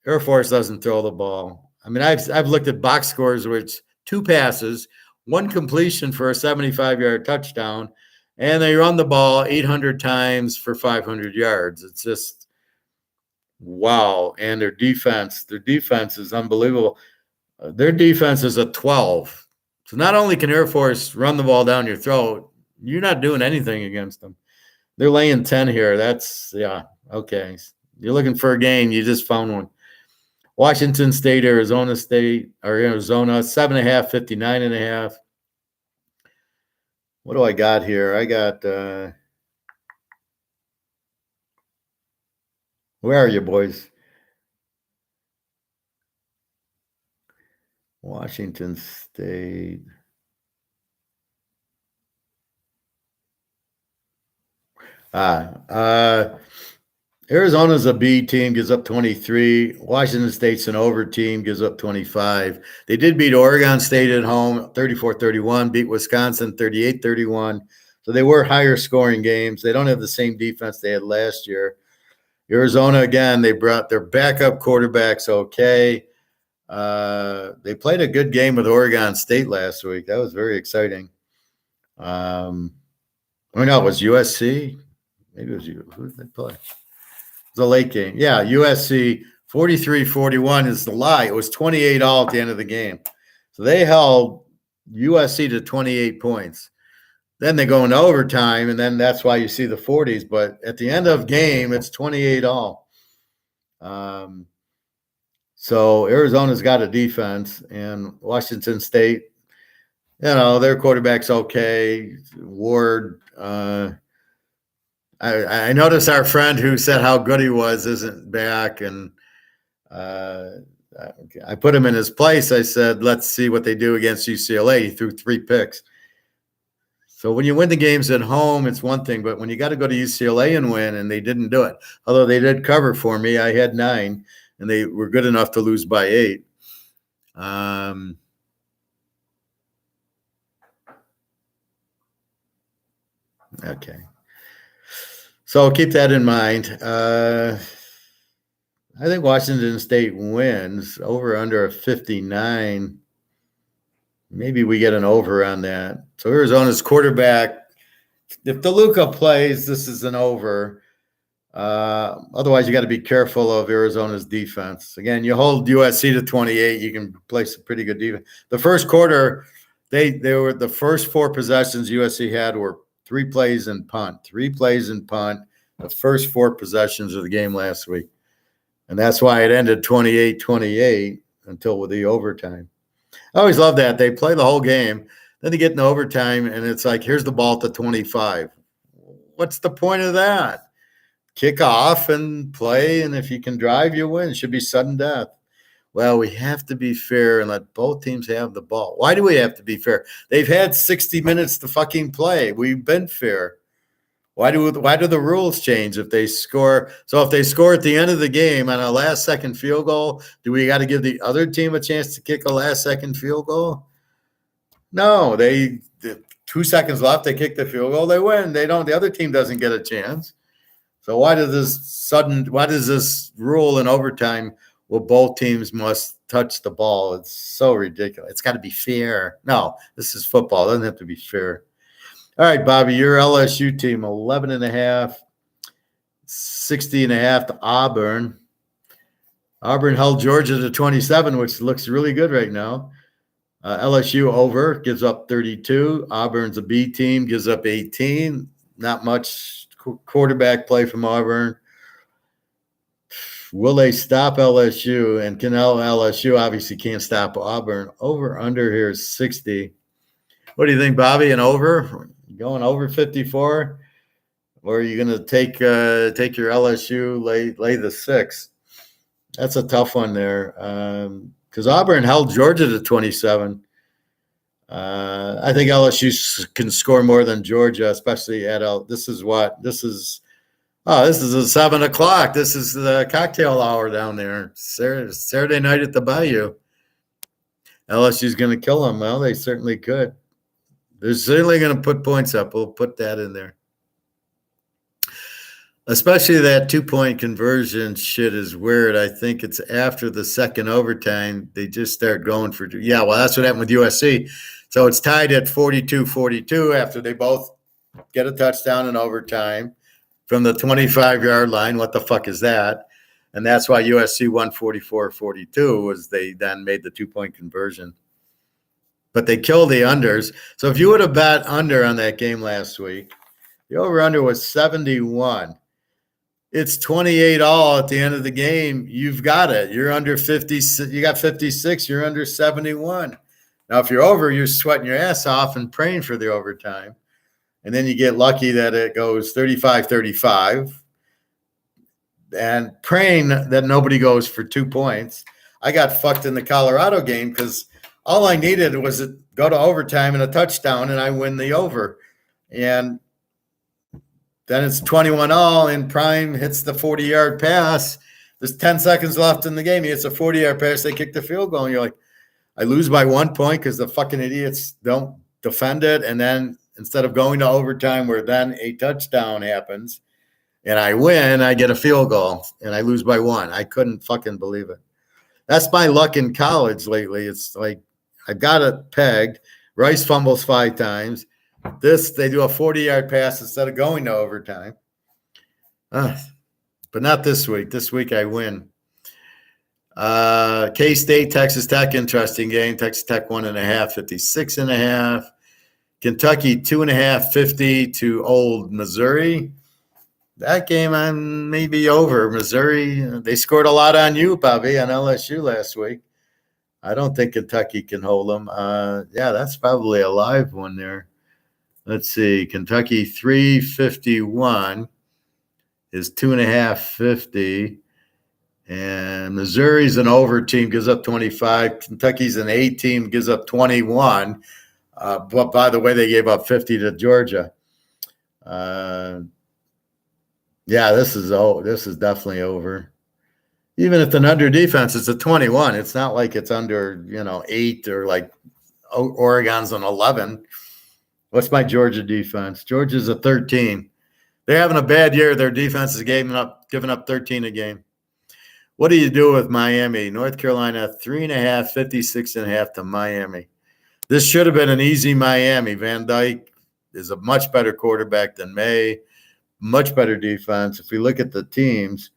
Air Force doesn't throw the ball. I mean, I've looked at box scores where it's 2 passes, 1 completion for a 75-yard touchdown, and they run the ball 800 times for 500 yards. It's just wow. And their defense is unbelievable. Their defense is a 12. So not only can Air Force run the ball down your throat, you're not doing anything against them. They're laying 10 here. That's, yeah, okay. You're looking for a game. You just found one. Washington State, Arizona, 7.5, 59.5. What do I got here? I got, where are you, boys? Washington State. Arizona's a B team, gives up 23. Washington State's an over team, gives up 25. They did beat Oregon State at home, 34-31, beat Wisconsin 38-31. So they were higher scoring games. They don't have the same defense they had last year. Arizona, again, they brought their backup quarterbacks okay. They played a good game with Oregon State last week. That was very exciting. No, it was USC. Maybe it was you. Who did they play? It was a late game. Yeah, USC 43-41 is the lie. It was 28 all at the end of the game. So they held USC to 28 points. Then they go into overtime, and then that's why you see the 40s. But at the end of game, it's 28 all. So Arizona's got a defense, and Washington State, their quarterback's okay. Ward, I noticed our friend who said how good he was isn't back, and I put him in his place. I said, let's see what they do against UCLA. He threw 3 picks. So when you win the games at home, it's one thing, but when you got to go to UCLA and win, and they didn't do it. Although they did cover for me. I had 9, and they were good enough to lose by 8. Okay. So keep that in mind. I think Washington State wins over under a 59. Maybe we get an over on that. So Arizona's quarterback, if DeLuca plays, this is an over. Otherwise, you got to be careful of Arizona's defense. Again, you hold USC to 28, you can play some pretty good defense. The first quarter, they were the first 4 possessions USC had were 3 plays and punt. 3 plays and punt. The first 4 possessions of the game last week. And that's why it ended 28-28 until with the overtime. I always love that. They play the whole game. Then they get in overtime, and it's like, here's the ball to 25. What's the point of that? Kick off and play, and if you can drive, you win. It should be sudden death. Well, we have to be fair and let both teams have the ball. Why do we have to be fair? They've had 60 minutes to fucking play. We've been fair. Why do the rules change if they score? So if they score at the end of the game on a last-second field goal, do we got to give the other team a chance to kick a last-second field goal? No, 2 seconds left, they kick the field goal, they win. They don't. The other team doesn't get a chance. So why does this rule in overtime? Well, both teams must touch the ball. It's so ridiculous. It's got to be fair. No, this is football. It doesn't have to be fair. All right, Bobby, your LSU team, 11.5, 60.5 to Auburn. Auburn held Georgia to 27, which looks really good right now. LSU over, gives up 32. Auburn's a B team, gives up 18. Not much quarterback play from Auburn. Will they stop LSU? And can LSU obviously can't stop Auburn. Over under here is 60. What do you think, Bobby? An over? Going over 54? Or are you going to take your LSU, lay the 6? That's a tough one there. Because Auburn held Georgia to 27. I think LSU can score more than Georgia, especially at this is a 7 o'clock. This is the cocktail hour down there. Saturday night at the Bayou. LSU's going to kill them. Well, they certainly could. They're certainly going to put points up. We'll put that in there. Especially that 2-point conversion shit is weird. I think it's after the second overtime, they just start going for – yeah, well, that's what happened with USC. So it's tied at 42-42 after they both get a touchdown in overtime from the 25-yard line. What the fuck is that? And that's why USC won 44-42 was they then made the 2-point conversion. But they killed the unders. So if you would have bet under on that game last week, the over-under was 71. It's 28 all at the end of the game. You've got it. You're under 50. You got 56. You're under 71. Now, if you're over, you're sweating your ass off and praying for the overtime. And then you get lucky that it goes 35-35 and praying that nobody goes for 2 points. I got fucked in the Colorado game because all I needed was to go to overtime and a touchdown, and I win the over. And then it's 21 all, and Prime hits the 40-yard pass. There's 10 seconds left in the game. He hits a 40-yard pass. They kick the field goal, and you're like, I lose by 1 point because the fucking idiots don't defend it. And then instead of going to overtime where then a touchdown happens and I win, I get a field goal, and I lose by 1. I couldn't fucking believe it. That's my luck in college lately. It's like I've got it pegged. Rice fumbles 5 times. They do a 40-yard pass instead of going to overtime. But not this week. This week I win. K-State, Texas Tech, interesting game. Texas Tech 1.5, 56.5. Kentucky 2.5, 50 to Old Missouri. That game I'm maybe over. Missouri, they scored a lot on you, Bobby, on LSU last week. I don't think Kentucky can hold them. Yeah, that's probably a live one there. Let's see. Kentucky 351 is 2.5, 50. And Missouri's an over team, gives up 25. Kentucky's an A team, gives up 21. But by the way, they gave up 50 to Georgia. Yeah, this is definitely over. Even if an under defense, it's a 21. It's not like it's under 8 or like Oregon's an 11. What's my Georgia defense? Georgia's a 13. They're having a bad year. Their defense is giving up 13 a game. What do you do with Miami? North Carolina 3.5, 56.5 to Miami. This should have been an easy Miami. Van Dyke is a much better quarterback than May. Much better defense. If we look at the teams,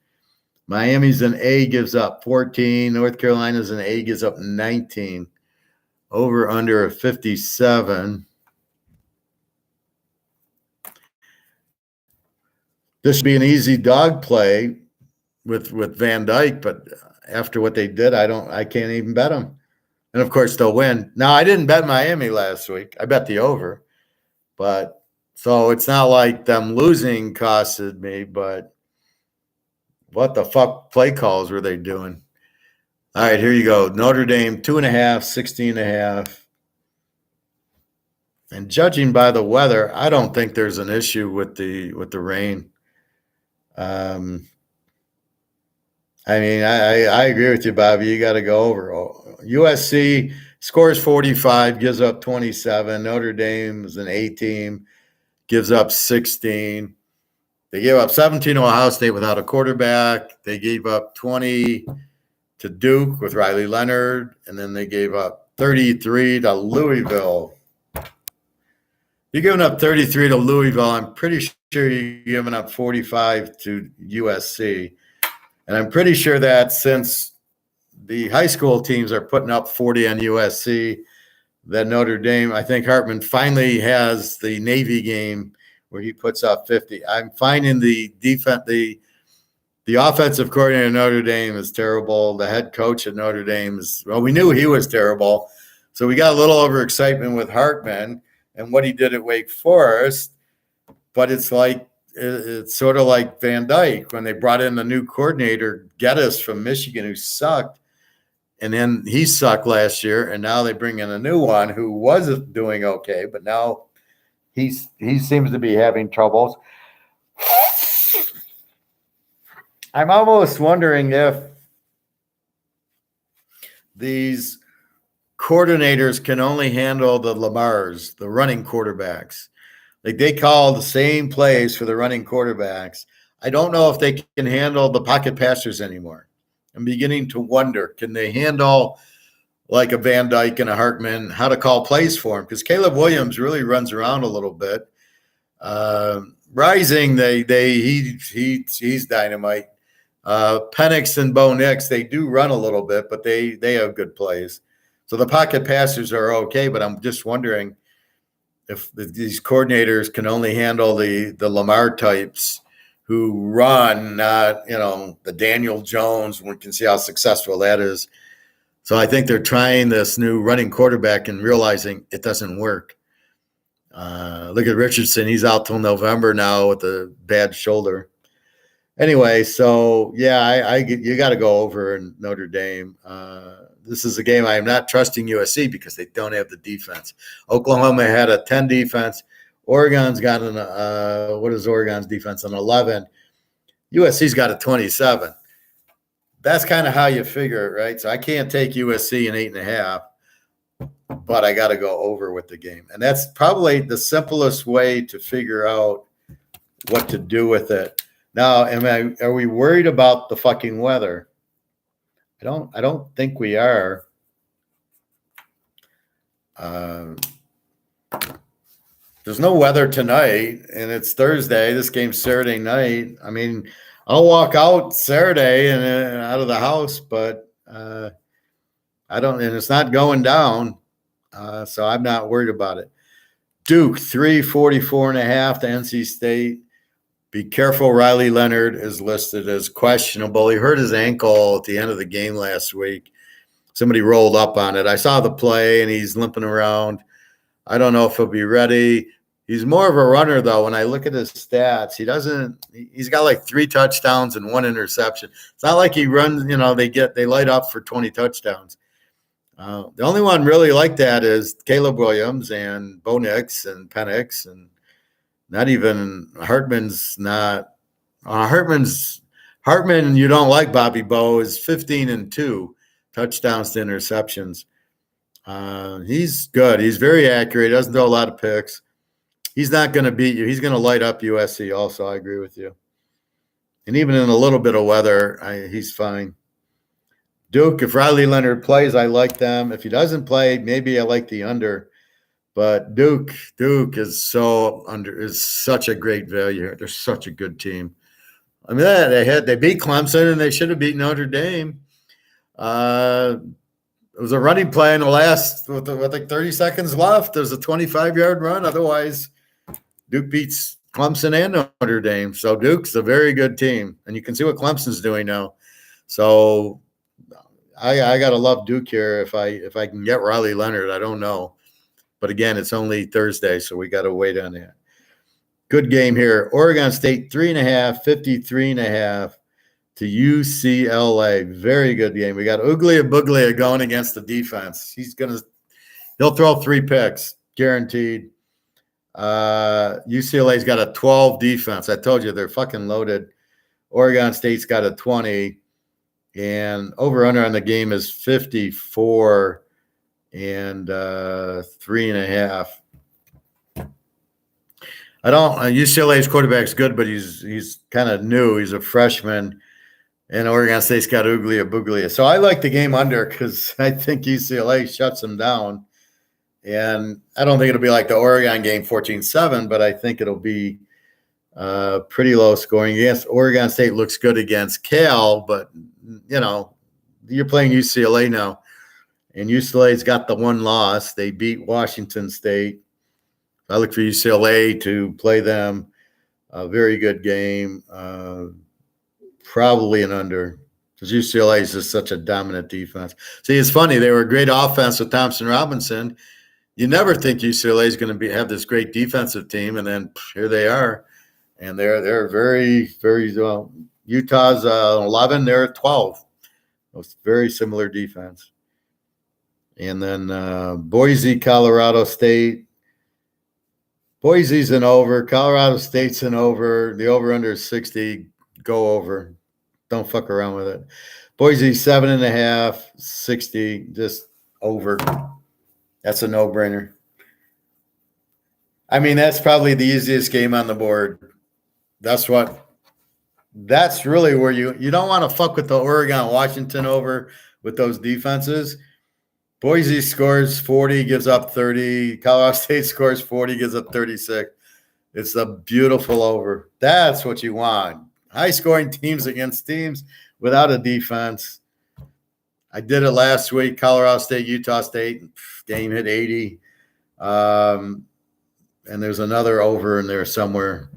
Miami's an A, gives up 14. North Carolina's an A, gives up 19. Over under a 57. This should be an easy dog play with Van Dyke, but after what they did, I can't even bet them. And of course they'll win. Now, I didn't bet Miami last week. I bet the over. But so it's not like them losing costed me, but what the fuck play calls were they doing? All right, here you go. Notre Dame 2.5, 16.5. And judging by the weather, I don't think there's an issue with the rain. I mean, I agree with you, Bobby. You got to go over. USC scores 45, gives up 27. Notre Dame is an A team, gives up 16. They gave up 17 to Ohio State without a quarterback. They gave up 20 to Duke with Riley Leonard, and then they gave up 33 to Louisville. You're giving up 33 to Louisville. I'm pretty sure you're giving up 45 to USC. And I'm pretty sure that since the high school teams are putting up 40 on USC, that Notre Dame, I think Hartman finally has the Navy game where he puts up 50. I'm finding the defense, the offensive coordinator at Notre Dame is terrible. The head coach at Notre Dame is, well, we knew he was terrible. So we got a little overexcitement with Hartman and what he did at Wake Forest. But it's sort of like Van Dyke when they brought in the new coordinator, Geddes from Michigan, who sucked. And then he sucked last year. And now they bring in a new one who wasn't doing okay. But now he seems to be having troubles. I'm almost wondering if these coordinators can only handle the Lamars, the running quarterbacks. Like they call the same plays for the running quarterbacks. I don't know if they can handle the pocket passers anymore. I'm beginning to wonder, can they handle like a Van Dyke and a Hartman, how to call plays for him? Because Caleb Williams really runs around a little bit. Rising, he's dynamite. Penix and Bo Nix, they do run a little bit, but they have good plays. So the pocket passers are okay, but I'm just wondering if these coordinators can only handle the Lamar types who run, not, the Daniel Jones. We can see how successful that is. So I think they're trying this new running quarterback and realizing it doesn't work. Look at Richardson. He's out till November now with a bad shoulder. Anyway, so, yeah, you got to go over in Notre Dame. This is a game I am not trusting USC because they don't have the defense. Oklahoma had a 10 defense. Oregon's got what is Oregon's defense? An 11. USC's got a 27. That's kind of how you figure it, right? So I can't take USC in 8.5, but I got to go over with the game. And that's probably the simplest way to figure out what to do with it. Now, are we worried about the fucking weather? I don't think we are. There's no weather tonight, and it's Thursday. This game's Saturday night. I mean, I'll walk out Saturday and out of the house, but I don't, and it's not going down. So I'm not worried about it. Duke 344.5 to NC State. Be careful. Riley Leonard is listed as questionable. He hurt his ankle at the end of the game last week. Somebody rolled up on it. I saw the play, and he's limping around. I don't know if he'll be ready. He's more of a runner, though. When I look at his stats, he's got like 3 touchdowns and 1 interception. It's not like he runs, they light up for 20 touchdowns. The only one really like that is Caleb Williams and Bo Nix and Penix, and not even Hartman's not. Hartman, you don't like Bobby Bo, is 15-2 touchdowns to interceptions. He's good. He's very accurate. He doesn't throw a lot of picks. He's not going to beat you. He's going to light up USC also. I agree with you. And even in a little bit of weather, he's fine. Duke, if Riley Leonard plays, I like them. If he doesn't play, maybe I like the under. But Duke is such a great value here. They're such a good team. I mean, they beat Clemson, and they should have beat Notre Dame. It was a running play in the last with like 30 seconds left. There's a 25-yard run. Otherwise, Duke beats Clemson and Notre Dame. So Duke's a very good team, and you can see what Clemson's doing now. So I gotta love Duke here. If I can get Riley Leonard, I don't know. But again, it's only Thursday, so we got to wait on that. Good game here. Oregon State 3.5, 53.5 to UCLA. Very good game. We got Uglia Buglia going against the defense. He'll throw 3 picks, guaranteed. UCLA's got a 12 defense. I told you they're fucking loaded. Oregon State's got a 20, and over/under on the game is 54. And 3.5. UCLA's quarterback's good, but he's kind of new. He's a freshman, and Oregon State's got Uglia Buglia. So I like the game under because I think UCLA shuts them down. And I don't think it'll be like the Oregon game 14-7, but I think it'll be pretty low scoring. Yes, Oregon State looks good against Cal, but, you're playing UCLA now. And UCLA's got the 1 loss. They beat Washington State. I look for UCLA to play them. A very good game. Probably an under. Because UCLA is just such a dominant defense. See, it's funny. They were a great offense with Thompson Robinson. You never think UCLA is going to have this great defensive team, and then here they are. And they're very, very well. Utah's 11. They're 12. It's very similar defense. And then Boise, Colorado State. Boise's an over. Colorado State's an over. The over-under is 60. Go over. Don't fuck around with it. Boise, 7.5, 60. Just over. That's a no-brainer. I mean, that's probably the easiest game on the board. That's really where you don't want to fuck with the Oregon-Washington over with those defenses. Boise scores 40, gives up 30. Colorado State scores 40, gives up 36. It's a beautiful over. That's what you want. High-scoring teams against teams without a defense. I did it last week. Colorado State, Utah State. Game hit 80. And there's another over in there somewhere.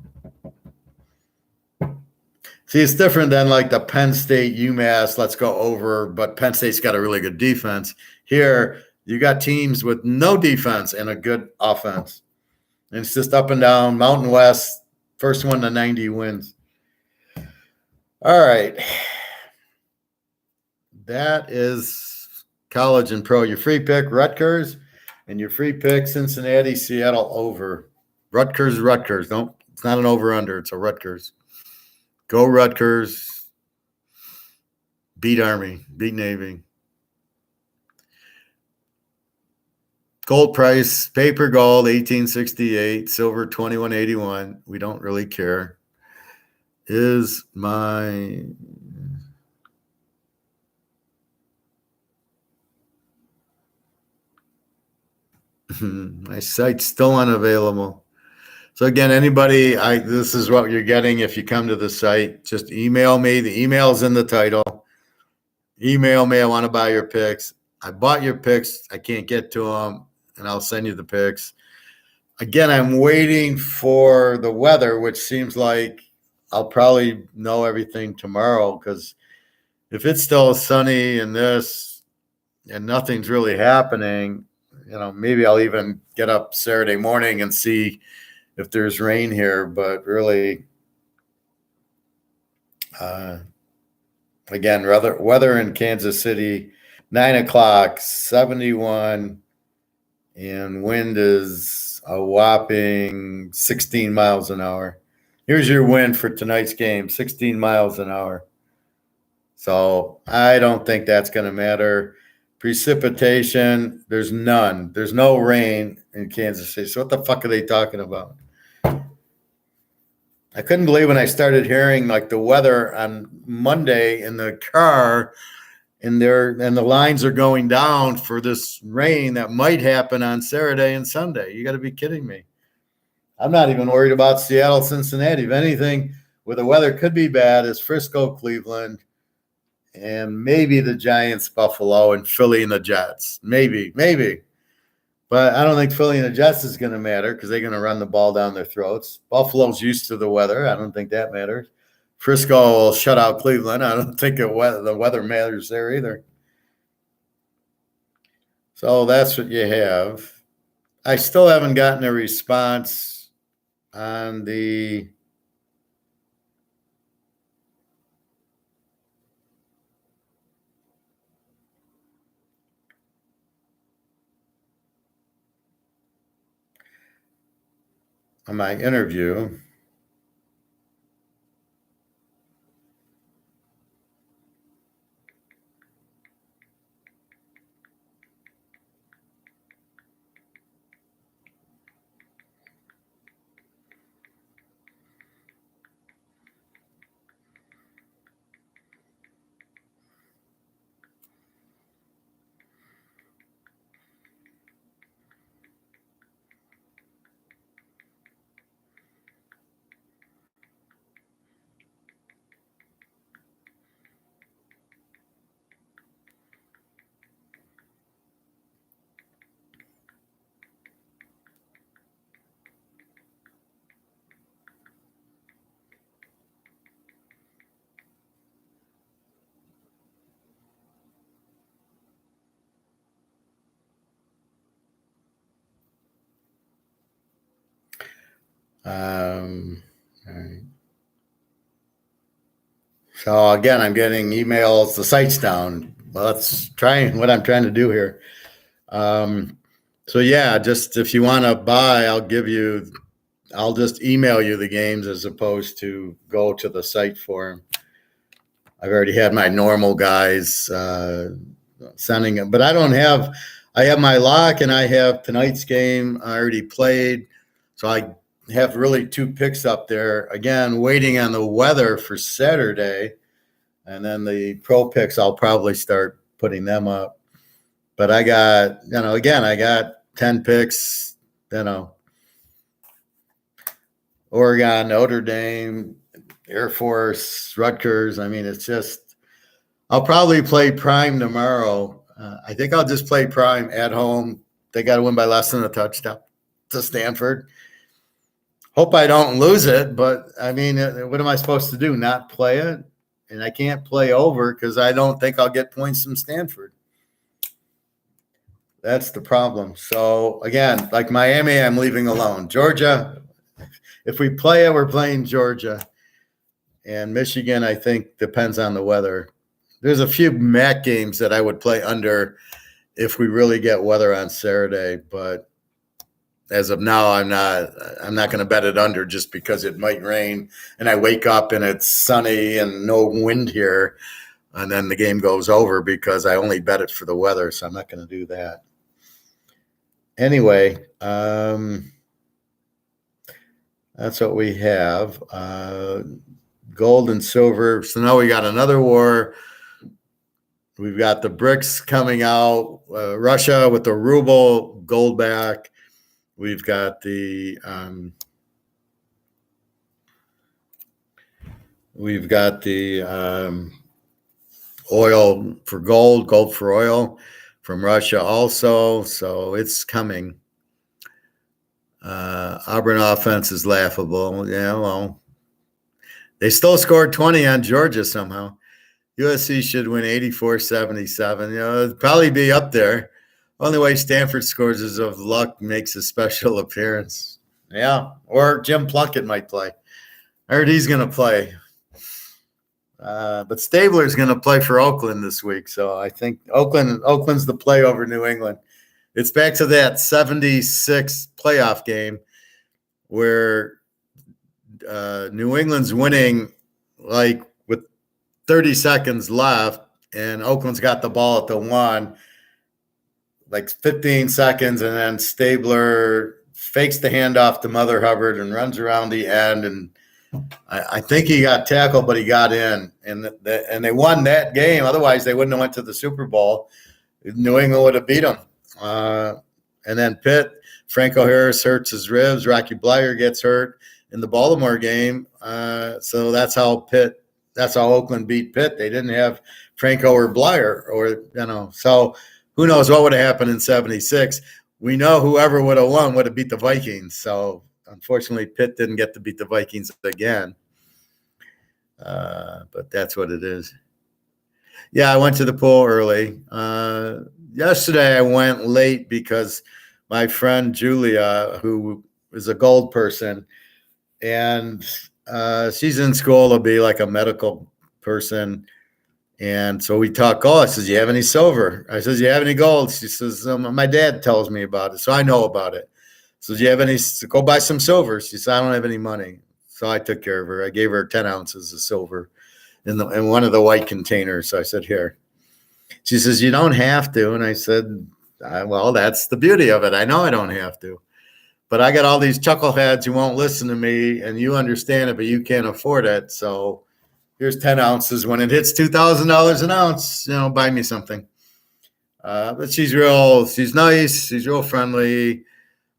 See, it's different than like the Penn State, UMass, let's go over, but Penn State's got a really good defense. Here, you got teams with no defense and a good offense. And it's just up and down. Mountain West, first one to 90 wins. All right. That is college and pro. Your free pick, Rutgers, and your free pick, Cincinnati, Seattle, over. Rutgers. Don't. It's not an over-under. It's a Rutgers. Go Rutgers. Beat Army. Beat Navy. Gold price, paper gold, 1868, silver, 2181. We don't really care. Is my site's still unavailable. So again, anybody, this is what you're getting if you come to the site. Just email me. The email is in the title. email me. I want to buy your picks. I bought your picks. I can't get to them, and I'll send you the picks. Again, I'm waiting for the weather, which seems like I'll probably know everything tomorrow, because if it's still sunny and nothing's really happening, maybe I'll even get up Saturday morning and see if there's rain here. But really, again, weather in Kansas City, 9 o'clock, 71, and wind is a whopping 16 miles an hour. Here's your wind for tonight's game, 16 miles an hour. So I don't think that's going to matter. Precipitation, there's none. There's no rain in Kansas City. So what the fuck are they talking about? I couldn't believe when I started hearing like the weather on Monday in the car, and the lines are going down for this rain that might happen on Saturday and Sunday. You got to be kidding me. I'm not even worried about Seattle, Cincinnati. If anything, where the weather could be bad is Frisco, Cleveland, and maybe the Giants, Buffalo, and Philly and the Jets. Maybe. But I don't think Philly and the Jets is going to matter because they're going to run the ball down their throats. Buffalo's used to the weather. I don't think that matters. Frisco will shut out Cleveland. I don't think the weather matters there either. So that's what you have. I still haven't gotten a response on on my interview. All right. So again, I'm getting emails. The site's down. Well, that's what I'm trying to do here. So yeah, just if you want to buy, I'll just email you the games as opposed to go to the site for them. I've already had my normal guys sending them, but I have my lock and I have tonight's game I already played. So I have really 2 picks up there. Again, waiting on the weather for Saturday. And then the pro picks, I'll probably start putting them up. But I got, I got 10 picks, Oregon, Notre Dame, Air Force, Rutgers. I mean, it's just, I'll probably play Prime tomorrow. I think I'll just play Prime at home. They got to win by less than a touchdown to Stanford. Hope I don't lose it, but I mean, what am I supposed to do? Not play it? And I can't play over because I don't think I'll get points from Stanford. That's the problem. So again, like Miami, I'm leaving alone. Georgia, if we play it, we're playing Georgia. And Michigan, I think, depends on the weather. There's a few MAC games that I would play under if we really get weather on Saturday, but as of now, I'm not going to bet it under just because it might rain and I wake up and it's sunny and no wind here, and then the game goes over because I only bet it for the weather, so I'm not going to do that. Anyway, that's what we have. Gold and silver. So now we got another war. We've got the BRICS coming out. Russia with the ruble, gold back. We've got the oil for gold, gold for oil from Russia also. So it's coming. Auburn offense is laughable. Yeah, well, they still scored 20 on Georgia somehow. USC should win 84-77. You know, it'd probably be up there. Only way Stanford scores is if Luck makes a special appearance. Yeah, or Jim Plunkett might play. I heard he's going to play. But Stabler's going to play for Oakland this week. So I think Oakland's the play over New England. It's back to that 76 playoff game where New England's winning like with 30 seconds left, and Oakland's got the ball at the 1, like 15 seconds, and then Stabler fakes the handoff to Mother Hubbard and runs around the end, and I think he got tackled, but he got in, and they won that game. Otherwise, they wouldn't have went to the Super Bowl. New England would have beat them. And then Pitt, Franco Harris hurts his ribs. Rocky Bleier gets hurt in the Baltimore game. So that's how Oakland beat Pitt. They didn't have Franco or Bleier, so who knows what would have happened in 76. We know whoever would have won would have beat the Vikings. So unfortunately, Pitt didn't get to beat the Vikings again. But that's what it is. Yeah, I went to the pool early. Yesterday, I went late because my friend Julia, who is a gold person, and she's in school to be like a medical person. And so we talk. I says, you have any silver? I says, you have any gold? She says, my dad tells me about it, so I know about it. So do you have any? Go buy some silver. She said, I don't have any money. So I took care of her. I gave her 10 ounces of silver in one of the white containers. So I said, here. She says, you don't have to. And I said, well, that's the beauty of it. I know I don't have to. But I got all these chuckleheads who won't listen to me, and you understand it, but you can't afford it. So here's 10 ounces. When it hits $2,000 an ounce, buy me something. But she's nice. She's real friendly.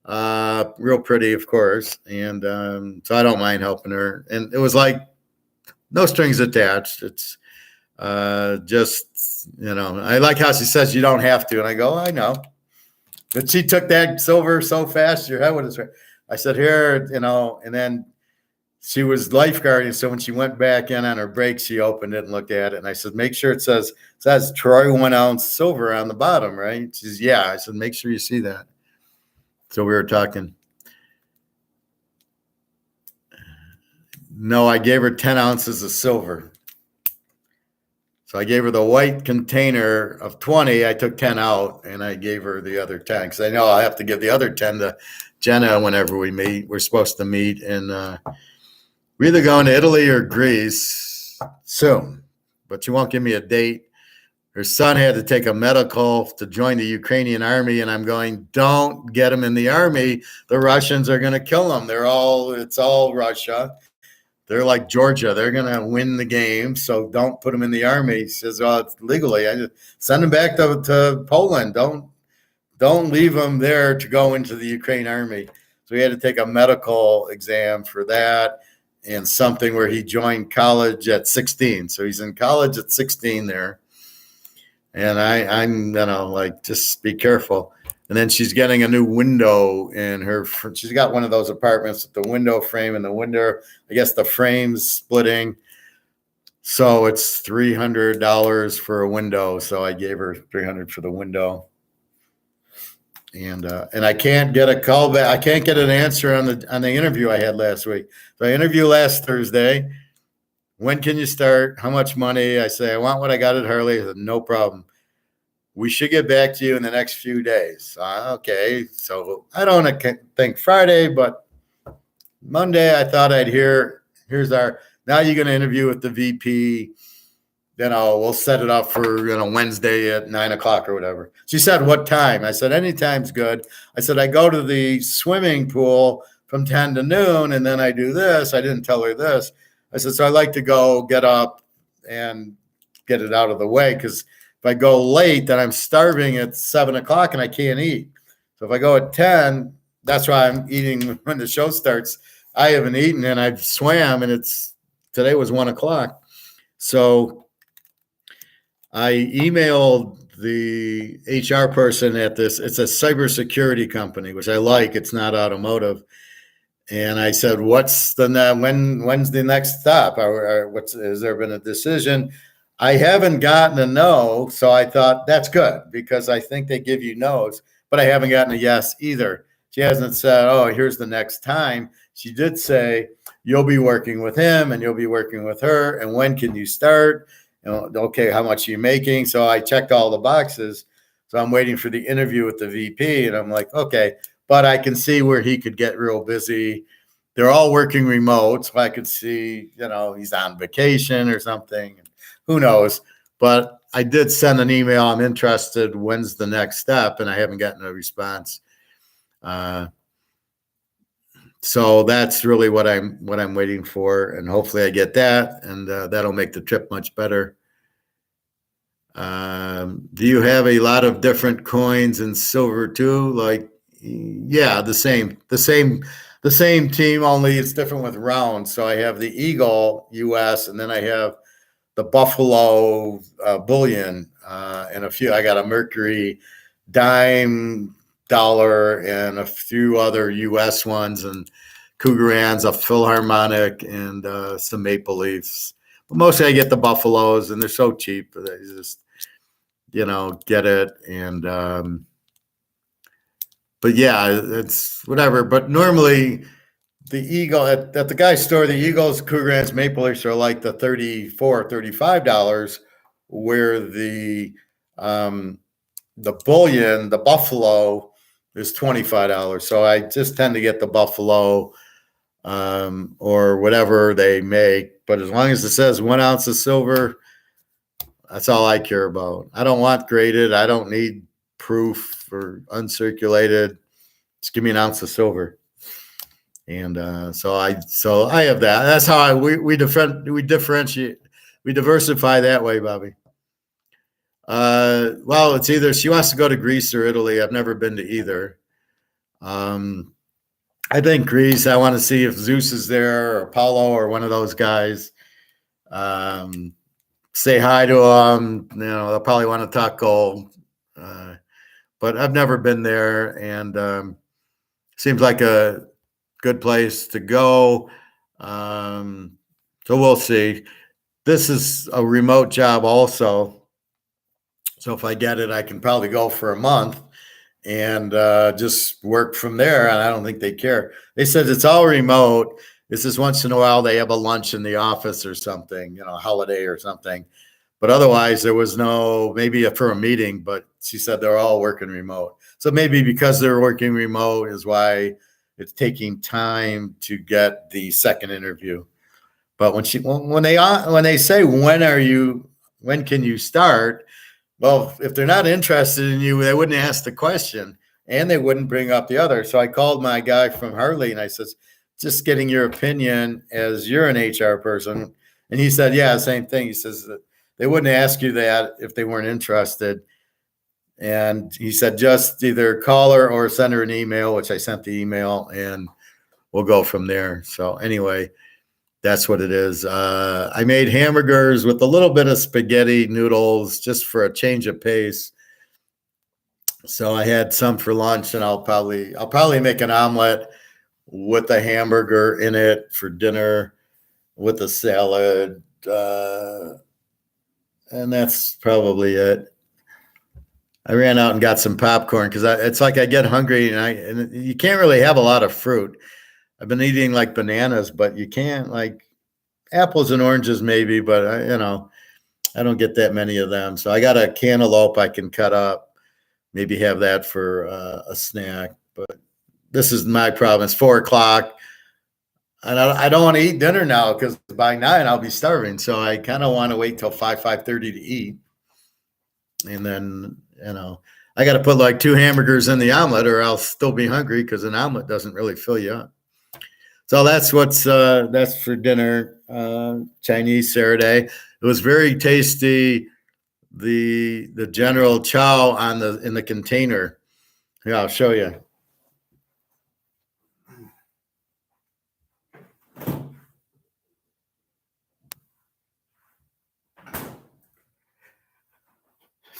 Real pretty, of course, and so I don't mind helping her. And it was like no strings attached. It's just I like how she says you don't have to, and I go, I know, but she took that silver so fast, your head would have. I said, here, and then she was lifeguarding, so when she went back in on her break, she opened it and looked at it, and I said, make sure it says Troy 1 ounce silver on the bottom, right? She says, yeah. I said, make sure you see that. So we were talking. No, I gave her 10 ounces of silver. So I gave her the white container of 20. I took 10 out, and I gave her the other 10 because I know I'll have to give the other 10 to Jenna whenever we meet. We're supposed to meet, and we're either going to Italy or Greece soon, but she won't give me a date. Her son had to take a medical to join the Ukrainian army, and I'm going, don't get him in the army. The Russians are going to kill him. It's all Russia. They're like Georgia. They're going to win the game, so don't put him in the army. He says, well, it's legally. I just send him back to Poland. Don't leave him there to go into the Ukraine army. So he had to take a medical exam for that and something where he joined college at 16. So he's in college at 16 there. And I'm, just be careful. And then she's getting a new window in she's got one of those apartments with the window frame and the window, I guess the frame's splitting. So it's $300 for a window. So I gave her $300 for the window. And I can't get a call back. I can't get an answer on the interview I had last week. So I interviewed last Thursday. When can you start? How much money? I say, I want what I got at Harley. I said, no problem. We should get back to you in the next few days. Okay. So I don't think Friday, but Monday I thought I'd hear, now you're going to interview with the VP. We'll set it up for, Wednesday at 9:00 or whatever. She said, what time? I said, anytime's good. I said, I go to the swimming pool from 10 to noon, and then I do this. I didn't tell her this. I said, so I like to go get up and get it out of the way, because if I go late, then I'm starving at 7:00 and I can't eat. So if I go at 10, that's why I'm eating when the show starts. I haven't eaten, and I've swam, and today was 1:00. So I emailed the HR person at this. It's a cybersecurity company, which I like. It's not automotive. And I said, "What's when's the next stop? Or has there been a decision?" I haven't gotten a no, so I thought that's good because I think they give you no's, but I haven't gotten a yes either. She hasn't said, "Oh, here's the next time." She did say, "You'll be working with him, and you'll be working with her, and when can you start? And, okay, how much are you making?" So I checked all the boxes. So I'm waiting for the interview with the VP, and I'm like, okay, but I can see where he could get real busy. They're all working remote, so I could see, he's on vacation or something. Who knows? But I did send an email. I'm interested. When's the next step? And I haven't gotten a response. So that's really what I'm waiting for, and hopefully I get that, and that'll make the trip much better. Do you have a lot of different coins and silver too? Like, yeah, the same team, only it's different with rounds. So I have the Eagle US, and then I have the Buffalo bullion, and a few. I got a Mercury dime, dollar, and a few other US ones, and Cougarans, a Philharmonic, and some Maple Leafs. But mostly I get the Buffaloes, and they're so cheap. They just get it. And but yeah, it's whatever. But normally the Eagle at the guy's store, the Eagles, Cougarans, Maple Leafs are like the $34, $35, where the bullion, the Buffalo, is $25. So I just tend to get the Buffalo, or whatever they make. But as long as it says 1 ounce of silver, that's all I care about. I don't want graded. I don't need proof or uncirculated. Just give me an ounce of silver. And so I have that. That's how we differentiate, we diversify that way, Bobby. Well, it's either she wants to go to Greece or Italy. I've never been to either. I think Greece. I want to see if Zeus is there or Apollo or one of those guys. Say hi to them. They'll probably want to talk gold. But I've never been there, and seems like a good place to go. So we'll see. This is a remote job also. So if I get it, I can probably go for a month and just work from there. And I don't think they care. They said it's all remote. It's just once in a while they have a lunch in the office or something, holiday or something. But otherwise, there was maybe for a meeting, but she said they're all working remote. So maybe because they're working remote is why it's taking time to get the second interview. But when they say, when can you start? Well, if they're not interested in you, they wouldn't ask the question, and they wouldn't bring up the other. So I called my guy from Harley and I says, just getting your opinion as you're an HR person. And he said, yeah, same thing. He says that they wouldn't ask you that if they weren't interested. And he said, just either call her or send her an email, which I sent the email, and we'll go from there. So anyway, that's what it is. I made hamburgers with a little bit of spaghetti noodles just for a change of pace. So I had some for lunch, and I'll probably make an omelet with a hamburger in it for dinner with a salad. And that's probably it. I ran out and got some popcorn because it's like I get hungry and you can't really have a lot of fruit. I've been eating like bananas, but you can't, like apples and oranges maybe, but I don't get that many of them. So I got a cantaloupe I can cut up, maybe have that for a snack. But this is my problem. It's 4:00. And I don't want to eat dinner now because by 9 I'll be starving. So I kind of want to wait till 5:30 to eat. And then, I got to put like 2 hamburgers in the omelet or I'll still be hungry because an omelet doesn't really fill you up. So that's that's for dinner, Chinese Saturday. It was very tasty. The General Chow in the container. Yeah, I'll show you.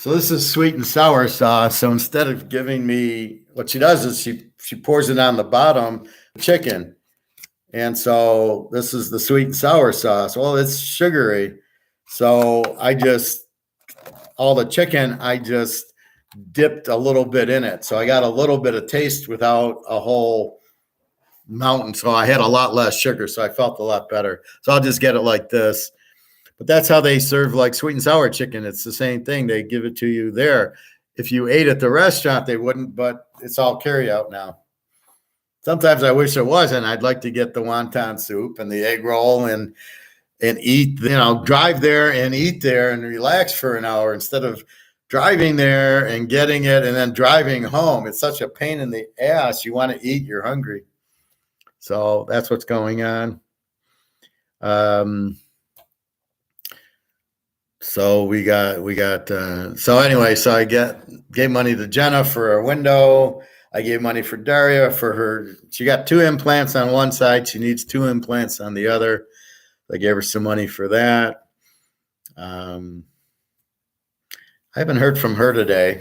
So this is sweet and sour sauce. So instead of giving me, what she does is she pours it on the bottom chicken. And so this is the sweet and sour sauce. Well, it's sugary. So all the chicken, I just dipped a little bit in it. So I got a little bit of taste without a whole mountain. So I had a lot less sugar. So I felt a lot better. So I'll just get it like this. But that's how they serve like sweet and sour chicken. It's the same thing. They give it to you there. If you ate at the restaurant, they wouldn't, but it's all carry out now. Sometimes I wish it wasn't. I'd like to get the wonton soup and the egg roll and eat, drive there and eat there and relax for an hour instead of driving there and getting it and then driving home. It's such a pain in the ass. You want to eat, you're hungry. So that's what's going on. So we got so anyway, so I gave money to Jenna for her window. I gave money for Daria for her. She got 2 implants on one side. She needs 2 implants on the other. I gave her some money for that. I haven't heard from her today.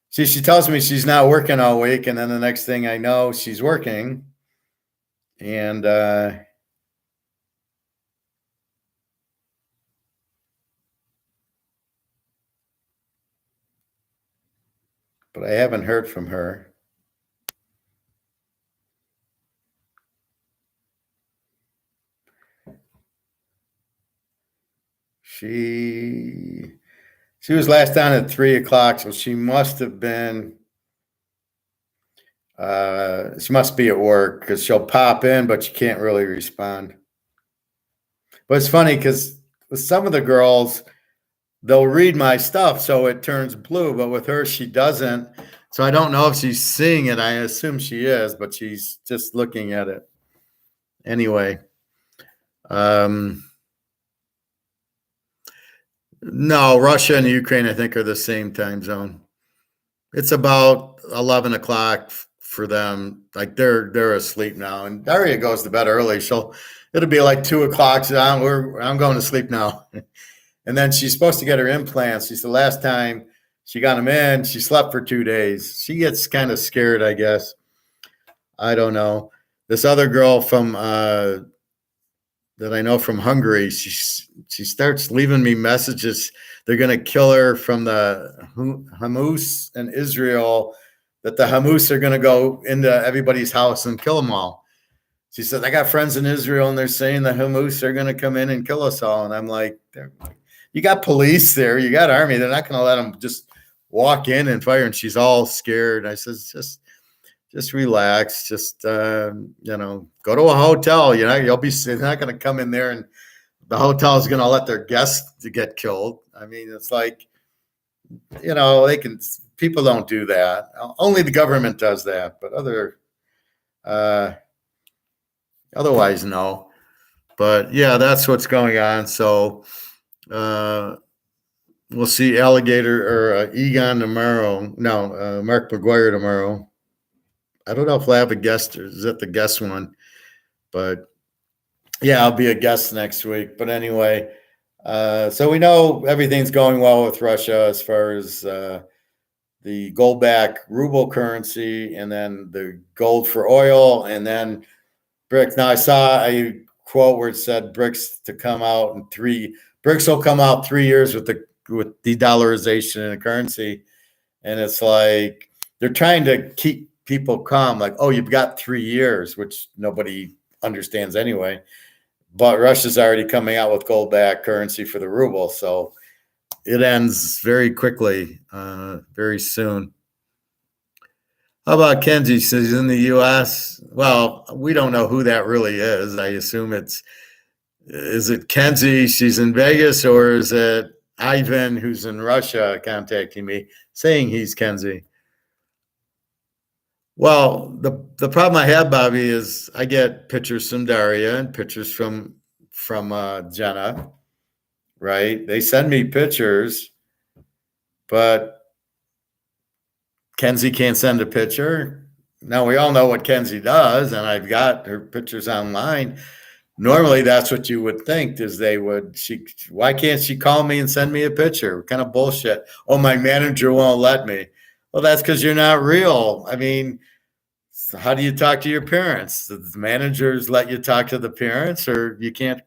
She tells me she's not working all week, and then the next thing I know, she's working. And but I haven't heard from her. She was last on at 3:00, so she must have been. She must be at work because she'll pop in, but she can't really respond. But it's funny because with some of the girls, they'll read my stuff, so it turns blue. But with her, she doesn't. So I don't know if she's seeing it. I assume she is, but she's just looking at it. Anyway. No, Russia and Ukraine, I think, are the same time zone. It's about 11:00 for them. Like they're asleep now, and Daria goes to bed early. It'll be like 2:00. So I'm going to sleep now. And then she's supposed to get her implants. She's the last time she got them in, she slept for 2 days. She gets kind of scared, I guess. I don't know. This other girl from that I know from Hungary, she starts leaving me messages. They're going to kill her from the Hamas in Israel, that the Hamas are going to go into everybody's house and kill them all. She said, I got friends in Israel and they're saying the Hamas are going to come in and kill us all. And I'm like, you got police there, you got army. They're not going to let them just walk in and fire. And she's all scared. I says, just relax. Just, go to a hotel. You'll be, they're not going to come in there and the hotel is going to let their guests to get killed. I mean, it's like, people don't do that. Only the government does that, but otherwise, no. But yeah, that's what's going on. So we'll see Alligator or Egon tomorrow. No, Mark McGuire tomorrow. I don't know if we'll have a guest or is it the guest one, but yeah, I'll be a guest next week. But anyway, so we know everything's going well with Russia as far as the gold-backed ruble currency, and then the gold for oil, and then brics. Now I saw a quote where it said brics will come out 3 years with de-dollarization in the currency, and it's like they're trying to keep people calm, like, oh, you've got 3 years, which nobody understands anyway. But Russia's already coming out with gold-backed currency for the ruble, so it ends very quickly, very soon. How about Kenzie? She's in the U.S. Well, we don't know who that really is. I assume is it Kenzie? She's in Vegas, or is it Ivan, who's in Russia, contacting me saying he's Kenzie? Well, the problem I have, Bobby, is I get pictures from Daria and pictures from Jenna, right? They send me pictures, but Kenzie can't send a picture. Now we all know what Kenzie does, and I've got her pictures online. Normally that's what you would think is why can't she call me and send me a picture? What kind of bullshit? Oh, my manager won't let me. Well, that's because you're not real. I mean, how do you talk to your parents? The managers let you talk to the parents, or you can't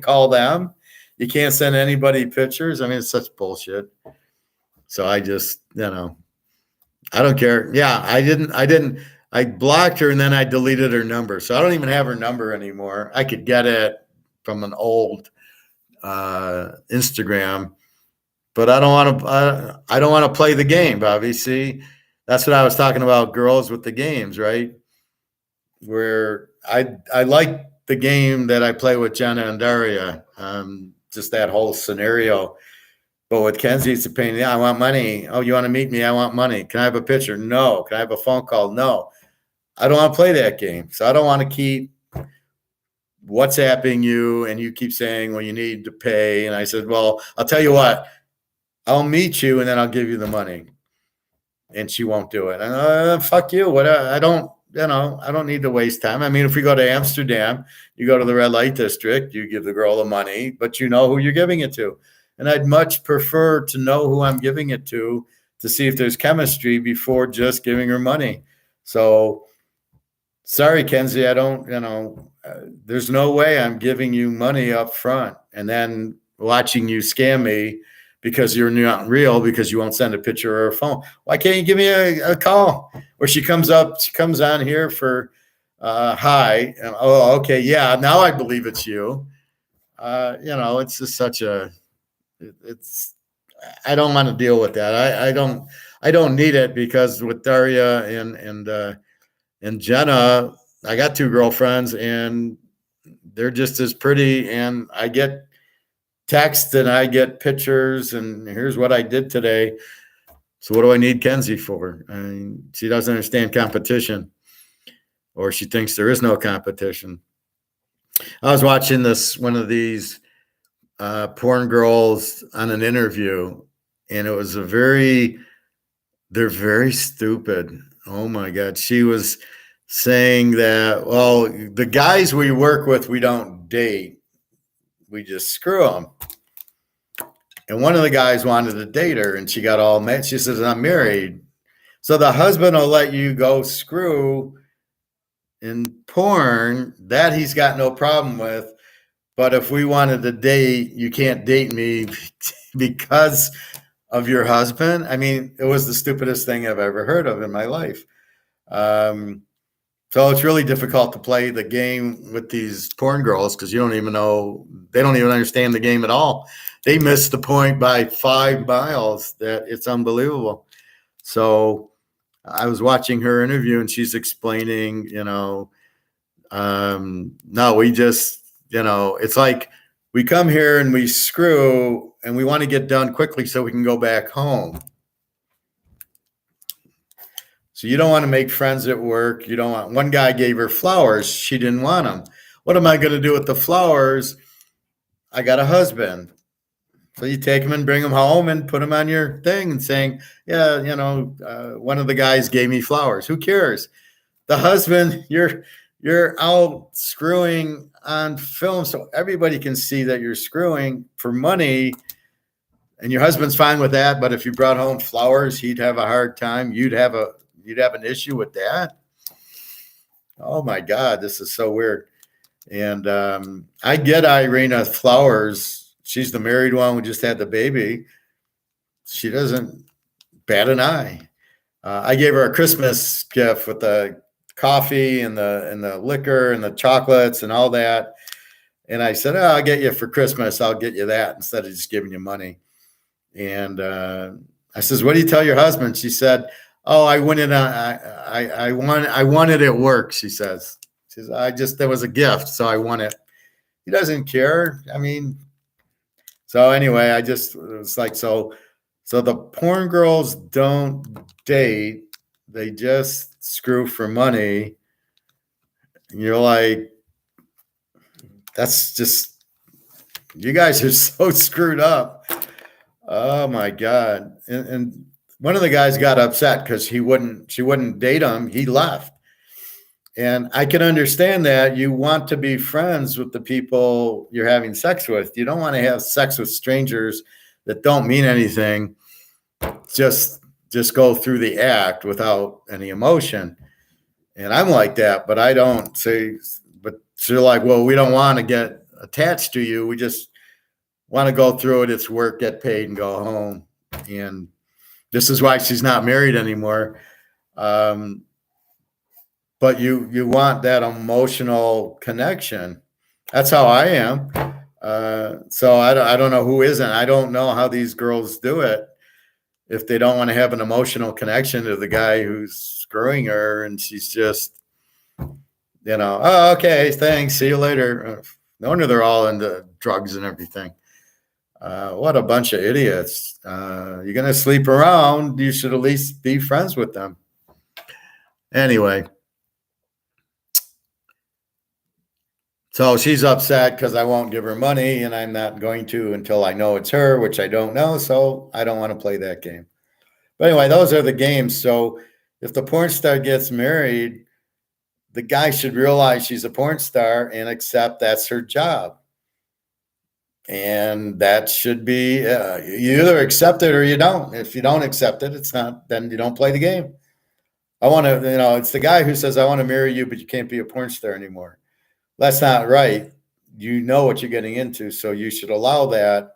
call them. You can't send anybody pictures. I mean, it's such bullshit. So I just, I don't care. Yeah, I blocked her and then I deleted her number. So I don't even have her number anymore. I could get it from an old Instagram, but I don't want to. I don't want to play the game, Bobby. See, that's what I was talking about. Girls with the games, right? Where I like the game that I play with Jenna and Daria. Just that whole scenario. But with Kenzie, it's a pain. Yeah, I want money. Oh, you want to meet me? I want money. Can I have a picture? No. Can I have a phone call? No. I don't want to play that game. So I don't want to keep WhatsApping you and you keep saying, well, you need to pay. And I said, well, I'll tell you what, I'll meet you and then I'll give you the money. And she won't do it. And fuck you. What? I don't need to waste time. I mean, if we go to Amsterdam, you go to the red light district, you give the girl the money, but you know who you're giving it to. And I'd much prefer to know who I'm giving it to see if there's chemistry before just giving her money. So sorry, Kenzie, I don't, there's no way I'm giving you money up front and then watching you scam me because you're not real, because you won't send a picture or a phone. Why can't you give me a call? Or she comes on here for hi. And, oh, okay. Yeah. Now I believe it's you. It's just I don't want to deal with that. I don't need it, because with Daria and Jenna, I got two girlfriends and they're just as pretty, and I get text and I get pictures and here's what I did today. So what do I need Kenzie for? I mean, she doesn't understand competition, or she thinks there is no competition. I was watching one of these porn girls on an interview, and it was they're very stupid. Oh my God. She was saying that, well, the guys we work with, we don't date. We just screw them. And one of the guys wanted to date her, and she got all mad. She says, I'm married. So the husband will let you go screw in porn. That he's got no problem with. But if we wanted to date, you can't date me because of your husband. I mean, it was the stupidest thing I've ever heard of in my life. So it's really difficult to play the game with these porn girls, because you don't even know, they don't even understand the game at all. They missed the point by 5 miles. That it's unbelievable. So I was watching her interview and she's explaining, no, we just, it's like we come here and we screw and we want to get done quickly so we can go back home. So you don't want to make friends at work. You don't want. One guy gave her flowers. She didn't want them. What am I going to do with the flowers? I got a husband. So you take them and bring them home and put them on your thing and saying, yeah, one of the guys gave me flowers. Who cares? The husband, you're out screwing on film so everybody can see that you're screwing for money, and your husband's fine with that. But if you brought home flowers, he'd have a hard time. You'd have an issue with that. Oh my God, this is so weird. And I get Irina flowers. She's the married one. We just had the baby. She doesn't bat an eye. I gave her a Christmas gift with the coffee and the liquor and the chocolates and all that. And I said, I'll get you for Christmas. I'll get you that instead of just giving you money. And I says, what do you tell your husband? She said, oh, I won it. I won it at work. She says, there was a gift, so I won it. He doesn't care. I mean, so anyway, it was like, so the porn girls don't date. They just screw for money. And you're like, that's just, you guys are so screwed up. Oh my God. And one of the guys got upset because she wouldn't date him. He left. And I can understand that you want to be friends with the people you're having sex with. You don't want to have sex with strangers that don't mean anything. Just just go through the act without any emotion. And I'm like that, but I don't say, but they're like, well, we don't want to get attached to you. We just want to go through it. It's work, get paid, and go home. And this is why she's not married anymore. Um, but you want that emotional connection. That's how I am. So I don't know who isn't. I don't know how these girls do it if they don't want to have an emotional connection to the guy who's screwing her, and she's just, oh, okay, thanks, see you later. No wonder they're all into drugs and everything. What a bunch of idiots. You're going to sleep around, you should at least be friends with them. Anyway. So she's upset because I won't give her money, and I'm not going to until I know it's her, which I don't know. So I don't want to play that game. But anyway, those are the games. So if the porn star gets married, the guy should realize she's a porn star and accept that's her job. And that should be, you either accept it or you don't. If you don't accept it, it's not, then you don't play the game. I want to, it's the guy who says, I want to marry you, but you can't be a porn star anymore. That's not right. You know what you're getting into, so you should allow that.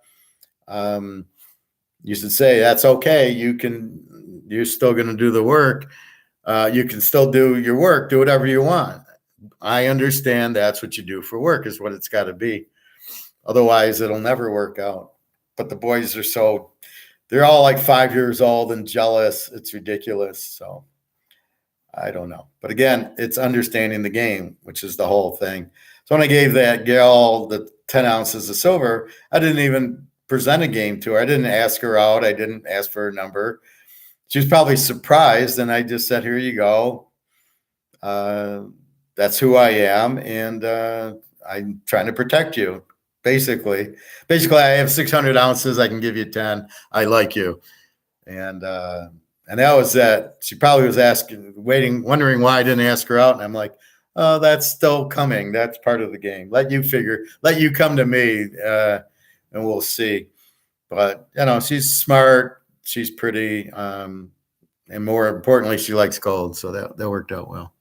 You should say that's okay. You're still going to do the work. You can still do your work. Do whatever you want. I understand that's what you do for work is what it's got to be. Otherwise, it'll never work out. But the boys they're all like 5 years old and jealous. It's ridiculous. So I don't know. But again, it's understanding the game, which is the whole thing. So when I gave that gal the 10 ounces of silver, I didn't even present a game to her. I didn't ask her out. I didn't ask for her number. She was probably surprised. And I just said, here you go. That's who I am. And I'm trying to protect you. Basically, I have 600 ounces. I can give you 10. I like you. And that was that. She probably was wondering why I didn't ask her out. And I'm like, oh, that's still coming. That's part of the game. Let you come to me, and we'll see. But, she's smart. She's pretty. And more importantly, she likes gold. So that worked out well.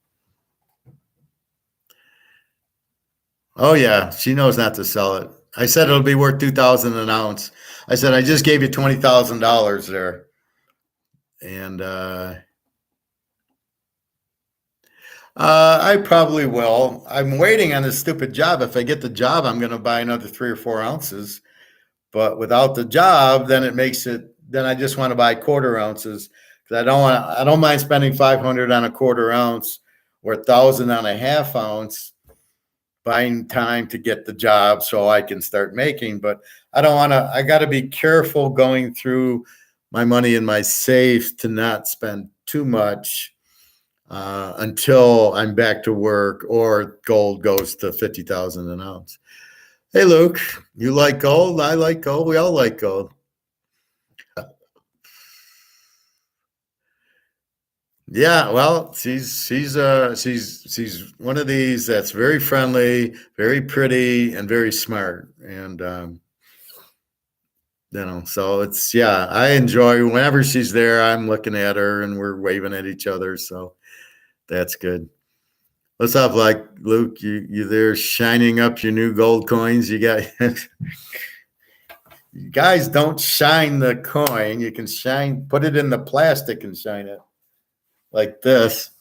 Oh, yeah. She knows not to sell it. I said it'll be worth $2,000 an ounce. I said, I just gave you $20,000 there. And I probably will. I'm waiting on this stupid job. If I get the job, I'm going to buy another 3 or 4 ounces. But without the job, then then I just want to buy quarter ounces because I don't mind spending 500 on a quarter ounce or 1,000 on a half ounce, buying time to get the job so I can start making. But I got to be careful going through my money in my safe to not spend too much until I'm back to work or gold goes to 50,000 an ounce. Hey, Luke, you like gold? I like gold. We all like gold. Yeah, well, she's one of these that's very friendly, very pretty, and very smart. And so I enjoy whenever she's there. I'm looking at her and we're waving at each other. So that's good. What's up, like Luke? You there shining up your new gold coins? You got you guys don't shine the coin. You can put it in the plastic and shine it like this.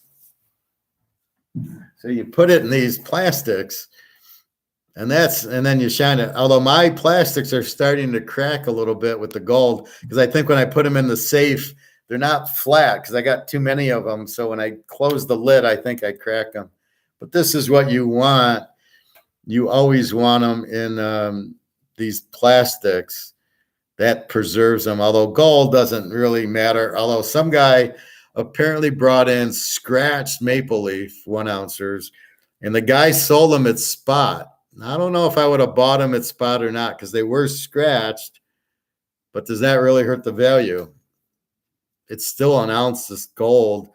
So you put it in these plastics, and then you shine it. Although my plastics are starting to crack a little bit with the gold because I think when I put them in the safe, they're not flat because I got too many of them. So when I close the lid, I think I crack them. But this is what you want. You always want them in these plastics. That preserves them. Although gold doesn't really matter. Although some guy apparently brought in scratched maple leaf 1 ouncers, and the guy sold them at spot. I don't know if I would have bought them at spot or not because they were scratched. But does that really hurt the value? It's still an ounce of gold.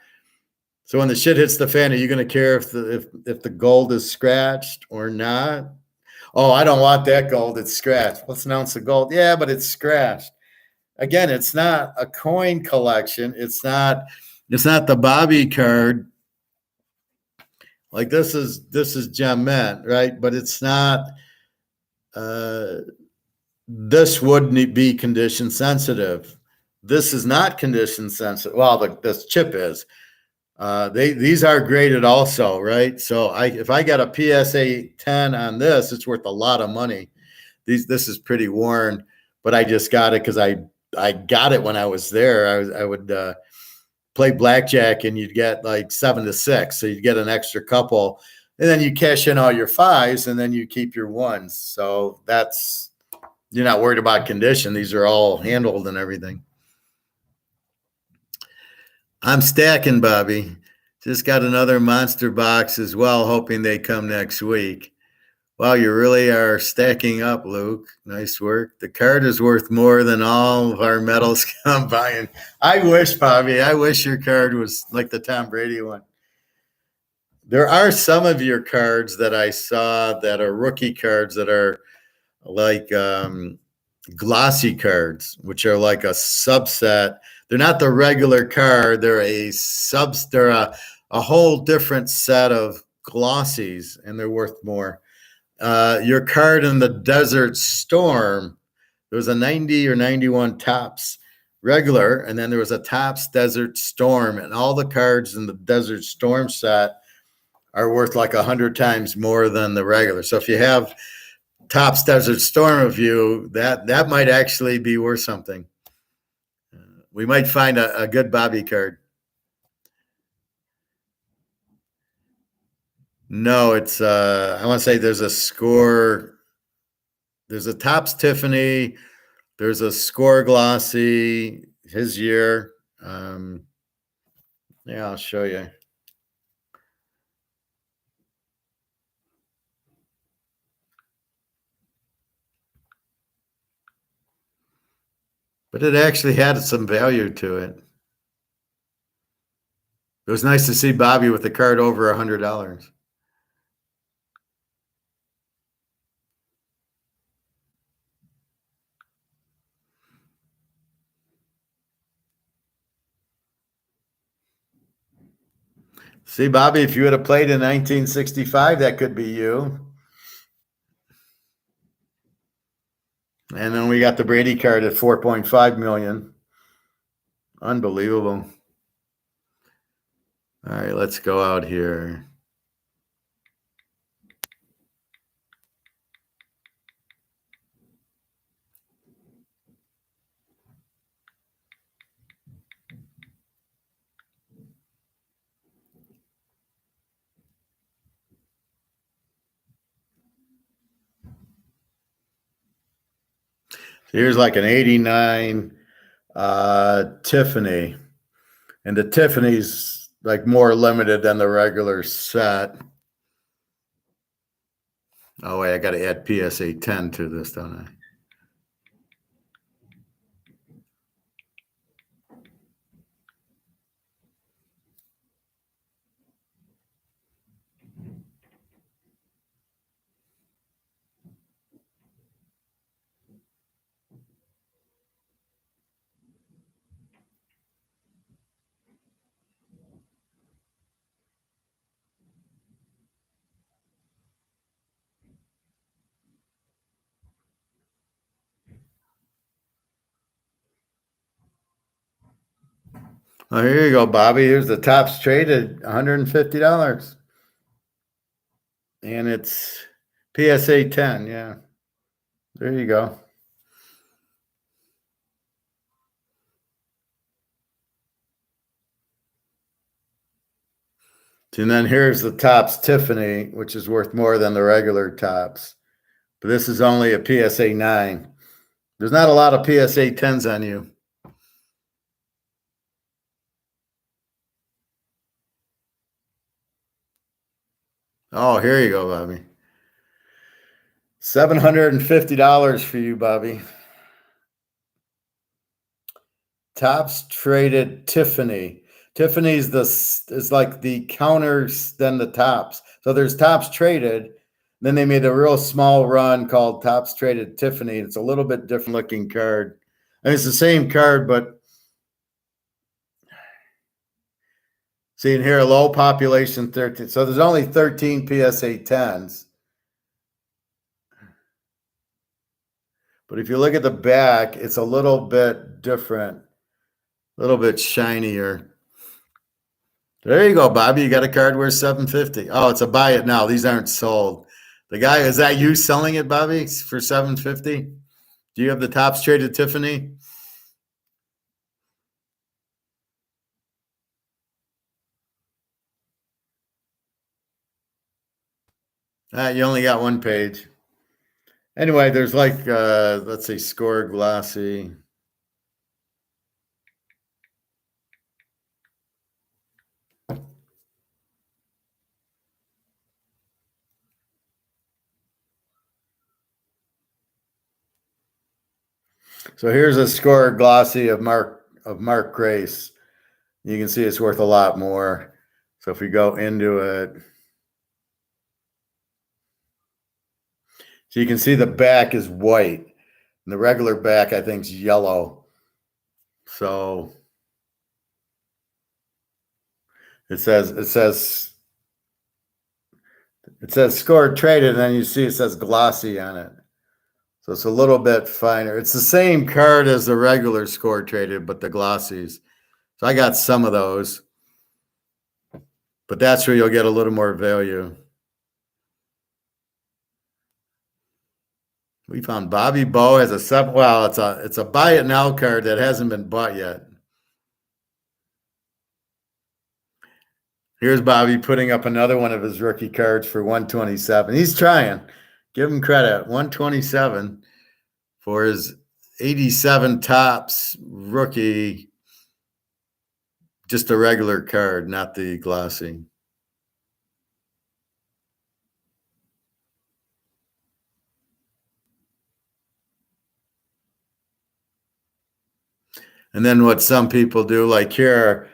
So when the shit hits the fan, are you going to care if the gold is scratched or not? Oh, I don't want that gold. It's scratched. Let's announce the gold. Yeah, but it's scratched. Again, it's not a coin collection. It's not the Bobby card. Like this is Gem Mint, right? But it's not. This wouldn't be condition sensitive. This is not condition sensitive. Well, this chip is. These are graded also, right? So if I got a PSA 10 on this, it's worth a lot of money. This is pretty worn, but I just got it because I got it when I was there. I would play blackjack and you'd get like 7 to 6, so you'd get an extra couple, and then you cash in all your 5s, and then you keep your 1s. So you're not worried about condition. These are all handled and everything. I'm stacking, Bobby. Just got another monster box as well, hoping they come next week. Wow, you really are stacking up, Luke. Nice work. The card is worth more than all of our medals combined. I wish, Bobby, I wish your card was like the Tom Brady one. There are some of your cards that I saw that are rookie cards that are like glossy cards, which are like a subset. They're not the regular card. They're they're a whole different set of glossies, and they're worth more. Your card in the Desert Storm, there was a 90 or 91 Topps regular, and then there was a Topps Desert Storm, and all the cards in the Desert Storm set are worth like 100 times more than the regular. So if you have Topps Desert Storm of you, that might actually be worth something. We might find a good Bobby card. No, it's I want to say there's a score. There's a Topps Tiffany. There's a score glossy his year. Yeah, I'll show you. But it actually had some value to it. It was nice to see Bobby with the card over $100. See, Bobby, if you would have played in 1965, that could be you. And then we got the Brady card at 4.5 million. Unbelievable. All right, let's go out here. Here's like an 89 Tiffany. And the Tiffany's like more limited than the regular set. Oh, wait, I got to add PSA 10 to this, don't I? Oh, here you go, Bobby. Here's the Topps traded $150. And it's PSA 10. Yeah. There you go. And then here's the Topps Tiffany, which is worth more than the regular Topps. But this is only a PSA 9. There's not a lot of PSA 10s on you. Oh, here you go, Bobby. $750 for you, Bobby. Topps traded Tiffany. Tiffany's is like the counters, then the tops. So there's tops traded. Then they made a real small run called Tops Traded Tiffany. It's a little bit different looking card. I mean, it's the same card, but see in here, low population 13. So there's only 13 PSA 10s. But if you look at the back, it's a little bit different, a little bit shinier. There you go, Bobby. You got a card worth $750. Oh, it's a buy it now. These aren't sold. The guy, is that you selling it, Bobby, for $750? Do you have the Tops Traded Tiffany? You only got one page. Anyway, there's like, let's see, Score Glossy. So here's a Score Glossy of Mark Grace. You can see it's worth a lot more. So if we go into it, so you can see the back is white, and the regular back I think is yellow. So it says Score Traded, and then you see it says Glossy on it. So it's a little bit finer. It's the same card as the regular Score Traded, but the Glossies. So I got some of those, but that's where you'll get a little more value. We found Bobby Bow has a well, it's a buy it now card that hasn't been bought yet. Here's Bobby putting up another one of his rookie cards for 127. He's trying. Give him credit. 127 for his 87 Tops rookie. Just a regular card, not the glossy. And then what some people do, like here,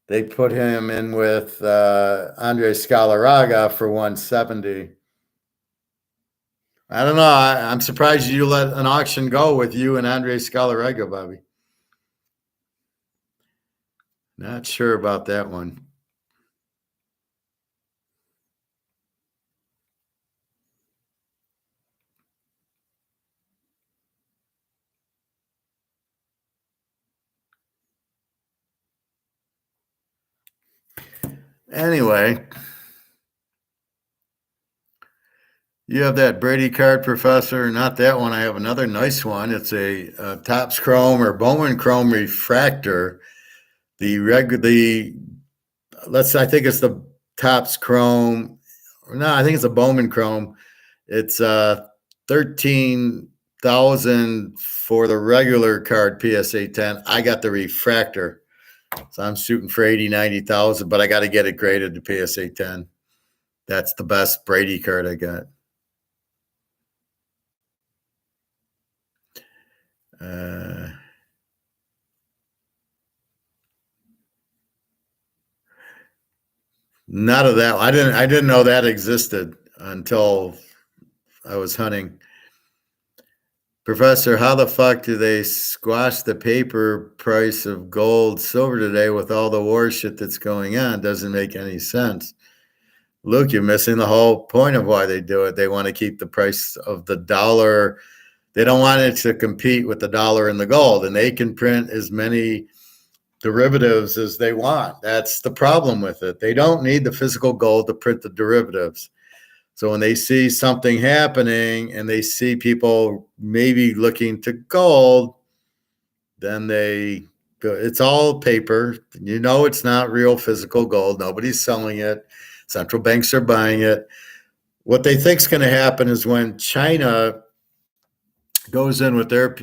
they put him in with Andre Scalaraga for 170. I don't know. I'm surprised you let an auction go with you and Andre Scalaraga, Bobby. Not sure about that one. Anyway, you have that Brady card, Professor. Not that one. I have another nice one. It's a Topps Chrome or Bowman Chrome refractor. I think it's the Topps Chrome. No, I think it's a Bowman Chrome. It's 13,000 for the regular card PSA 10. I got the refractor. So I'm shooting for 80, 90,000, but I got to get it graded to PSA 10. That's the best Brady card I got. None of that. I didn't know that existed until I was hunting. Professor, how the fuck do they squash the paper price of gold, silver today with all the war shit that's going on? Doesn't make any sense. Luke, you're missing the whole point of why they do it. They want to keep the price of the dollar. They don't want it to compete with the dollar and the gold, and they can print as many derivatives as they want. That's the problem with it. They don't need the physical gold to print the derivatives. So when they see something happening and they see people maybe looking to gold, then it's all paper. You know, it's not real physical gold. Nobody's selling it. Central banks are buying it. What they think is going to happen is when China goes in with their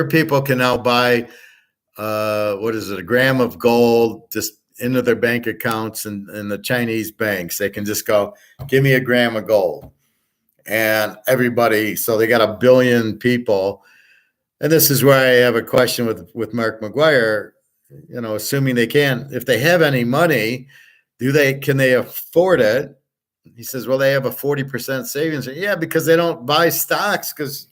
people can now buy, a gram of gold just into their bank accounts and the Chinese banks. They can just go, give me a gram of gold. And everybody, so they got 1 billion people. And this is where I have a question with Mark McGuire. assuming they can, if they have any money, can they afford it? He says, well, they have a 40% savings. Yeah, because they don't buy stocks because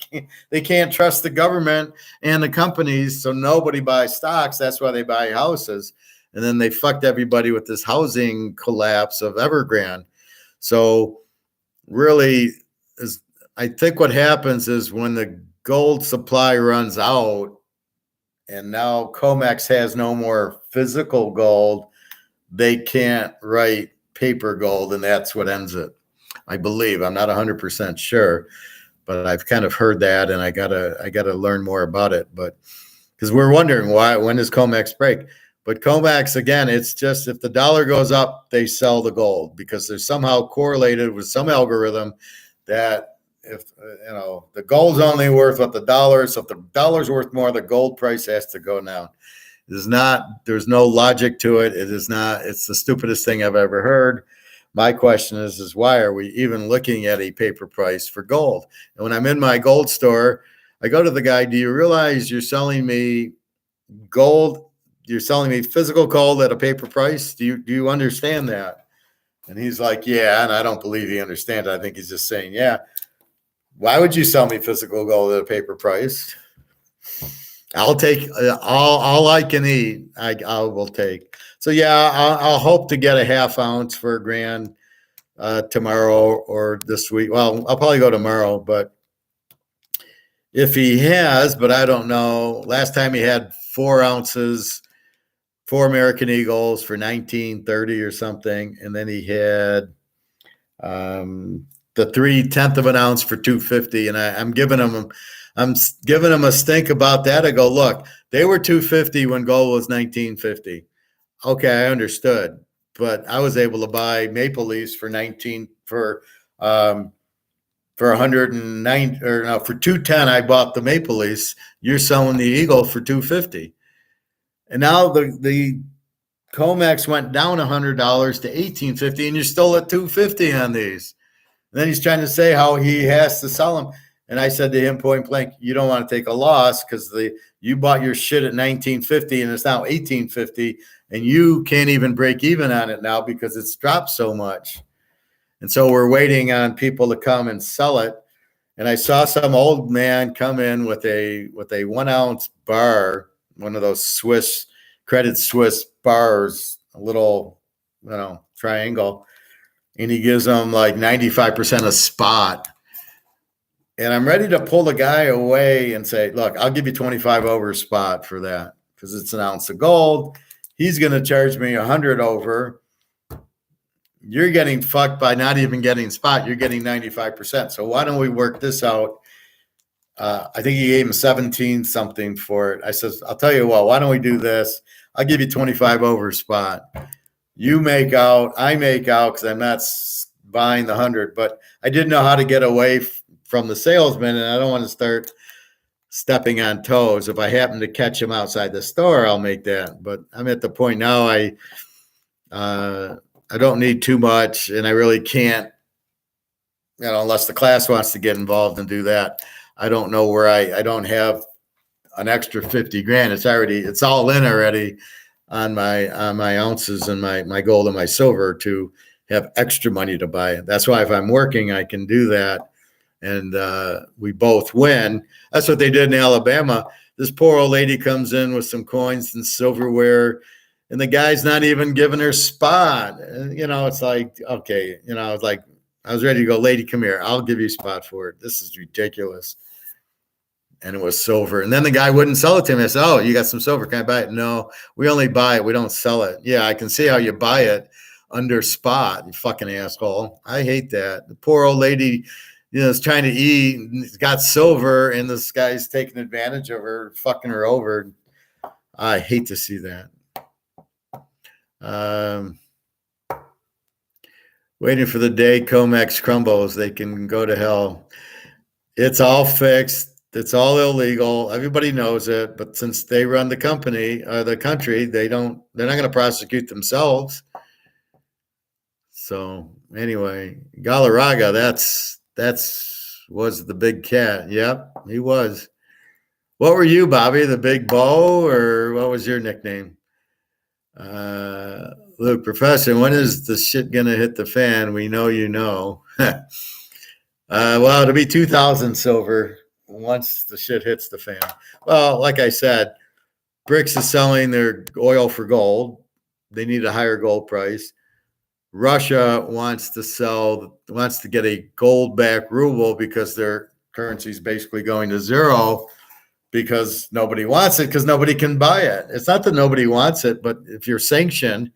they can't trust the government and the companies. So nobody buys stocks. That's why they buy houses. And then they fucked everybody with this housing collapse of Evergrande. So really, I think what happens is when the gold supply runs out and now COMEX has no more physical gold, they can't write paper gold, and that's what ends it. I believe. I'm not 100% sure, but I've kind of heard that, and I gotta learn more about it. But because we're wondering when does COMEX break? But COMEX, again, it's just if the dollar goes up, they sell the gold because they're somehow correlated with some algorithm that if the gold's only worth what the dollar is. So if the dollar's worth more, the gold price has to go down. There's no logic to it. It is not, it's the stupidest thing I've ever heard. My question is why are we even looking at a paper price for gold? And when I'm in my gold store, I go to the guy, do you realize you're selling me gold? You're selling me physical gold at a paper price? Do you understand that? And he's like, yeah, and I don't believe he understands. I think he's just saying, yeah. Why would you sell me physical gold at a paper price? I'll take all I can eat. I will take. So yeah, I'll hope to get a half ounce for $1,000 tomorrow or this week. Well, I'll probably go tomorrow, but if he has, but I don't know. Last time he had 4 ounces, 4 American Eagles for 1930 or something, and then he had the 3/10 of an ounce for 250, and I'm giving him a stink about that. I go, look, they were 250 when gold was 1950. Okay, I understood, but I was able to buy Maple Leafs for 109 or no, for 210. I bought the Maple Leafs. You're selling the Eagle for 250, and now the COMEX went down $100 to 1850, and you're still at 250 on these. And then he's trying to say how he has to sell them. And I said to him point blank, you don't want to take a loss because you bought your shit at 1950 and it's now 1850, and you can't even break even on it now because it's dropped so much. And so we're waiting on people to come and sell it. And I saw some old man come in with a 1 ounce bar, one of those Credit Suisse bars, a little, triangle. And he gives them like 95% a spot. And I'm ready to pull the guy away and say, look, I'll give you 25 over spot for that because it's an ounce of gold. He's going to charge me 100 over. You're getting fucked by not even getting spot. You're getting 95%. So why don't we work this out? I think he gave him 17 something for it. I says, I'll tell you what, why don't we do this? I'll give you 25 over spot. You make out, I make out because I'm not buying the 100, but I didn't know how to get away from the salesman, and I don't want to start stepping on toes. If I happen to catch him outside the store, I'll make that. But I'm at the point now I don't need too much, and I really can't, unless the class wants to get involved and do that. I don't know where I don't have an extra 50 grand. It's all in already on my ounces and my gold and my silver to have extra money to buy it. That's why if I'm working, I can do that. And we both win. That's what they did in Alabama. This poor old lady comes in with some coins and silverware, and the guy's not even giving her spot. And, it's like, okay, it's like, I was ready to go, lady, come here. I'll give you a spot for it. This is ridiculous. And it was silver. And then the guy wouldn't sell it to me. I said, oh, you got some silver. Can I buy it? No, we only buy it. We don't sell it. Yeah, I can see how you buy it under spot, you fucking asshole. I hate that. The poor old lady, is trying to eat, got silver, and this guy's taking advantage of her, fucking her over. I hate to see that. Waiting for the day COMEX crumbles. They can go to hell. It's all fixed. It's all illegal. Everybody knows it. But since they run the country, they're not going to prosecute themselves. So anyway, Galarraga, was the big cat. Yep, he was. What were you, Bobby? The Big Bo, or what was your nickname? Luke, Professor, when is the shit gonna hit the fan? We know you know. Well, it'll be 2000 silver once the shit hits the fan. Well, like I said, brics is selling their oil for gold. They need a higher gold price. Russia wants to get a gold backed ruble because their currency is basically going to zero because nobody wants it because nobody can buy it. It's not that nobody wants it, but if you're sanctioned,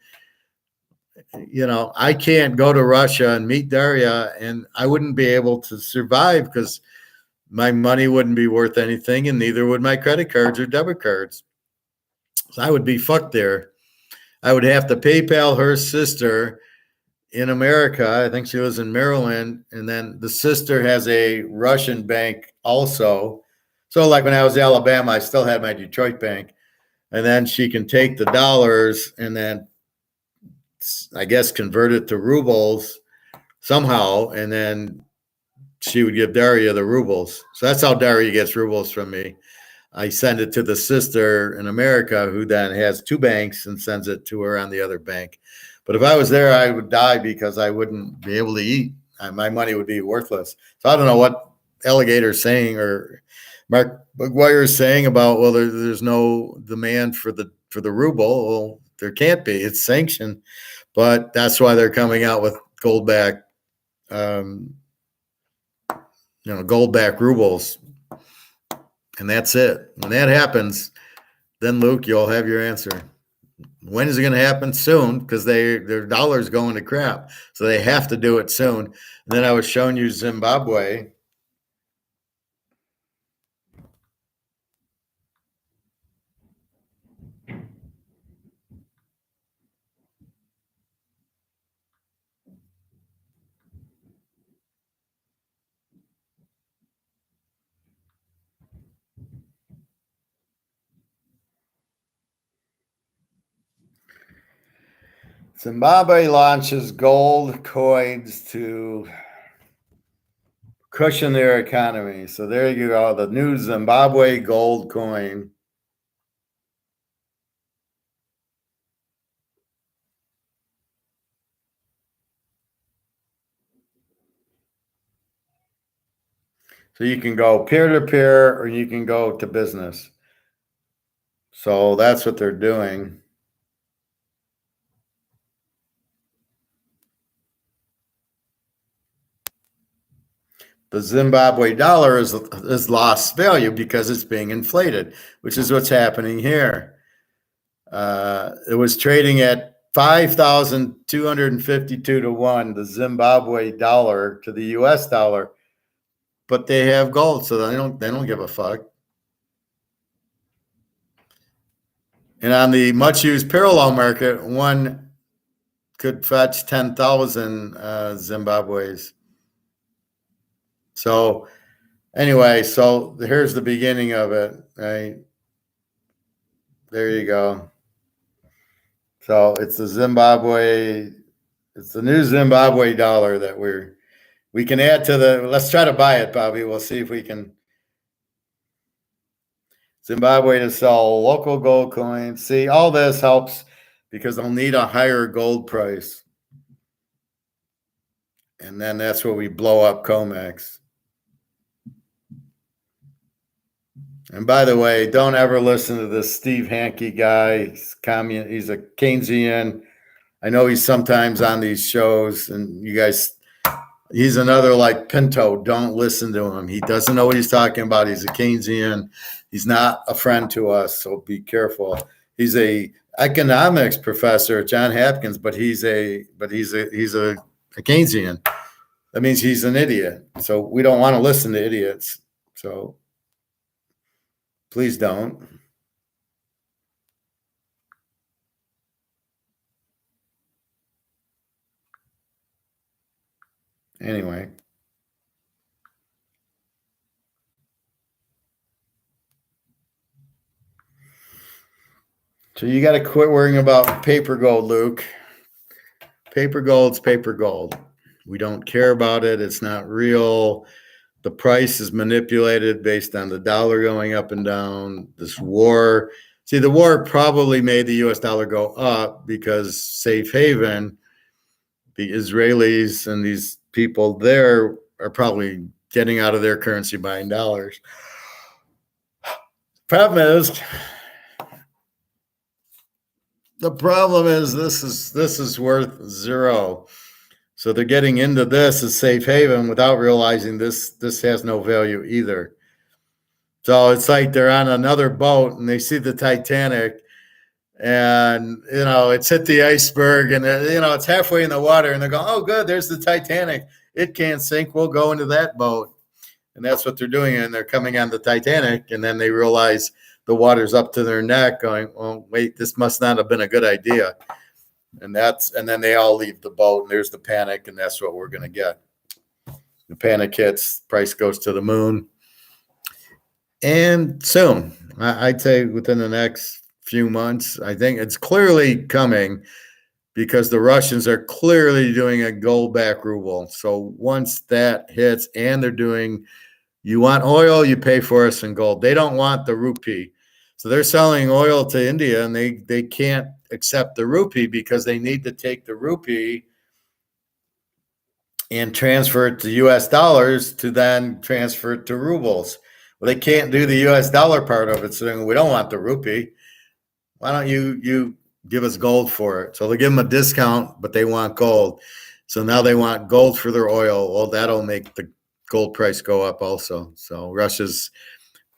I can't go to Russia and meet Daria and I wouldn't be able to survive because my money wouldn't be worth anything and neither would my credit cards or debit cards. So I would be fucked there. I would have to PayPal her sister in America. I think she lives in Maryland. And then the sister has a Russian bank also. So like when I was in Alabama, I still had my Detroit bank. And then she can take the dollars and then I guess convert it to rubles somehow. And then she would give Daria the rubles. So that's how Daria gets rubles from me. I send it to the sister in America who then has two banks and sends it to her on the other bank. But if I was there, I would die because I wouldn't be able to eat. My money would be worthless. So I don't know what Alligator's saying or Mark McGuire is saying about, well, there's no demand for the ruble. Well, there can't be. It's sanctioned. But that's why they're coming out with gold-backed, gold-backed rubles. And that's it. When that happens, then Luke, you'll have your answer. When is it going to happen? Soon, because their dollar's going to crap. So they have to do it soon. And then I was showing you Zimbabwe. Zimbabwe launches gold coins to cushion their economy. So there you go, the new Zimbabwe gold coin. So you can go peer-to-peer or you can go to business. So that's what they're doing. The Zimbabwe dollar is lost value because it's being inflated, which is what's happening here. It was trading at 5,252 to 1, the Zimbabwe dollar to the US dollar, but they have gold, so they don't give a fuck. And on the much used parallel market, one could fetch 10,000 Zimbabwe's. So anyway, so here's the beginning of it, right? There you go. So it's the new Zimbabwe dollar that we can add to let's try to buy it, Bobby. We'll see if we can. Zimbabwe to sell local gold coins. See, all this helps because they'll need a higher gold price. And then that's where we blow up COMEX. And by the way, don't ever listen to this Steve Hanke guy. He's a Keynesian. I know he's sometimes on these shows, and you guys, he's another like Pinto. Don't listen to him. He doesn't know what he's talking about. He's a Keynesian. He's not a friend to us, so be careful. He's a economics professor at Johns Hopkins, but he's a Keynesian. That means he's an idiot. So we don't want to listen to idiots. So please don't. Anyway. So you got to quit worrying about paper gold, Luke. Paper gold's paper gold. We don't care about it. It's not real. The price is manipulated based on the dollar going up and down. This war See, the war probably made the U.S. dollar go up because safe haven, the Israelis and these people there are probably getting out of their currency buying dollars. The problem is this is worth zero. So they're getting into this as safe haven without realizing this has no value either. So it's like they're on another boat and they see the Titanic and, it's hit the iceberg and, it's halfway in the water and they're going, oh, good, there's the Titanic. It can't sink. We'll go into that boat. And that's what they're doing. And they're coming on the Titanic. And then they realize the water's up to their neck going, oh, wait, this must not have been a good idea. And then they all leave the boat and there's the panic. And that's what we're going to get. The panic hits, price goes to the moon. And soon, I'd say within the next few months, I think it's clearly coming because the Russians are clearly doing a gold back ruble. So once that hits and they're doing, you want oil, you pay for us in gold. They don't want the rupee. So they're selling oil to India and they can't accept the rupee because they need to take the rupee and transfer it to US dollars to then transfer it to rubles. Well, they can't do the US dollar part of it. So we don't want the rupee. Why don't you give us gold for it? So they give them a discount, but they want gold. So now they want gold for their oil. Well, that'll make the gold price go up also. So Russia's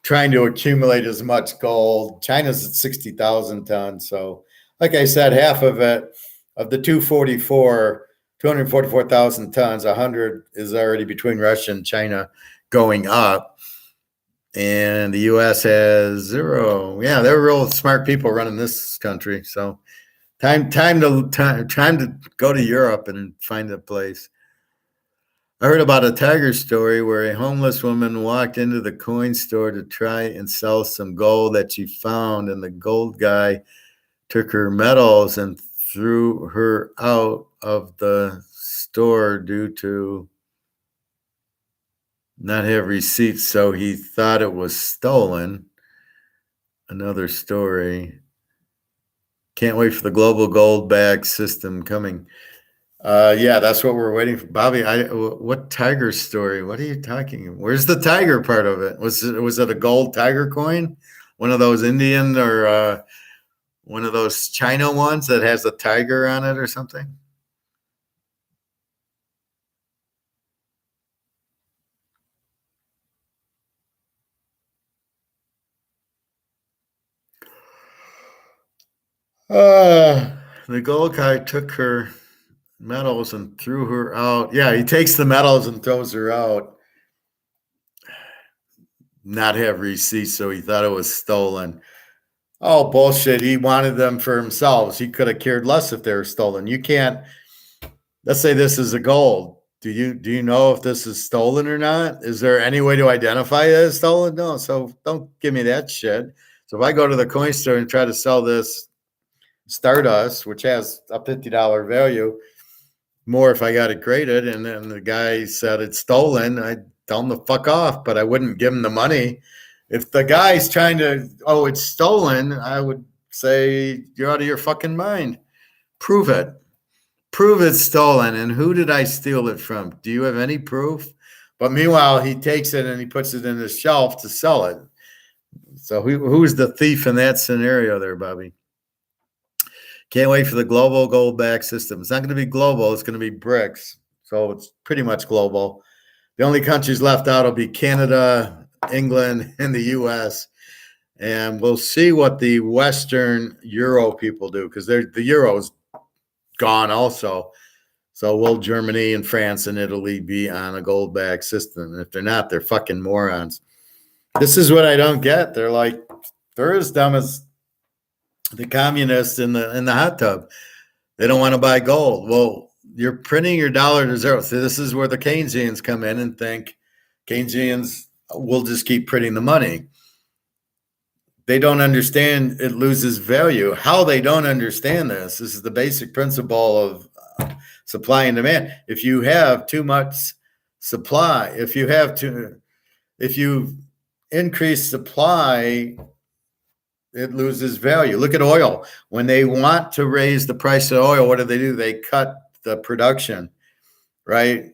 trying to accumulate as much gold. China's at 60,000 tons. So like I said, half of it, of the 244,000 tons, 100 is already between Russia and China going up. And the U.S. has zero. Yeah, they're real smart people running this country. So time to go to Europe and find a place. I heard about a tiger story where a homeless woman walked into the coin store to try and sell some gold that she found, and the gold guy took her medals and threw her out of the store due to not have receipts, so he thought it was stolen. Another story. Can't wait for the global gold bag system coming. Yeah, that's what we're waiting for. Bobby, what tiger story? What are you talking about? Where's the tiger part of it? Was it a gold tiger coin? One of those Indian or one of those China ones that has a tiger on it or something? The gold guy took her medals and threw her out. Yeah, he takes the medals and throws her out. Not have receipts, so he thought it was stolen. Oh, bullshit. He wanted them for himself. He could have cared less if they were stolen. You can't, let's say this is a gold. Do you know if this is stolen or not? Is there any way to identify it as stolen? No. So don't give me that shit. So if I go to the coin store and try to sell this Stardust, which has a $50 value, more if I got it graded, and then the guy said it's stolen, I'd tell him to fuck off, but I wouldn't give him the money. If the guy's trying to, oh, it's stolen, I would say, you're out of your fucking mind. Prove it. Prove it's stolen. And who did I steal it from? Do you have any proof? But meanwhile, he takes it and he puts it in his shelf to sell it. So who's the thief in that scenario there, Bobby? Can't wait for the global gold back system. It's not going to be global. It's going to be BRICS. So it's pretty much global. The only countries left out will be Canada, England, and the U.S. And we'll see what the Western Euro people do, because the Euro's gone also. So will Germany and France and Italy be on a gold back system? And if they're not, they're fucking morons. This is what I don't get. They're as dumb as the communists in the hot tub. They don't want to buy gold. Well, you're printing your dollar to zero. So this is where the Keynesians come in and think Keynesians will just keep printing the money. They don't understand it loses value. How they don't understand this is the basic principle of supply and demand. If you have too much supply, if you increase supply, it loses value. Look at oil. When they want to raise the price of oil, what do? They cut the production, right?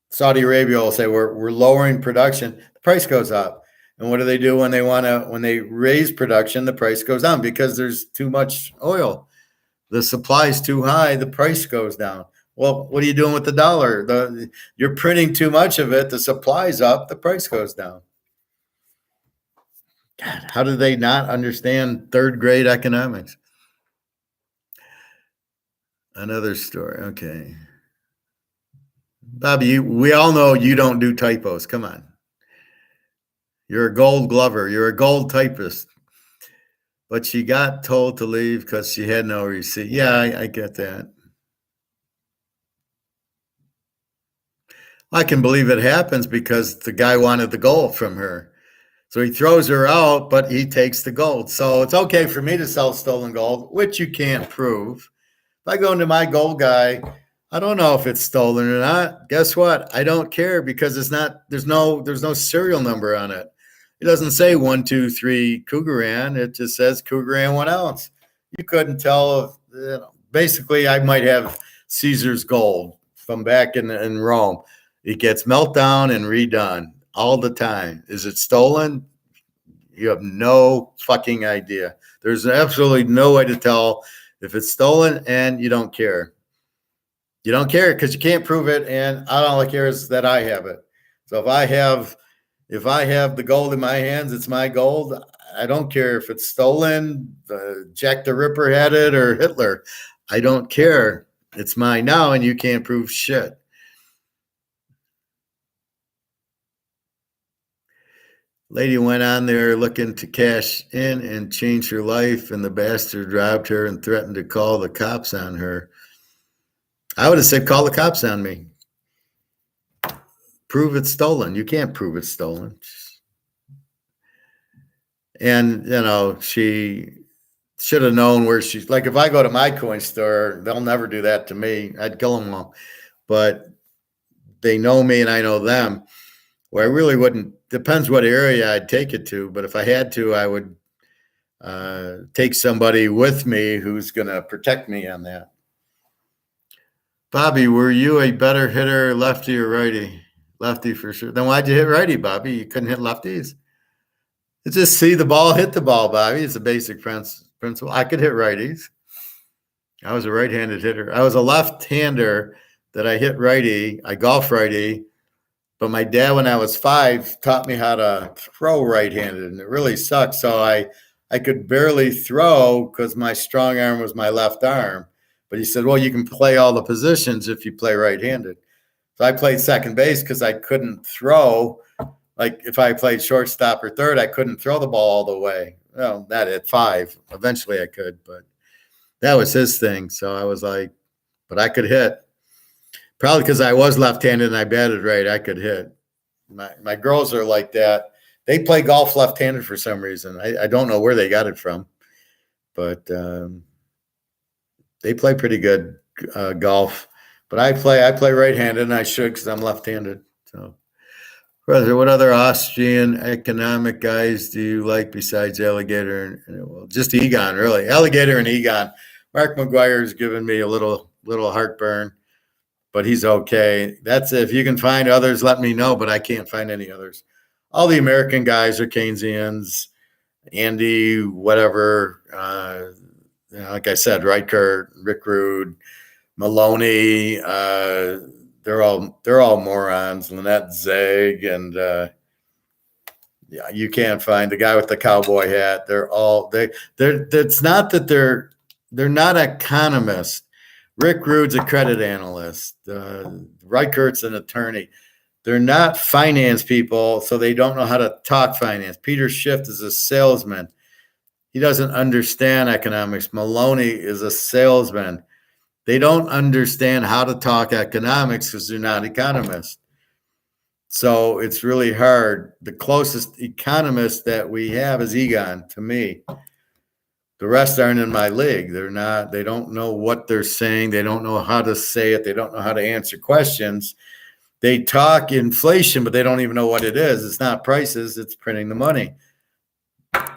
Saudi Arabia will say we're lowering production, the price goes up. And what do they do when they raise production, the price goes down because there's too much oil. The supply is too high, the price goes down. Well, what are you doing with the dollar? You're printing too much of it, the supply's up, the price goes down. God, how do they not understand third grade economics? Another story. Okay. Bobby, we all know you don't do typos. Come on. You're a gold glover. You're a gold typist. But she got told to leave because she had no receipt. Yeah, I get that. I can believe it happens because the guy wanted the gold from her. So he throws her out, but he takes the gold. So it's okay for me to sell stolen gold, which you can't prove. If I go into my gold guy, I don't know if it's stolen or not. Guess what? I don't care because it's not. There's no serial number on it. It doesn't say 1, 2, 3 Cougaran. It just says Cougaran 1 ounce. You couldn't tell. Basically, I might have Caesar's gold from back in Rome. It gets meltdown and redone all the time. Is it stolen? You have no fucking idea. There's absolutely no way to tell if it's stolen, and you don't care. You don't care because you can't prove it, and all I care is that I have it. So if I have the gold in my hands, it's my gold. I don't care if it's stolen, Jack the Ripper had it, or Hitler. I don't care. It's mine now, and you can't prove shit. Lady went on there looking to cash in and change her life, and the bastard robbed her and threatened to call the cops on her. I would have said, call the cops on me. Prove it's stolen. You can't prove it's stolen. And, she should have known where she's, like, if I go to my coin store, they'll never do that to me. I'd kill them all. But they know me and I know them. Where I really wouldn't, depends what area I'd take it to. But if I had to, I would take somebody with me who's going to protect me on that. Bobby, were you a better hitter, lefty or righty? Lefty for sure. Then why'd you hit righty, Bobby? You couldn't hit lefties. It's just see the ball, hit the ball, Bobby. It's a basic principle. I could hit righties. I was a right-handed hitter. I was a left-hander that I hit righty. I golf righty. But my dad, when I was 5, taught me how to throw right-handed, and it really sucked. So I could barely throw because my strong arm was my left arm. But he said, well, you can play all the positions if you play right-handed. So I played second base because I couldn't throw. Like if I played shortstop or third, I couldn't throw the ball all the way. Well, that at 5. Eventually I could, but that was his thing. So I was like, but I could hit. Probably because I was left-handed and I batted right, I could hit. My girls are like that. They play golf left-handed for some reason. I don't know where they got it from, but they play pretty good golf. But I play right-handed, and I should because I'm left-handed. So, brother, what other Austrian economic guys do you like besides Alligator? Well, just Egon, really. Alligator and Egon. Mark McGuire's given me a little heartburn, but he's okay. That's it. If you can find others, let me know, but I can't find any others. All the American guys are Keynesians. Andy, whatever. Like I said, Riker, Rick Rude, Maloney, they're all morons. Lynette Zegg, and you can't find the guy with the cowboy hat. They're it's not that they're not economists. Rick Rude's a credit analyst. Reichert's an attorney. They're not finance people, so they don't know how to talk finance. Peter Schiff is a salesman. He doesn't understand economics. Maloney is a salesman. They don't understand how to talk economics because they're not economists. So it's really hard. The closest economist that we have is Egon to me. The rest aren't in my league. They don't know what they're saying. They don't know how to say it. They don't know how to answer questions. They talk inflation, but they don't even know what it is. It's not prices, it's printing the money.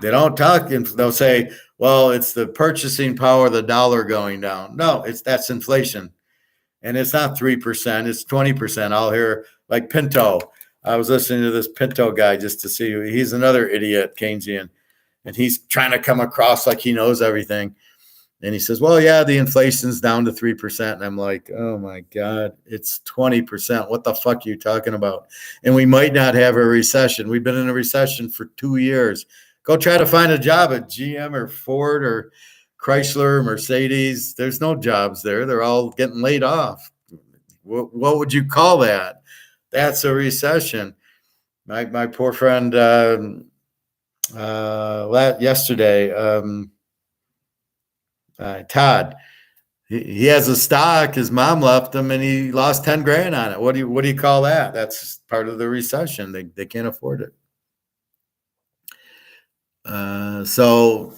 They don't talk. They'll say, well, it's the purchasing power of the dollar going down. No, that's inflation. And it's not 3%, it's 20%. I'll hear like Pinto. I was listening to this Pinto guy just to see. He's another idiot Keynesian, and he's trying to come across like he knows everything. And he says, well, yeah, the inflation's down to 3%. And I'm like, oh my God, it's 20%. What the fuck are you talking about? And we might not have a recession. We've been in a recession for 2 years. Go try to find a job at GM or Ford or Chrysler, Mercedes. There's no jobs there. They're all getting laid off. What would you call that? That's a recession. My poor friend yesterday, Todd, he has a stock. His mom left him, and he lost 10 grand on it. What do you call that? That's part of the recession. They can't afford it. So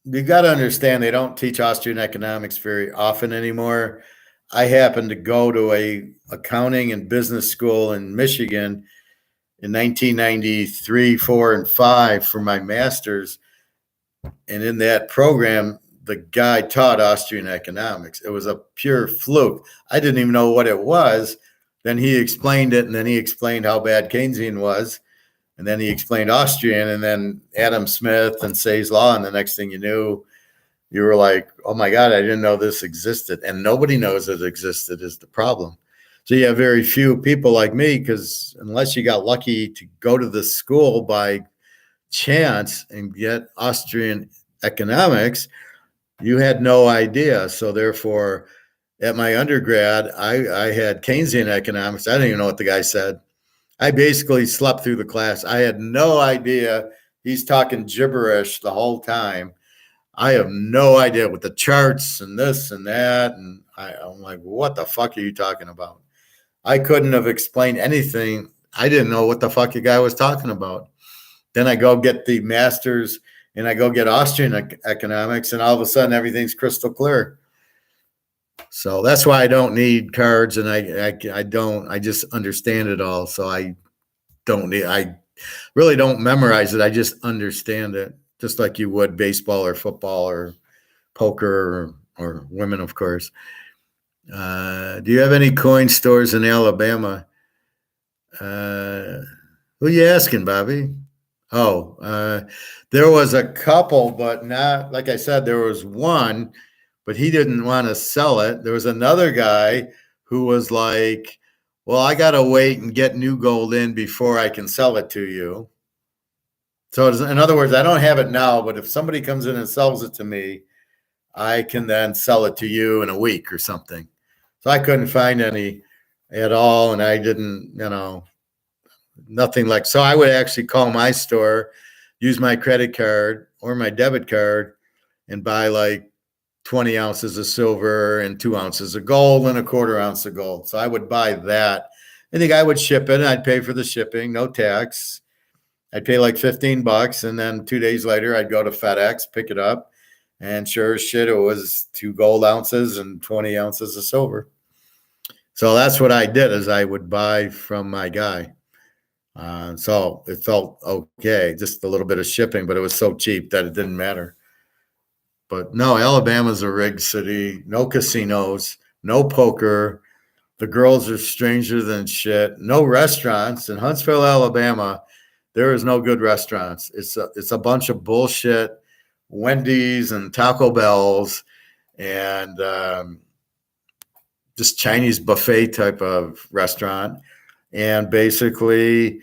you got to understand they don't teach Austrian economics very often anymore. I happened to go to a accounting and business school in Michigan in 1993, 4, and 5 for my master's, and in that program, the guy taught Austrian economics. It was a pure fluke. I didn't even know what it was. Then he explained it, and then he explained how bad Keynesian was, and then he explained Austrian, and then Adam Smith and Say's Law, and the next thing you knew, you were like, oh my God, I didn't know this existed. And nobody knows it existed is the problem. So you have very few people like me, because unless you got lucky to go to the school by chance and get Austrian economics, you had no idea. So therefore, at my undergrad, I had Keynesian economics. I didn't even know what the guy said. I basically slept through the class. I had no idea. He's talking gibberish the whole time. I have no idea with the charts and this and that. And I'm like, what the fuck are you talking about? I couldn't have explained anything. I didn't know what the fuck the guy was talking about. Then I go get the master's and I go get Austrian economics, and all of a sudden everything's crystal clear. So that's why I don't need cards, and I just understand it all. So I really don't memorize it. I just understand it, just like you would baseball or football or poker or women, of course. Do you have any coin stores in Alabama? Who are you asking, Bobby? Oh, there was a couple, but not, like I said, there was one, but he didn't want to sell it. There was another guy who was like, well, I got to wait and get new gold in before I can sell it to you. So in other words, I don't have it now, but if somebody comes in and sells it to me, I can then sell it to you in a week or something. So I couldn't find any at all. And I didn't, nothing like, so I would actually call my store, use my credit card or my debit card, and buy like 20 ounces of silver and 2 ounces of gold and a quarter ounce of gold. So I would buy that. I think I would ship it, and I'd pay for the shipping, no tax. I'd pay like $15, and then 2 days later I'd go to FedEx, pick it up, and sure as shit, it was 2 gold ounces and 20 ounces of silver. So that's what I did, is I would buy from my guy. So it felt okay, just a little bit of shipping, but it was so cheap that it didn't matter. But no, Alabama's a rigged city, no casinos, no poker. The girls are stranger than shit. No restaurants. In Huntsville, Alabama, there is no good restaurants. It's a bunch of bullshit, Wendy's and Taco Bell's and just Chinese buffet type of restaurant. And basically,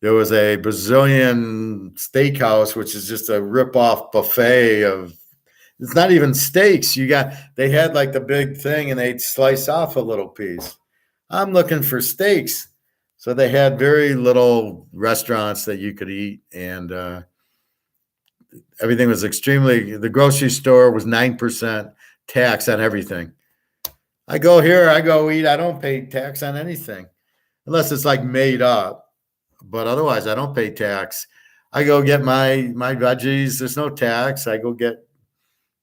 there was a Brazilian steakhouse, which is just a rip-off buffet of, it's not even steaks. They had like the big thing and they'd slice off a little piece. I'm looking for steaks. So they had very little restaurants that you could eat. And everything was the grocery store was 9% tax on everything. I go here, I go eat. I don't pay tax on anything unless it's like made up. But otherwise, I don't pay tax. I go get my veggies. There's no tax. I go get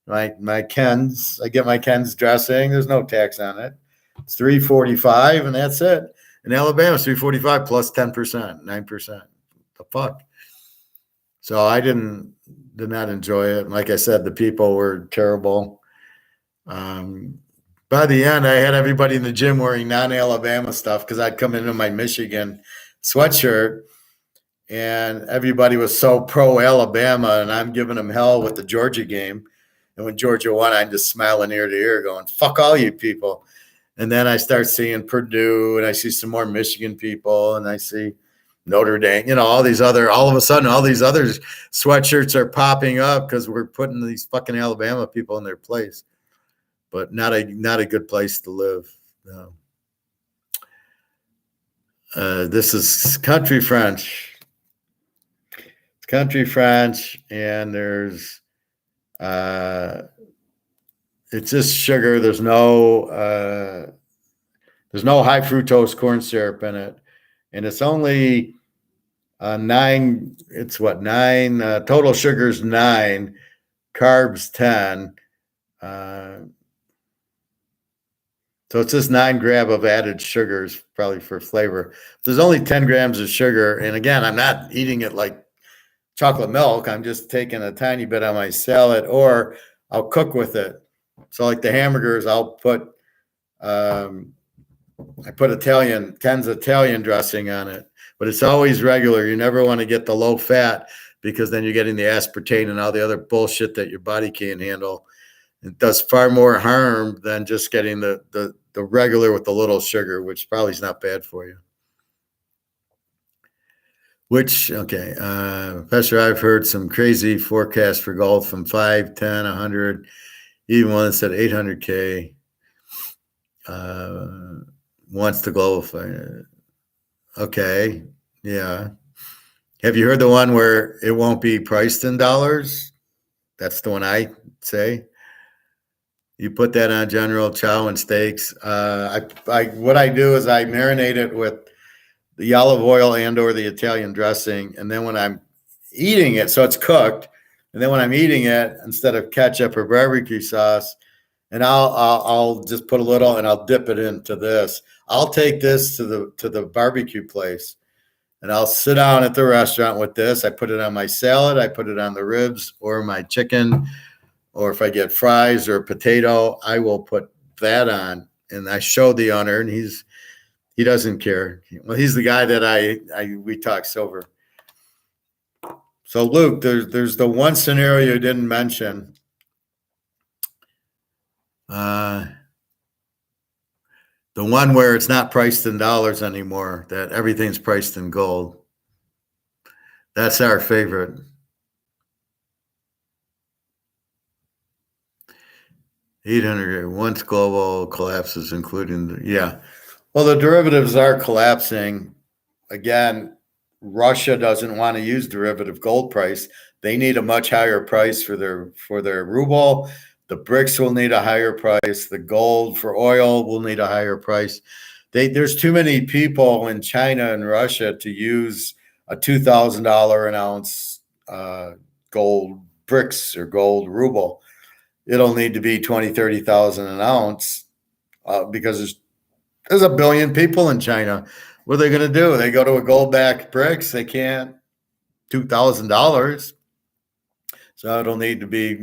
my Ken's. I get my Ken's dressing. There's no tax on it. It's $3.45, and that's it. In Alabama, it's $3.45 plus 10%, 9%. The fuck. So I did not enjoy it. And like I said, the people were terrible. By the end, I had everybody in the gym wearing non-Alabama stuff because I'd come into my Michigan sweatshirt, and everybody was so pro-Alabama, and I'm giving them hell with the Georgia game. And when Georgia won, I'm just smiling ear to ear going, fuck all you people. And then I start seeing Purdue, and I see some more Michigan people, and I see Notre Dame, all of a sudden, all these other sweatshirts are popping up because we're putting these fucking Alabama people in their place. But not a good place to live. No. This is country French. It's country French, and there's it's just sugar. There's no high fructose corn syrup in it, and it's only 9. It's what, 9 total sugars 9, carbs 10. So it's just 9 grams of added sugars, probably for flavor. There's only 10 grams of sugar. And again, I'm not eating it like chocolate milk. I'm just taking a tiny bit on my salad, or I'll cook with it. So like the hamburgers, I'll put, I put Ken's Italian dressing on it, but it's always regular. You never want to get the low fat because then you're getting the aspartame and all the other bullshit that your body can't handle. It does far more harm than just getting the regular with the little sugar, which probably is not bad for you. Professor, I've heard some crazy forecasts for gold from 5, 10, 100, even one that said 800K. Once the global, okay, yeah. Have you heard the one where it won't be priced in dollars? That's the one I say. You put that on General Chow and steaks. What I do is I marinate it with the olive oil and or the Italian dressing, and then when I'm eating it, so it's cooked, and then when I'm eating it, instead of ketchup or barbecue sauce, and I'll just put a little, and I'll dip it into this. I'll take this to the barbecue place, and I'll sit down at the restaurant with this. I put it on my salad. I put it on the ribs or my chicken. Or if I get fries or a potato, I will put that on. And I showed the owner, and he doesn't care. Well, he's the guy that we talk sober. So Luke, there's the one scenario you didn't mention. The one where it's not priced in dollars anymore, that everything's priced in gold. That's our favorite. 800 once global collapses, including well, the derivatives are collapsing. Again, Russia doesn't want to use derivative gold price. They need a much higher price for their ruble. The BRICS will need a higher price. The gold for oil will need a higher price. There's too many people in China and Russia to use a $2,000 an ounce gold BRICS or gold ruble. It'll need to be 20, 30,000 an ounce because there's a billion people in China. What are they going to do? They go to a gold-backed BRICS. They can't. $2,000. So it'll need to be,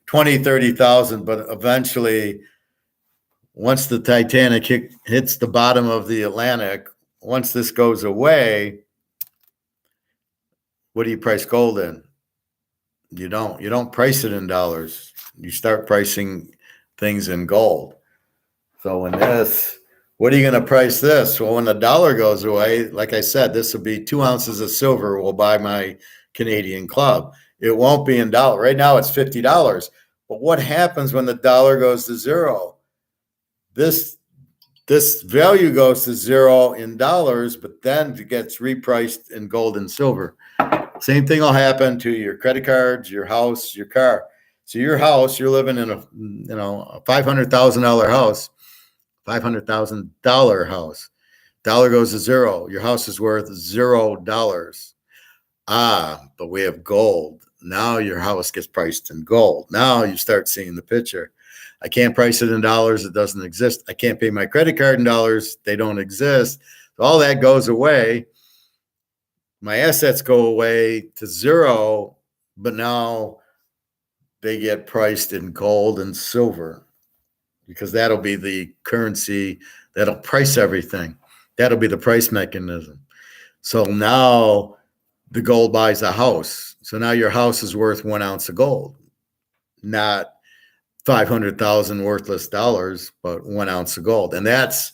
20, 30,000. But eventually, once the Titanic hits the bottom of the Atlantic, once this goes away, what do you price gold in? You don't price it in dollars. You start pricing things in gold. So what are you going to price this? Well, when the dollar goes away, like I said, this will be 2 ounces of silver will buy my Canadian club. It won't be in dollar. Right now it's $50. But what happens when the dollar goes to zero? This value goes to zero in dollars, but then it gets repriced in gold and silver. Same thing will happen to your credit cards, your house, your car. So your house, you're living in a $500,000 house, $500,000 house. Dollar goes to zero. Your house is worth $0. But we have gold. Now your house gets priced in gold. Now you start seeing the picture. I can't price it in dollars. It doesn't exist. I can't pay my credit card in dollars. They don't exist. So all that goes away. my assets go away to zero, but now they get priced in gold and silver because that'll be the currency that'll price everything. That'll be the price mechanism. So now the gold buys a house. So now your house is worth 1 ounce of gold, not 500,000 worthless dollars, but 1 ounce of gold. And that's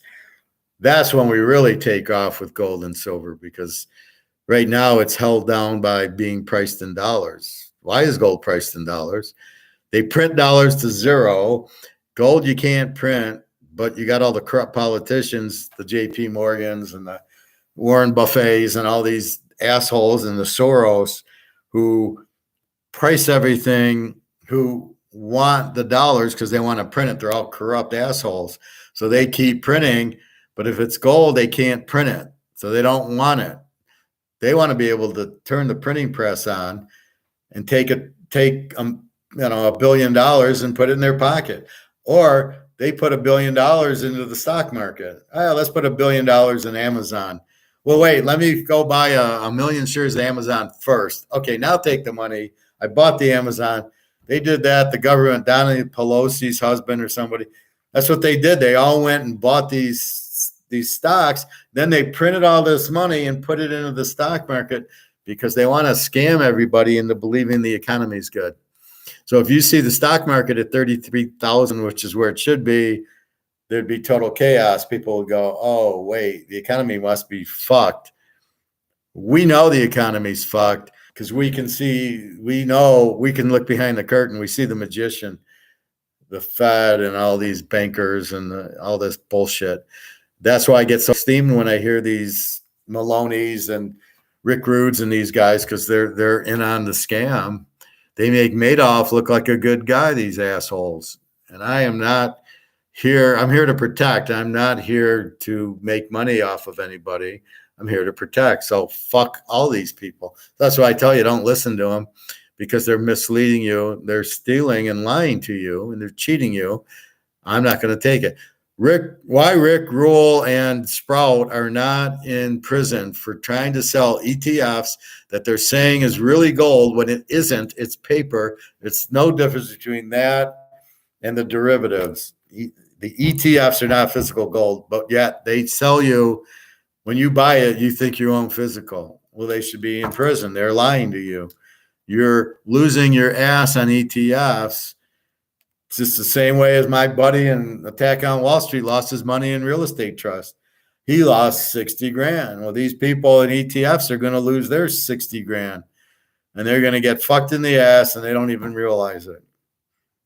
when we really take off with gold and silver, because right now it's held down by being priced in dollars. Why is gold priced in dollars? They print dollars to zero. Gold you can't print, but you got all the corrupt politicians, the JP Morgans and the Warren Buffets and all these assholes and the Soros who price everything, who want the dollars because they want to print it. They're all corrupt assholes. So they keep printing, but if it's gold, they can't print it. So they don't want it. They want to be able to turn the printing press on and take $1 billion and put it in their pocket. Or they put $1 billion into the stock market. Let's put $1 billion in Amazon. Well, wait, let me go buy a million shares of Amazon first. Okay, now take the money. I bought the Amazon. They did that. The government, Donnie Pelosi's husband or somebody, that's what they did. They all went and bought these stocks. Then they printed all this money and put it into the stock market because they want to scam everybody into believing the economy is good. So if you see the stock market at 33,000, which is where it should be, there'd be total chaos. People would go, oh, wait, the economy must be fucked. We know the economy's fucked because we can look behind the curtain. We see the magician, the Fed and all these bankers and all this bullshit. That's why I get so steamed when I hear these Maloney's and Rick Rudes and these guys, because they're in on the scam. They make Madoff look like a good guy, these assholes. And I am not here. I'm here to protect. I'm not here to make money off of anybody. I'm here to protect. So fuck all these people. That's why I tell you, don't listen to them, because they're misleading you. They're stealing and lying to you, and they're cheating you. I'm not going to take it. Rick Rule and Sprout are not in prison for trying to sell ETFs that they're saying is really gold when it isn't. It's paper. It's no difference between that and the derivatives. The ETFs are not physical gold, but yet they sell you, when you buy it, you think you own physical. Well, they should be in prison. They're lying to you. You're losing your ass on ETFs. It's just the same way as my buddy in Attack on Wall Street lost his money in real estate trust. He lost 60 grand. Well, these people in ETFs are going to lose their 60 grand, and they're going to get fucked in the ass, and they don't even realize it.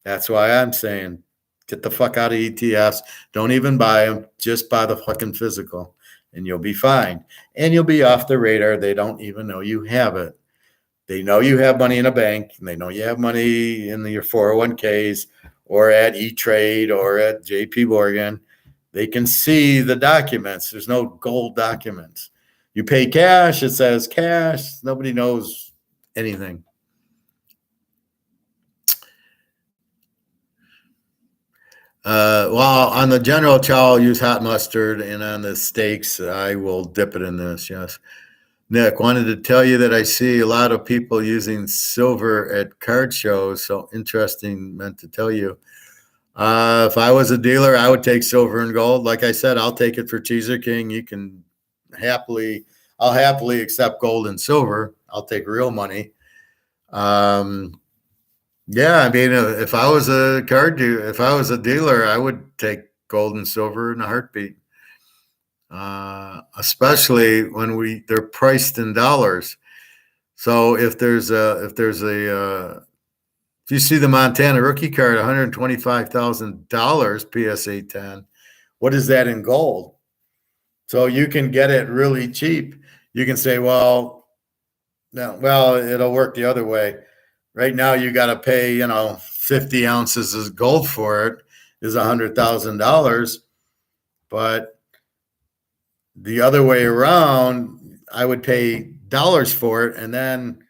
That's why I'm saying, get the fuck out of ETFs. Don't even buy them. Just buy the fucking physical, and you'll be fine. And you'll be off the radar. They don't even know you have it. They know you have money in a bank, and they know you have money in your 401ks or at E-Trade or at JP Morgan. They can see the documents. There's no gold documents. You pay cash, it says cash. Nobody knows anything. Well, on the general chow, I'll use hot mustard, and on the steaks, I will dip it in this, yes. Nick, wanted to tell you that I see a lot of people using silver at card shows, so interesting, meant to tell you. If I was a dealer, I would take silver and gold. Like I said, I'll take it for Teaserking. You can I'll happily accept gold and silver. I'll take real money. Yeah, I mean, if I was a dealer, I would take gold and silver in a heartbeat. Especially when they're priced in dollars. So if you see the Montana rookie card, $125,000 PSA 10, what is that in gold? So you can get it really cheap. You can say, well, it'll work the other way. Right now, you got to pay, 50 ounces of gold for it is $100,000. But the other way around, I would pay dollars for it, and then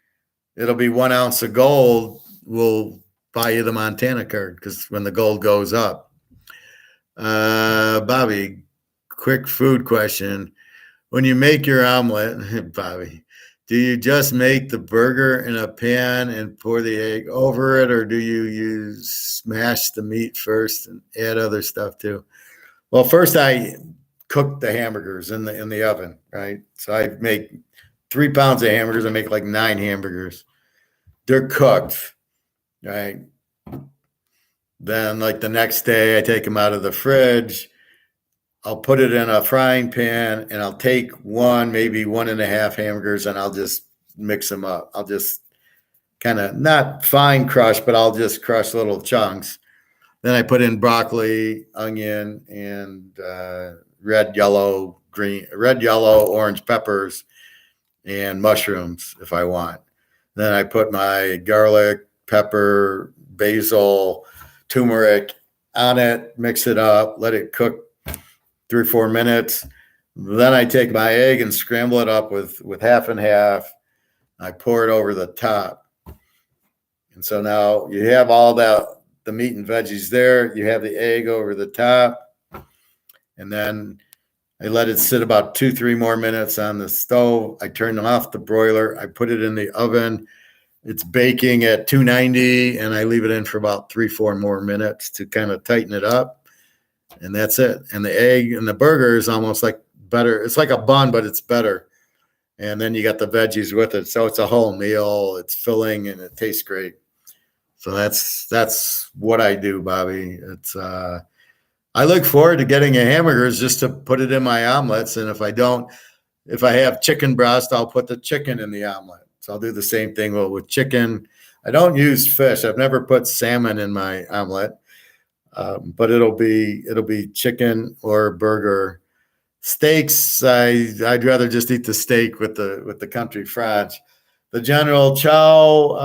it'll be 1 ounce of gold will buy you the Montana card, because when the gold goes up. Bobby, quick food question. When you make your omelet, Bobby, Do you just make the burger in a pan and pour the egg over it, or do you smash the meat first and add other stuff too? Well, first I cook the hamburgers in the oven, right? So I make 3 pounds of hamburgers. I make like 9 hamburgers. They're cooked, right? Then, like the next day, I take them out of the fridge. I'll put it in a frying pan, and I'll take maybe 1.5 hamburgers, and I'll just mix them up. I'll just kind of not fine crush, but I'll just crush little chunks. Then I put in broccoli, onion, and red, yellow, orange peppers, and mushrooms if I want. Then I put my garlic, pepper, basil, turmeric on it, mix it up, let it cook 3 or 4 minutes. Then I take my egg and scramble it up with half and half. I pour it over the top. And so now you have all the meat and veggies there. You have the egg over the top. And then I let it sit about 2-3 more minutes on the stove. I turn off the broiler. I put it in the oven. It's baking at 290, and I leave it in for about 3-4 more minutes to kind of tighten it up. And that's it. And the egg and the burger is almost like better. It's like a bun, but it's better. And then you got the veggies with it. So it's a whole meal. It's filling and it tastes great. So that's what I do, Bobby. It's I look forward to getting a hamburgers just to put it in my omelets. And if I have chicken breast, I'll put the chicken in the omelet. So I'll do the same thing with chicken. I don't use fish. I've never put salmon in my omelet, but it'll be chicken or burger. Steaks, I'd rather just eat the steak with the country French. The General Chow,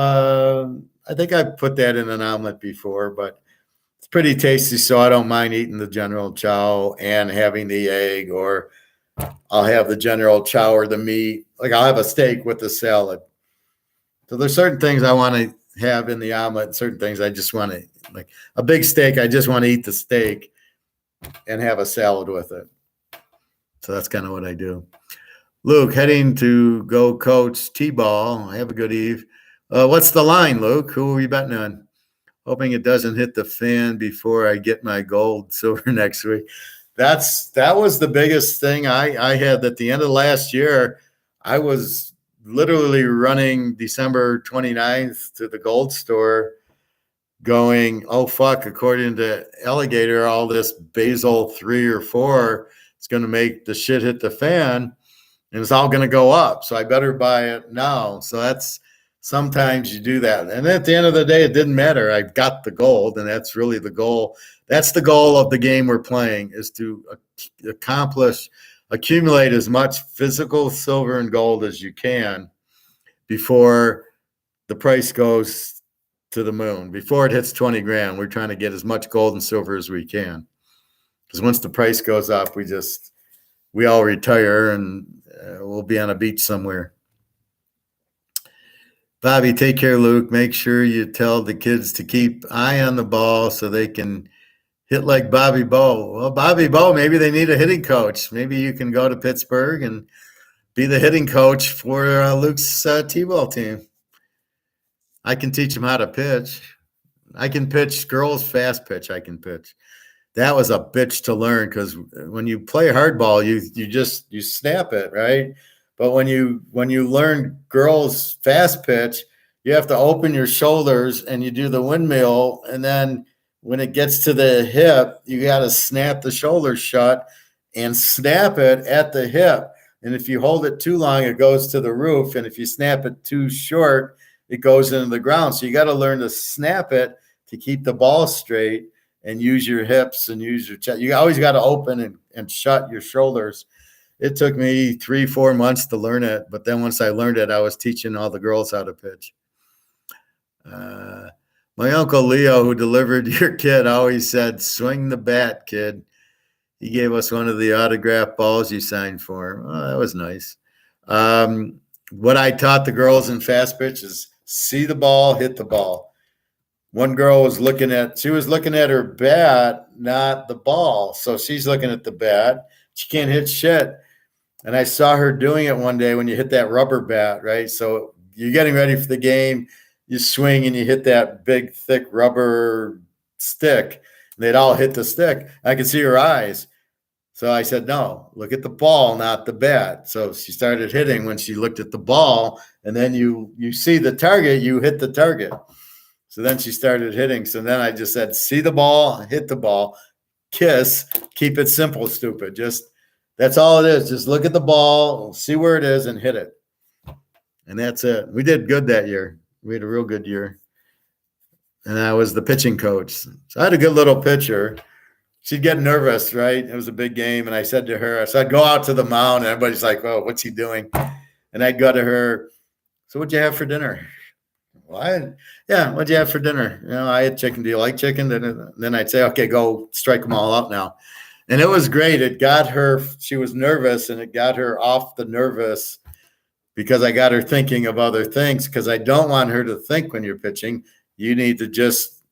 I think I put that in an omelet before, but it's pretty tasty, so I don't mind eating the General Chow and having the egg, or I'll have the General Chow or the meat. Like I'll have a steak with the salad. So there's certain things I want to have in the omelet, certain things I just want to, like a big steak, I just want to eat the steak and have a salad with it. So that's kind of what I do. Luke, heading to go coach T-ball. Have a good eve. What's the line, Luke? Who are we betting on? Hoping it doesn't hit the fan before I get my gold, silver next week. That was the biggest thing I had at the end of last year. I was literally running December 29th to the gold store going, oh, fuck, according to Alligator, all this Basel 3 or 4 is going to make the shit hit the fan, and it's all going to go up. So I better buy it now. So that's sometimes you do that. And at the end of the day, it didn't matter. I got the gold, and that's really the goal. That's the goal of the game we're playing, is to accumulate as much physical silver and gold as you can before the price goes to the moon. Before it hits 20 grand, we're trying to get as much gold and silver as we can. Because once the price goes up, we all retire and we'll be on a beach somewhere. Bobby, take care, Luke. Make sure you tell the kids to keep eye on the ball so they can hit like Bobby Bowe. Well, Bobby Bowe, maybe they need a hitting coach. Maybe you can go to Pittsburgh and be the hitting coach for Luke's T-ball team. I can teach them how to pitch. I can pitch girls fast pitch. I can pitch. That was a bitch to learn, because when you play hardball, you snap it, right? But when you learn girls fast pitch, you have to open your shoulders and you do the windmill, and then when it gets to the hip, you got to snap the shoulders shut and snap it at the hip. And if you hold it too long, it goes to the roof. And if you snap it too short, it goes into the ground. So you got to learn to snap it to keep the ball straight and use your hips and use your chest. You always got to open and shut your shoulders. It took me 3-4 months to learn it. But then once I learned it, I was teaching all the girls how to pitch. My Uncle Leo, who delivered your kid, always said, swing the bat, kid. He gave us one of the autographed balls you signed for him. Oh, that was nice. What I taught the girls in fast pitch is see the ball, hit the ball. One girl was looking at her bat, not the ball. So she's looking at the bat. She can't hit shit. And I saw her doing it one day when you hit that rubber bat, right? So you're getting ready for the game, you swing and you hit that big, thick rubber stick. They'd all hit the stick. I could see her eyes. So I said, no, look at the ball, not the bat. So she started hitting when she looked at the ball, and then you see the target, you hit the target. So then she started hitting. So then I just said, see the ball, hit the ball, kiss, keep it simple, stupid. Just that's all it is. Just look at the ball, see where it is, and hit it. And that's it. We did good that year. We had a real good year. And I was the pitching coach. So I had a good little pitcher. She'd get nervous, right? It was a big game. And I said to her, so I'd go out to the mound, and everybody's like, oh, what's he doing? And I'd go to her, so what'd you have for dinner? Well, what'd you have for dinner? I had chicken. Do you like chicken? Then I'd say, okay, go strike them all up now. And it was great. It got her, she was nervous, and it got her off the nervous because I got her thinking of other things, because I don't want her to think when you're pitching. You need to just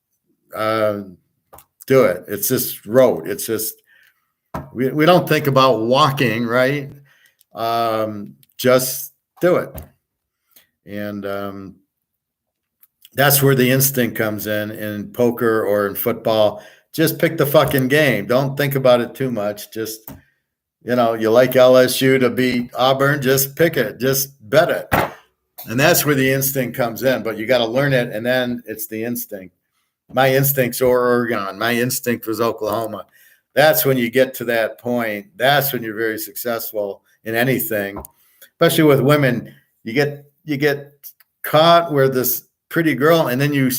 do it. It's just rote. It's just, we don't think about walking, right? Just do it. And that's where the instinct comes in poker or in football. Just pick the fucking game. Don't think about it too much. Just, you like LSU to beat Auburn, just pick it. Just bet it. And that's where the instinct comes in. But you got to learn it, and then it's the instinct. My instincts were Oregon. My instinct was Oklahoma. That's when you get to that point. That's when you're very successful in anything, especially with women. You get caught where this pretty girl, and then you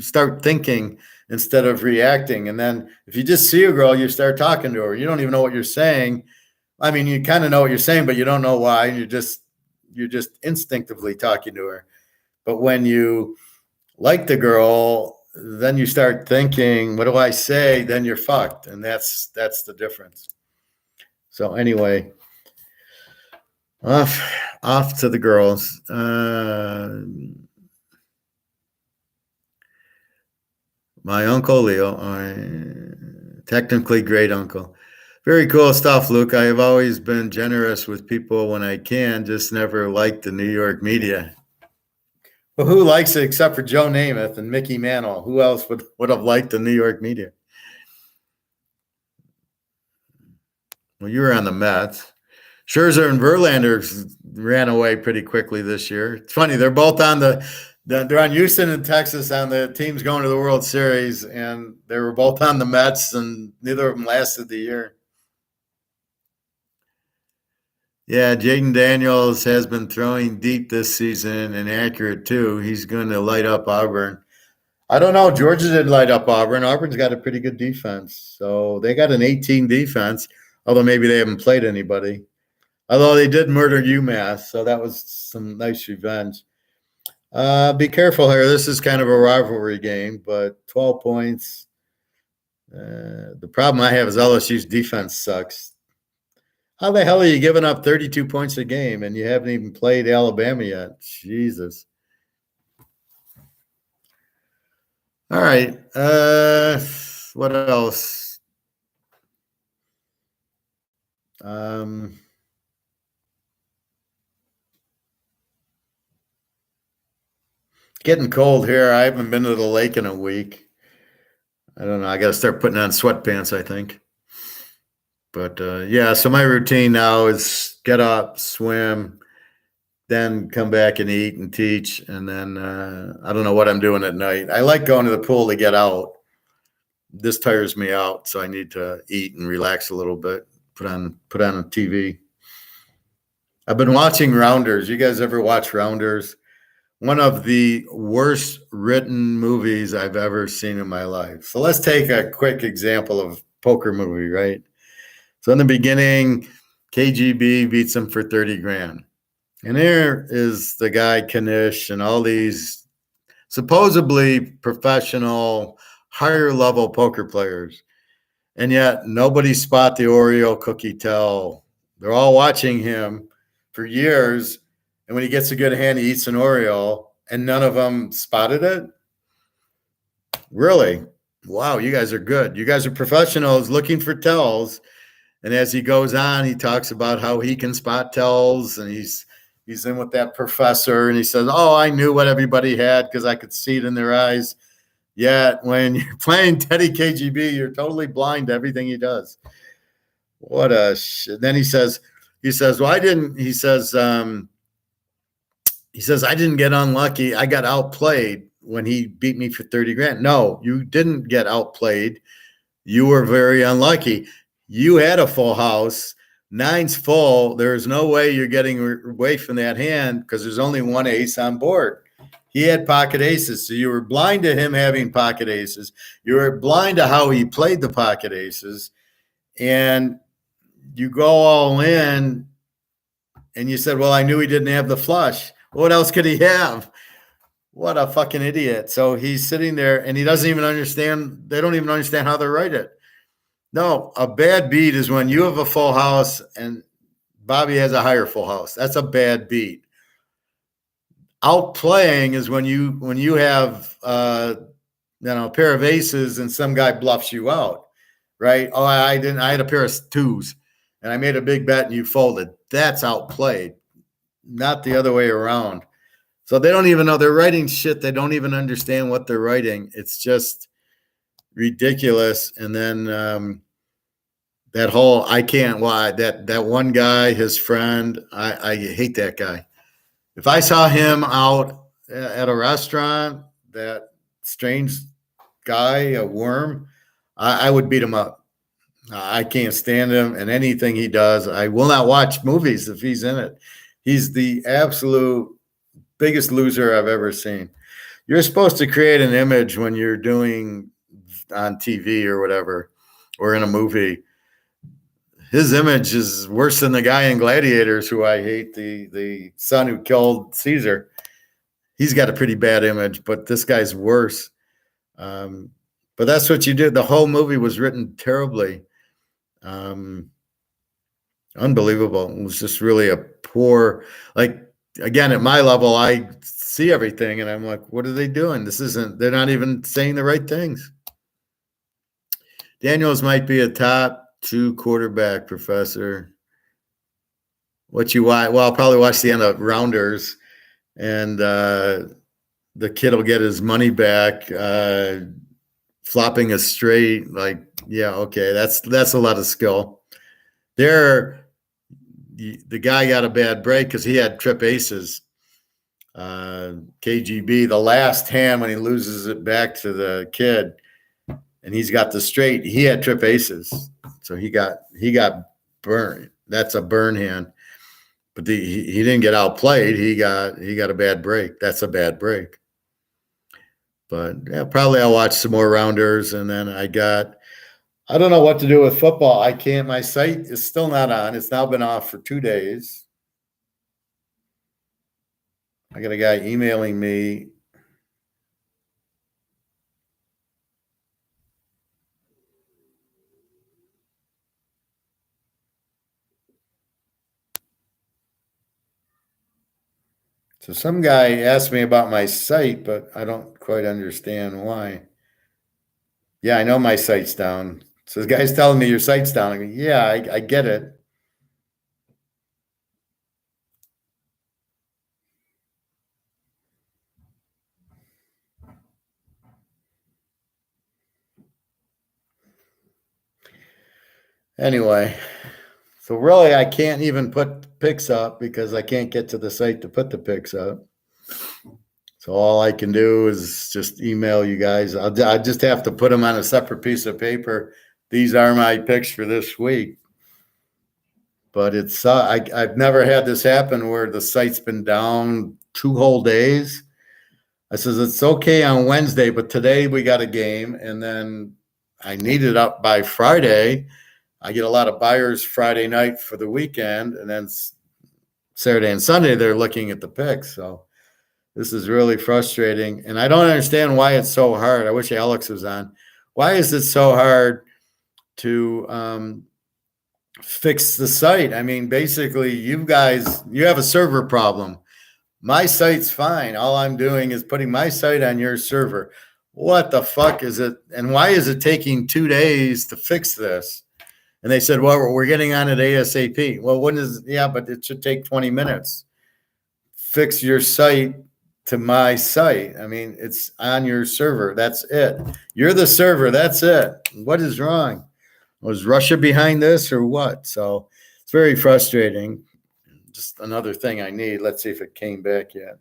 start thinking instead of reacting. And then if you just see a girl, you start talking to her. You don't even know what you're saying. I mean, you kind of know what you're saying, but you don't know why. You're just instinctively talking to her. But when you like the girl, then you start thinking, what do I say? Then you're fucked. And that's the difference. So anyway, off to the girls. My uncle Leo, technically great uncle. Very cool stuff, Luke. I have always been generous with people when I can, just never liked the New York media. Well, who likes it except for Joe Namath and Mickey Mantle? Who else would have liked the New York media? Well, you were on the Mets. Scherzer and Verlander ran away pretty quickly this year. It's funny. They're both on they're on Houston and Texas on the teams going to the World Series, and they were both on the Mets, and neither of them lasted the year. Yeah, Jaden Daniels has been throwing deep this season and accurate too. He's going to light up Auburn. I don't know. Georgia did light up Auburn. Auburn's got a pretty good defense. So they got an 18 defense, although maybe they haven't played anybody. Although they did murder UMass, so that was some nice revenge. Be careful here. This is kind of a rivalry game, but 12 points. The problem I have is LSU's defense sucks. How the hell are you giving up 32 points a game and you haven't even played Alabama yet? Jesus. All right. What else? Getting cold here. I haven't been to the lake in a week. I don't know. I got to start putting on sweatpants, I think. But yeah, so my routine now is get up, swim, then come back and eat and teach. And then I don't know what I'm doing at night. I like going to the pool to get out. This tires me out, so I need to eat and relax a little bit, put on a TV. I've been watching Rounders. You guys ever watch Rounders? One of the worst written movies I've ever seen in my life. So let's take a quick example of poker movie, right? So in the beginning, KGB beats him for 30 grand. And there is the guy Kanish and all these supposedly professional, higher level poker players. And yet nobody spot the Oreo cookie tell. They're all watching him for years. And when he gets a good hand, he eats an Oreo, and none of them spotted it. Really? Wow, you guys are good. You guys are professionals looking for tells. And as he goes on, he talks about how he can spot tells, and he's in with that professor, and he says, "Oh, I knew what everybody had because I could see it in their eyes." Yet when you're playing Teddy KGB, you're totally blind to everything he does. What a shit. Then he says, "Well, I didn't." He says, "I didn't get unlucky. I got outplayed when he beat me for 30 grand." No, you didn't get outplayed. You were very unlucky. You had a full house. Nine's full. There's no way you're getting away from that hand because there's only one ace on board. He had pocket aces. So you were blind to him having pocket aces. You were blind to how he played the pocket aces. And you go all in and you said, well, I knew he didn't have the flush. What else could he have? What a fucking idiot. So he's sitting there and he doesn't even understand. They don't even understand how to write it. No, a bad beat is when you have a full house and Bobby has a higher full house. That's a bad beat. Outplaying is when you have a pair of aces and some guy bluffs you out, right? Oh, I didn't. I had a pair of twos and I made a big bet and you folded. That's outplayed, not the other way around. So they don't even know they're writing shit. They don't even understand what they're writing. It's just ridiculous. And then that whole that one guy, his friend, I hate that guy. If I saw him out at a restaurant, that strange guy, a worm, I would beat him up. I can't stand him and anything he does. I will not watch movies if he's in it. He's the absolute biggest loser I've ever seen. You're supposed to create an image when you're doing on TV or whatever, or in a movie. His image is worse than the guy in Gladiators, who I hate, the son who killed Caesar. He's got a pretty bad image, but this guy's worse. But that's what you do. The whole movie was written terribly. Unbelievable. It was just really a poor, again, at my level, I see everything and I'm like, what are they doing? They're not even saying the right things. Daniels might be a top 2 quarterback, Professor. What you watch? Well, I'll probably watch the end of Rounders, and the kid will get his money back, flopping a straight. Yeah, okay, that's a lot of skill. The guy got a bad break because he had trip aces. KGB, the last hand when he loses it back to the kid, and he's got the straight. He had trip aces. So he got burned. That's a burn hand. But he didn't get outplayed. He got a bad break. That's a bad break. But yeah, probably I'll watch some more Rounders. And then I don't know what to do with football. I can't. My site is still not on. It's now been off for 2 days. I got a guy emailing me. So some guy asked me about my site, but I don't quite understand why. Yeah, I know my site's down. So the guy's telling me your site's down. I go, yeah, I get it. Anyway, so really I can't even put picks up because I can't get to the site to put the picks up. So all I can do is just email you guys. I just have to put them on a separate piece of paper. These are my picks for this week. But I've never had this happen where the site's been down 2 whole days. I says, it's okay on Wednesday, but today we got a game. And then I need it up by Friday. I get a lot of buyers Friday night for the weekend. And then Saturday and Sunday, they're looking at the picks. So this is really frustrating. And I don't understand why it's so hard. I wish Alex was on. Why is it so hard to fix the site? I mean, basically, you have a server problem. My site's fine. All I'm doing is putting my site on your server. What the fuck is it? And why is it taking 2 days to fix this? And they said, well, we're getting on it ASAP. Well, but it should take 20 minutes. Fix your site to my site. I mean, it's on your server. That's it. You're the server. That's it. What is wrong? Was Russia behind this or what? So it's very frustrating. Just another thing I need. Let's see if it came back yet.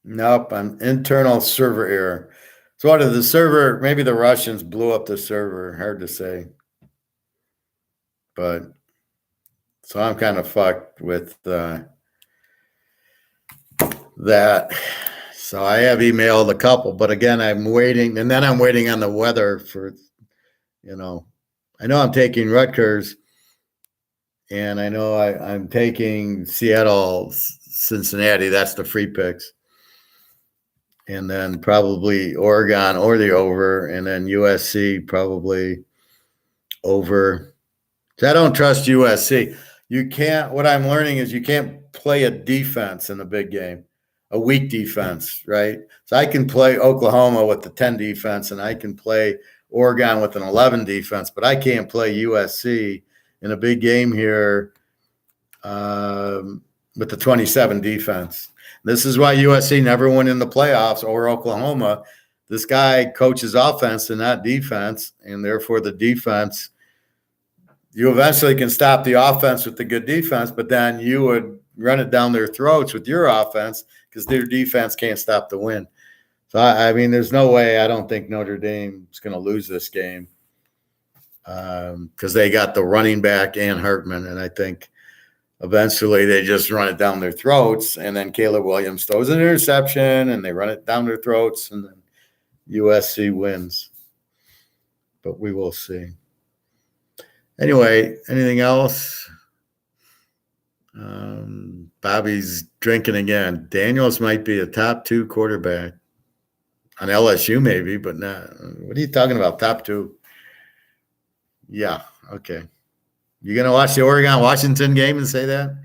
Nope, an internal server error. So what, the server, maybe the Russians blew up the server. Hard to say. But so I'm kind of fucked with that. So I have emailed a couple, but again, I'm waiting, and then I'm waiting on the weather for, I know I'm taking Rutgers, and I know I'm taking Seattle, Cincinnati. That's the free picks. And then probably Oregon or the over, and then USC probably over. I don't trust USC. You can't, what I'm learning is you can't play a defense in a big game, a weak defense, right? So I can play Oklahoma with the 10 defense, and I can play Oregon with an 11 defense, but I can't play USC in a big game here with the 27 defense. This is why USC never went in the playoffs, or Oklahoma. This guy coaches offense and not defense, and therefore the defense, you eventually can stop the offense with the good defense, but then you would run it down their throats with your offense because their defense can't stop the win. So, I mean, there's no way. I don't think Notre Dame is going to lose this game because they got the running back and Hartman, and I think eventually they just run it down their throats, and then Caleb Williams throws an interception, and they run it down their throats, and then USC wins. But we will see. Anyway, anything else? Bobby's drinking again. Daniels might be a top 2 quarterback on LSU, maybe, but not. What are you talking about? Top 2? Yeah. Okay. You gonna watch the Oregon-Washington game and say that?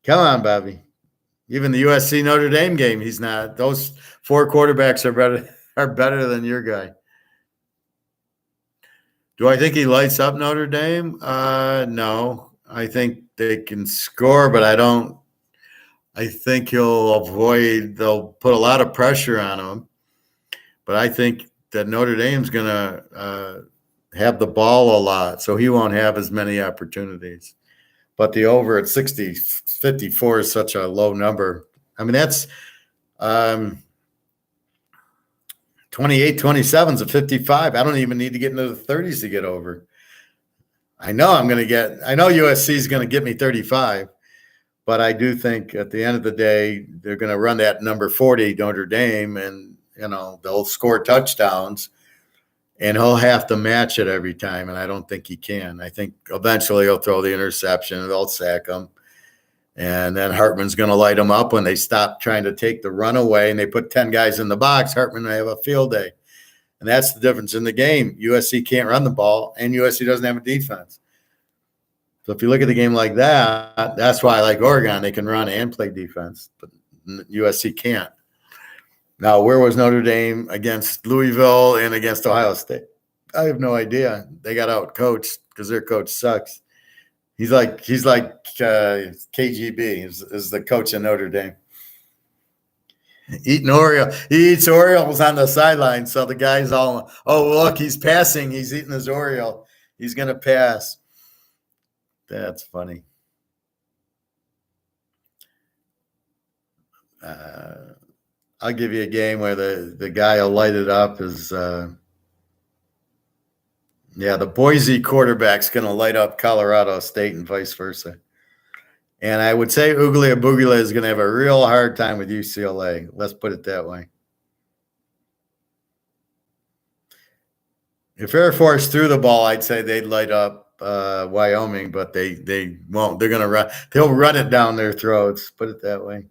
Come on, Bobby. Even the USC Notre Dame game, he's not. Those 4 quarterbacks are better than your guy. Do I think he lights up Notre Dame? No. I think they can score, but I don't. I think they'll put a lot of pressure on him. But I think that Notre Dame's going to have the ball a lot, so he won't have as many opportunities. But the over at 54 is such a low number. I mean, that's 28-27 is a 55. I don't even need to get into the 30s to get over. I know USC is going to get me 35, but I do think at the end of the day, they're going to run that number 40 Notre Dame, and, they'll score touchdowns, and he'll have to match it every time, and I don't think he can. I think eventually he'll throw the interception, and they'll sack him. And then Hartman's going to light them up when they stop trying to take the run away and they put 10 guys in the box. Hartman will have a field day. And that's the difference in the game. USC can't run the ball, and USC doesn't have a defense. So if you look at the game like that, that's why I like Oregon. They can run and play defense, but USC can't. Now, where was Notre Dame against Louisville and against Ohio State? I have no idea. They got out-coached because their coach sucks. He's like KGB is the coach of Notre Dame. Eating Oreo. He eats Oreos on the sideline. So the guy's all, oh, look, he's passing. He's eating his Oreo. He's going to pass. That's funny. I'll give you a game where the guy will light it up is the Boise quarterback's going to light up Colorado State and vice versa. And I would say Uglia Bugula is going to have a real hard time with UCLA. Let's put it that way. If Air Force threw the ball, I'd say they'd light up Wyoming, but they won't. They're going to run. They'll run it down their throats. Put it that way.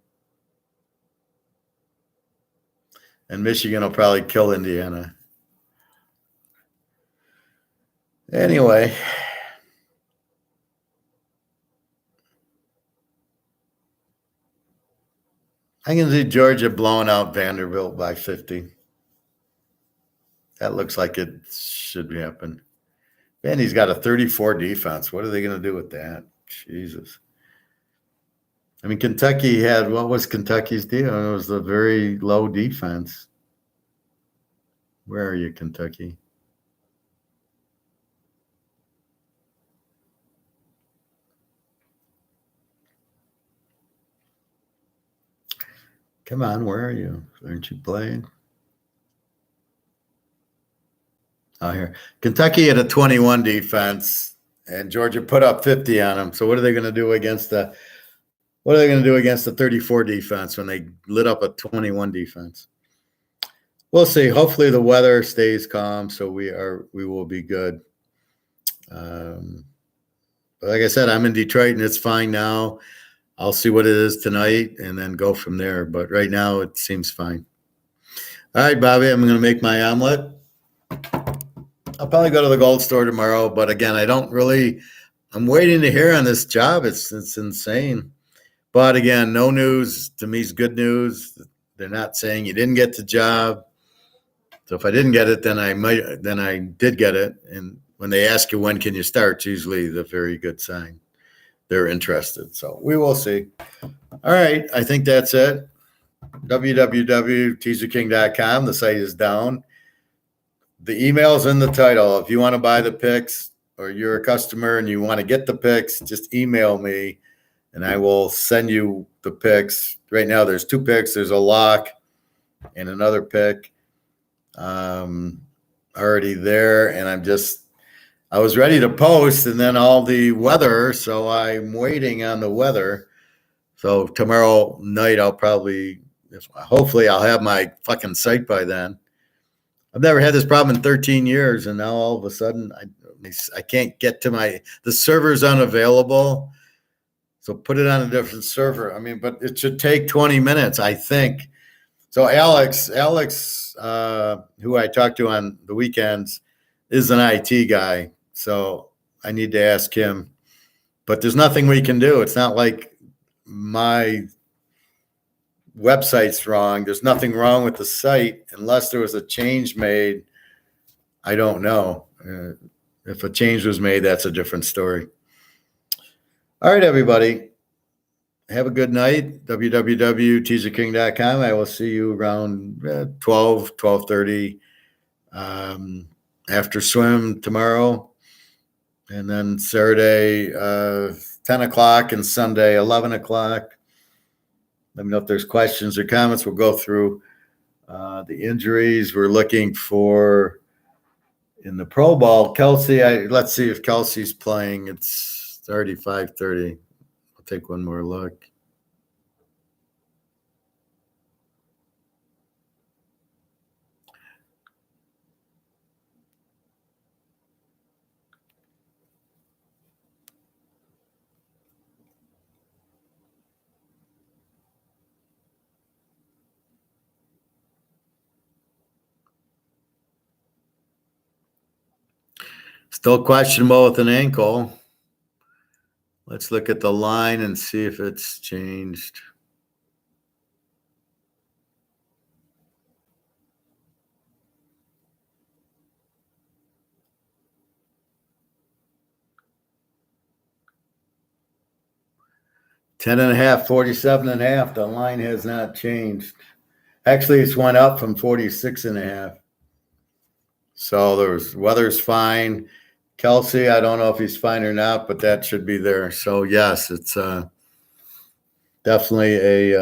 And Michigan will probably kill Indiana. Anyway. I'm going to see Georgia blowing out Vanderbilt by 50. That looks like it should happen. Man, he's got a 34 defense. What are they going to do with that? Jesus. I mean, Kentucky had, what was Kentucky's deal? It was a very low defense. Where are you, Kentucky? Come on, where are you? Aren't you playing? Oh, here. Kentucky had a 21 defense, and Georgia put up 50 on them. So what are they going to do against the 34 defense when they lit up a 21 defense? We'll see. Hopefully the weather stays calm, so we will be good. But like I said, I'm in Detroit and it's fine now. I'll see what it is tonight and then go from there. But right now it seems fine. All right, Bobby, I'm going to make my omelet. I'll probably go to the gold store tomorrow, but again, I'm waiting to hear on this job. It's insane. But again, no news to me is good news. They're not saying you didn't get the job. So if I didn't get it, then I did get it. And when they ask you when can you start, it's usually the very good sign. They're interested. So we will see. All right. I think that's it. www.teaserking.com. The site is down. The email's in the title. If you want to buy the picks or you're a customer and you want to get the picks, just email me and I will send you the picks. Right now there's 2 picks. There's a lock and another pick already there. And I was ready to post and then all the weather. So I'm waiting on the weather. So tomorrow night, hopefully I'll have my fucking site by then. I've never had this problem in 13 years, and now all of a sudden I can't get to the server's unavailable. So put it on a different server. I mean, but it should take 20 minutes, I think. So Alex, who I talk to on the weekends, is an IT guy. So I need to ask him. But there's nothing we can do. It's not like my website's wrong. There's nothing wrong with the site unless there was a change made. I don't know. If a change was made, that's a different story. All right, everybody. Have a good night. www.teaserking.com. I will see you around 12:30 after swim tomorrow. And then Saturday, 10 o'clock and Sunday, 11 o'clock. Let me know if there's questions or comments. We'll go through the injuries. We're looking for in the Pro Bowl, Kelsey. Let's see if Kelsey's playing. It's already 5:30. I'll take one more look. Still questionable with an ankle. Let's look at the line and see if it's changed. $10.5, 47.5. The line has not changed. Actually, it's went up from 46.5. So weather's fine. Kelsey, I don't know if he's fine or not, but that should be there. So yes, it's definitely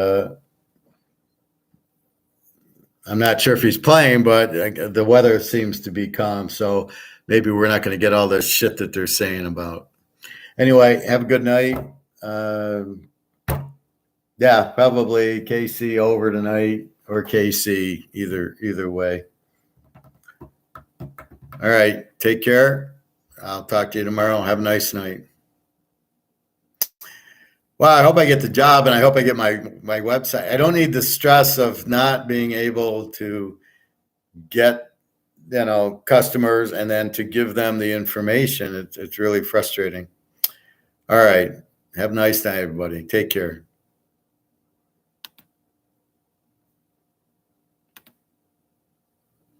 I'm not sure if he's playing, but the weather seems to be calm. So maybe we're not going to get all this shit that they're saying about. Anyway, have a good night. Yeah, probably KC over tonight or KC, either way. All right, take care. I'll talk to you tomorrow. Have a nice night. Well, I hope I get the job and I hope I get my website. I don't need the stress of not being able to get, customers and then to give them the information. It's really frustrating. All right. Have a nice night, everybody. Take care.